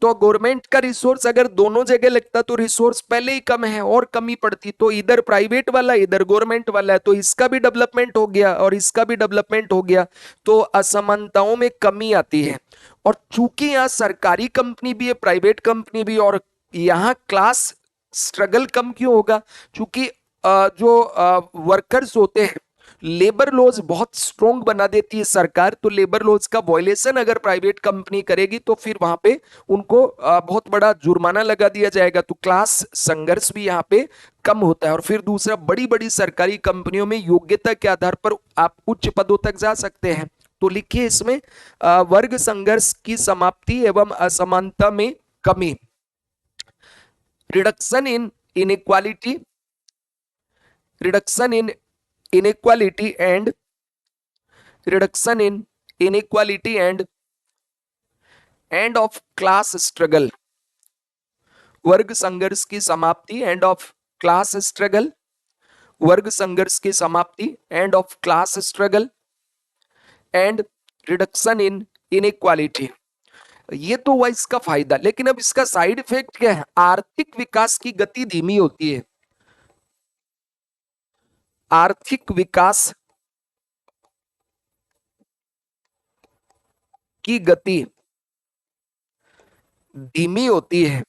तो गवर्नमेंट का रिसोर्स अगर दोनों जगह लगता तो रिसोर्स पहले ही कम है और कमी पड़ती, तो इधर प्राइवेट वाला इधर गवर्नमेंट वाला है, तो इसका भी डेवलपमेंट हो गया और इसका भी डेवलपमेंट हो गया, तो असमानताओं में कमी आती है। और चूंकि यहाँ सरकारी कंपनी भी है प्राइवेट कंपनी भी, और यहाँ क्लास स्ट्रगल कम क्यों होगा, चूंकि जो वर्कर्स होते हैं, लेबर लॉज बहुत स्ट्रोंग बना देती है सरकार, तो लेबर लॉज का वायलेशन अगर प्राइवेट कंपनी करेगी तो फिर वहां पे उनको बहुत बड़ा जुर्माना लगा दिया जाएगा, तो क्लास संघर्ष भी यहाँ पे कम होता है। और फिर दूसरा, बड़ी बड़ी सरकारी कंपनियों में योग्यता के आधार पर आप उच्च पदों तक जा सकते हैं। तो लिखिए इसमें वर्ग संघर्ष की समाप्ति एवं असमानता में कमी। Reduction in inequality, reduction in inequality and reduction in inequality and end of class struggle। वर्ग संघर्ष की समाप्ति, एंड ऑफ क्लास स्ट्रगल, वर्ग संघर्ष की समाप्ति, end of class struggle and reduction in inequality. ये तो हुआ इसका फायदा, लेकिन अब इसका साइड इफेक्ट क्या है, आर्थिक विकास की गति धीमी होती है। आर्थिक विकास की गति धीमी होती है।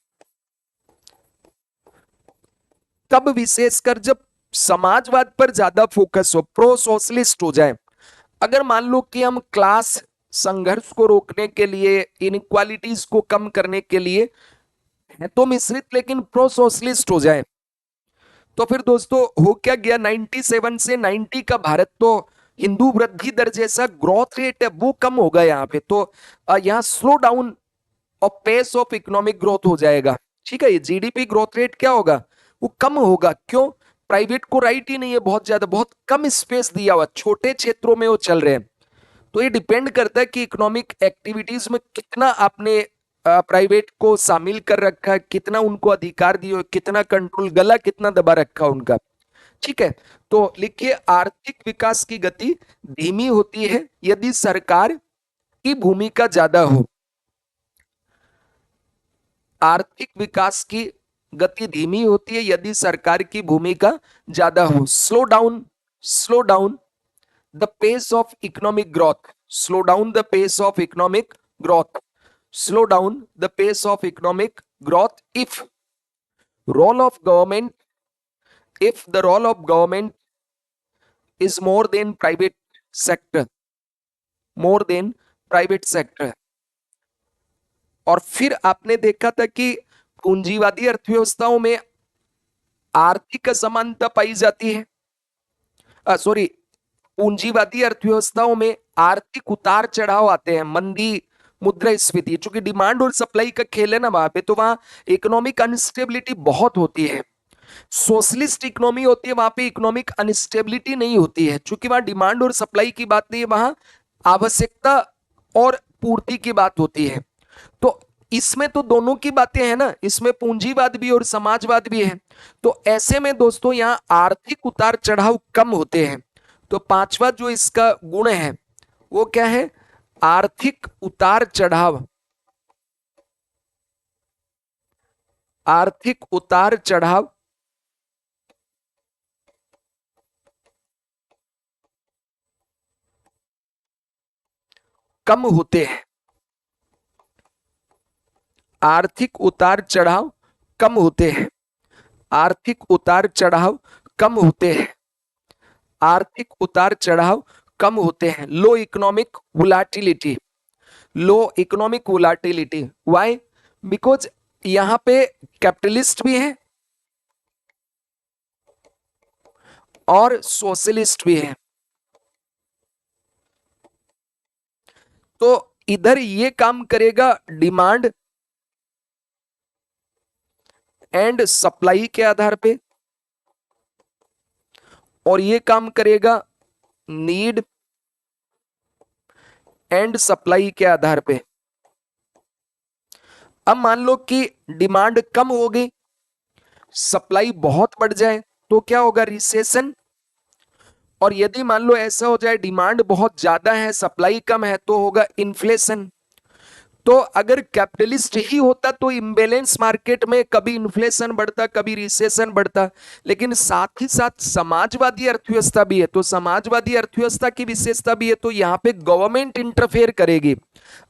तब विशेषकर जब समाजवाद पर ज्यादा फोकस हो, प्रो सोशलिस्ट हो जाए। अगर मान लो कि हम क्लास संघर्ष को रोकने के लिए, इनइक्वालिटीज को कम करने के लिए है तो मिश्रित, लेकिन प्रो सोशलिस्ट हो जाए, तो फिर दोस्तों हो क्या गया, 97 से 90 का भारत तो हिंदू वृद्धि दर जैसा ग्रोथ रेट है वो कम होगा यहाँ पे, तो यहाँ स्लो डाउन और पेस ऑफ इकोनॉमिक ग्रोथ हो जाएगा। ठीक है, ये जीडीपी ग्रोथ रेट क्या होगा, वो कम होगा। क्यों, प्राइवेट को राइट ही नहीं है, बहुत ज्यादा, बहुत कम स्पेस दिया हुआ, छोटे क्षेत्रों में वो चल रहे हैं। तो ये डिपेंड करता है कि इकोनॉमिक एक्टिविटीज में कितना आपने प्राइवेट को शामिल कर रखा है, कितना उनको अधिकार दिए, कितना कंट्रोल, गला कितना दबा रखा उनका। ठीक है, तो लिखिए आर्थिक विकास की गति धीमी होती है यदि सरकार की भूमिका ज्यादा हो। आर्थिक विकास की गति धीमी होती है यदि सरकार की भूमिका ज्यादा हो। Slow down the pace of economic growth, slow down the pace of economic growth, slow down the pace of economic growth if role of government, if the role of government is more than private sector, more than private sector। और फिर आपने देखा था कि पूंजीवादी अर्थव्यवस्थाओं में आर्थिक असमानता पाई जाती है, सॉरी, पूंजीवादी अर्थव्यवस्थाओं में आर्थिक उतार चढ़ाव आते हैं, मंदी, मुद्रास्फीति, चूंकि डिमांड और सप्लाई का खेल है ना वहां पे, तो वहां इकोनॉमिक अनस्टेबिलिटी बहुत होती है। सोशलिस्ट इकोनॉमी होती है, वहां पे इकोनॉमिक अनस्टेबिलिटी नहीं होती है, क्योंकि वहां डिमांड और सप्लाई की बात नहीं है, वहां आवश्यकता और पूर्ति की बात होती है। तो इसमें तो दोनों की बातें हैं ना, इसमें पूंजीवाद भी और समाजवाद भी है। तो ऐसे में दोस्तों यहां आर्थिक उतार चढ़ाव कम होते हैं। तो पांचवा जो इसका गुण है वो क्या है, आर्थिक उतार चढ़ाव, आर्थिक उतार चढ़ाव कम होते हैं। आर्थिक उतार चढ़ाव कम होते हैं, आर्थिक उतार चढ़ाव कम होते हैं, आर्थिक उतार चढ़ाव कम होते हैं। Low economic volatility, low economic volatility, why? Because यहां पे कैपिटलिस्ट भी है और सोशलिस्ट भी है। तो इधर ये काम करेगा डिमांड एंड सप्लाई के आधार पे, और ये काम करेगा नीड एंड सप्लाई के आधार पे। अब मान लो कि डिमांड कम हो गई, सप्लाई बहुत बढ़ जाए तो क्या होगा? रिसेशन। और यदि मान लो ऐसा हो जाए डिमांड बहुत ज्यादा है सप्लाई कम है तो होगा इन्फ्लेशन। तो अगर कैपिटलिस्ट ही होता तो इम्बैलेंस मार्केट में कभी इन्फ्लेशन बढ़ता कभी रिसेशन बढ़ता। लेकिन साथ ही साथ समाजवादी अर्थव्यवस्था भी है, तो समाजवादी अर्थव्यवस्था की विशेषता भी है, तो यहाँ पे गवर्नमेंट इंटरफेयर करेगी।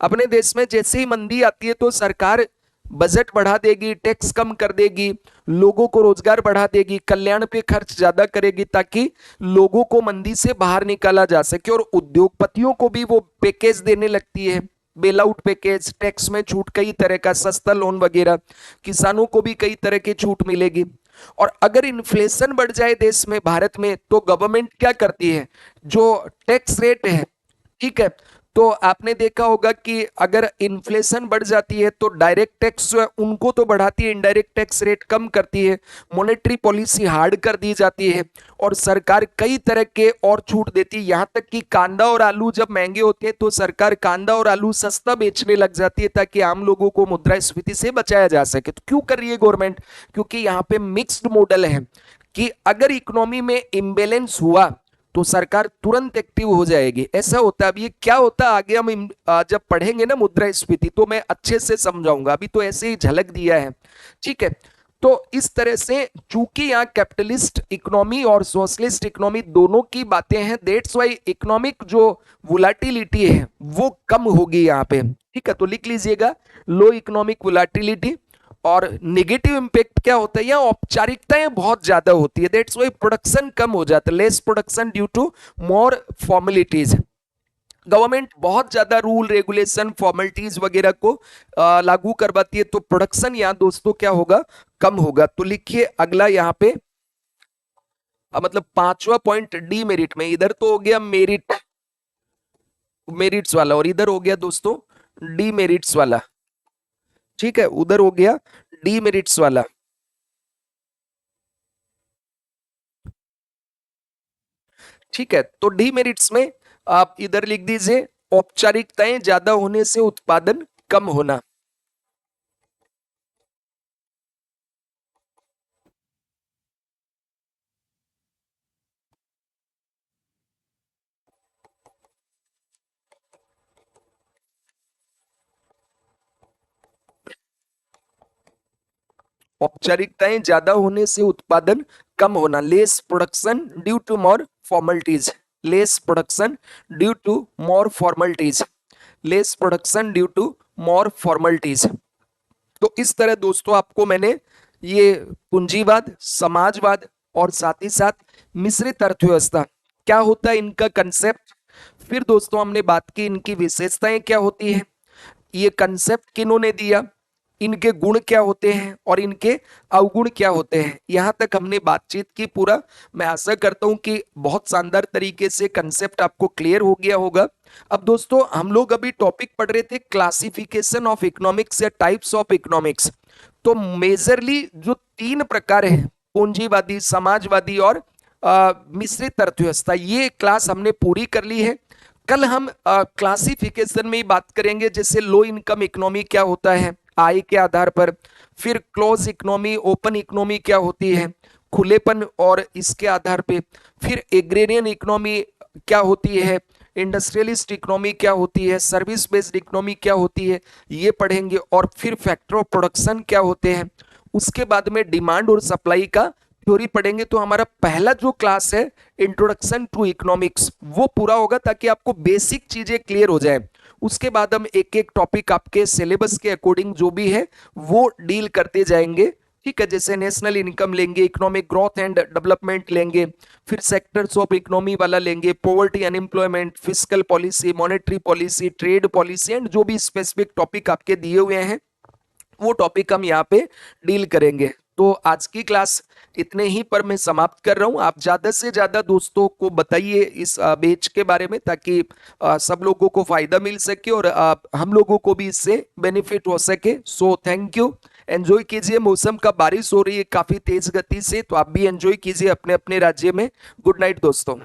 अपने देश में जैसे ही मंदी आती है तो सरकार बजट बढ़ा देगी, टैक्स कम कर देगी, लोगों को रोजगार बढ़ा देगी, कल्याण पे खर्च ज्यादा करेगी ताकि लोगों को मंदी से बाहर निकाला जा सके। और उद्योगपतियों को भी वो पैकेज देने लगती है, बेल आउट पैकेज, टैक्स में छूट, कई तरह का सस्ता लोन वगैरह, किसानों को भी कई तरह की छूट मिलेगी। और अगर इन्फ्लेशन बढ़ जाए देश में, भारत में, तो गवर्नमेंट क्या करती है? जो टैक्स रेट है, ठीक है, तो आपने देखा होगा कि अगर इन्फ्लेशन बढ़ जाती है तो डायरेक्ट टैक्स जो है उनको तो बढ़ाती है, इनडायरेक्ट टैक्स रेट कम करती है, मॉनेटरी पॉलिसी हार्ड कर दी जाती है, और सरकार कई तरह के और छूट देती है। यहां तक कि कांदा और आलू जब महंगे होते हैं तो सरकार कांदा और आलू सस्ता बेचने लग जाती है ताकि आम लोगों को मुद्रास्फीति से बचाया जा सके। तो क्यों कर रही है गवर्नमेंट? क्योंकि यहाँ पे मिक्स्ड मॉडल है कि अगर इकोनॉमी में इम्बेलेंस हुआ तो सरकार तुरंत एक्टिव हो जाएगी। ऐसा होता है। अब ये क्या होता है आगे हम जब पढ़ेंगे ना मुद्रास्फीति तो मैं अच्छे से समझाऊंगा, अभी तो ऐसे ही झलक दिया है, ठीक है। तो इस तरह से चूंकि यहाँ कैपिटलिस्ट इकोनॉमी और सोशलिस्ट इकोनॉमी दोनों की बातें हैं, दैट्स वाई इकोनॉमिक जो वोलाटिलिटी है वो कम होगी यहाँ पे, ठीक है। तो लिख लीजिएगा लो इकोनॉमिक वोलाटिलिटी। और नेगेटिव इंपैक्ट क्या होता है? यहाँ औपचारिकताएं बहुत ज्यादा होती है, दैट्स वाई प्रोडक्शन कम हो जाता है, less production due to more formalities. Government बहुत ज्यादा रूल रेगुलेशन फॉर्मेलिटीज वगैरह को लागू करवाती है, तो प्रोडक्शन यहाँ दोस्तों क्या होगा? कम होगा। तो लिखिए अगला यहाँ पे मतलब पांचवा पॉइंट डी मेरिट में, इधर तो हो गया मेरिट, मेरिट्स वाला, और इधर हो गया दोस्तों डी मेरिट्स वाला, ठीक है, उधर हो गया डी मेरिट्स वाला। ठीक है, तो डी मेरिट्स में आप इधर लिख दीजिए औपचारिकताएं ज्यादा होने से उत्पादन कम होना। औपचारिकताएं ज्यादा होने से उत्पादन कम होना, less production due to more formalities, less production due to more formalities, less production due to more formalities. तो इस तरह दोस्तों आपको मैंने ये पूंजीवाद, समाजवाद और साथ ही साथ मिश्रित अर्थव्यवस्था क्या होता है इनका कंसेप्ट, फिर दोस्तों हमने बात की इनकी विशेषताएं क्या होती है, ये कंसेप्ट किन्होंने दिया, इनके गुण क्या होते हैं और इनके अवगुण क्या होते हैं, यहां तक हमने बातचीत की पूरा। मैं आशा करता हूं कि बहुत शानदार तरीके से कंसेप्ट आपको क्लियर हो गया होगा। अब दोस्तों हम लोग अभी टॉपिक पढ़ रहे थे क्लासिफिकेशन ऑफ इकोनॉमिक्स या टाइप्स ऑफ इकोनॉमिक्स। तो मेजरली जो तीन प्रकार है, पूंजीवादी, समाजवादी और मिश्रित अर्थव्यवस्था, ये क्लास हमने पूरी कर ली है। कल हम क्लासिफिकेशन में ही बात करेंगे, जैसे लो इनकम इकोनॉमी क्या होता है आय के आधार पर, फिर क्लोज इकोनॉमी, ओपन इकोनॉमी क्या होती है खुलेपन और इसके आधार पे, फिर एग्रेरियन इकोनॉमी क्या होती है, इंडस्ट्रियलिस्ट इकोनॉमी क्या होती है, सर्विस बेस्ड इकोनॉमी क्या होती है, ये पढ़ेंगे। और फिर फैक्टर ऑफ प्रोडक्शन क्या होते हैं, उसके बाद में डिमांड और सप्लाई का थ्योरी पढ़ेंगे। तो हमारा पहला जो क्लास है इंट्रोडक्शन टू इकोनॉमिक्स वो पूरा होगा ताकि आपको बेसिक चीजें क्लियर हो जाए। उसके बाद हम एक एक टॉपिक आपके सिलेबस के अकॉर्डिंग जो भी है वो डील करते जाएंगे। ठीक है, जैसे नेशनल इनकम लेंगे, इकोनॉमिक ग्रोथ एंड डेवलपमेंट लेंगे, फिर सेक्टर्स ऑफ इकोनॉमी वाला लेंगे, poverty unemployment, fiscal policy, monetary policy, trade policy and जो भी स्पेसिफिक टॉपिक आपके दिए हुए हैं वो टॉपिक हम यहाँ पे डील करेंगे। तो आज की क्लास इतने ही पर मैं समाप्त कर रहा हूँ। आप ज्यादा से ज्यादा दोस्तों को बताइए इस बैच के बारे में, ताकि सब लोगों को फायदा मिल सके और हम लोगों को भी इससे बेनिफिट हो सके। सो थैंक यू, एंजॉय कीजिए। मौसम का बारिश हो रही है काफी तेज गति से, तो आप भी एंजॉय कीजिए अपने अपने राज्य में। गुड नाइट दोस्तों।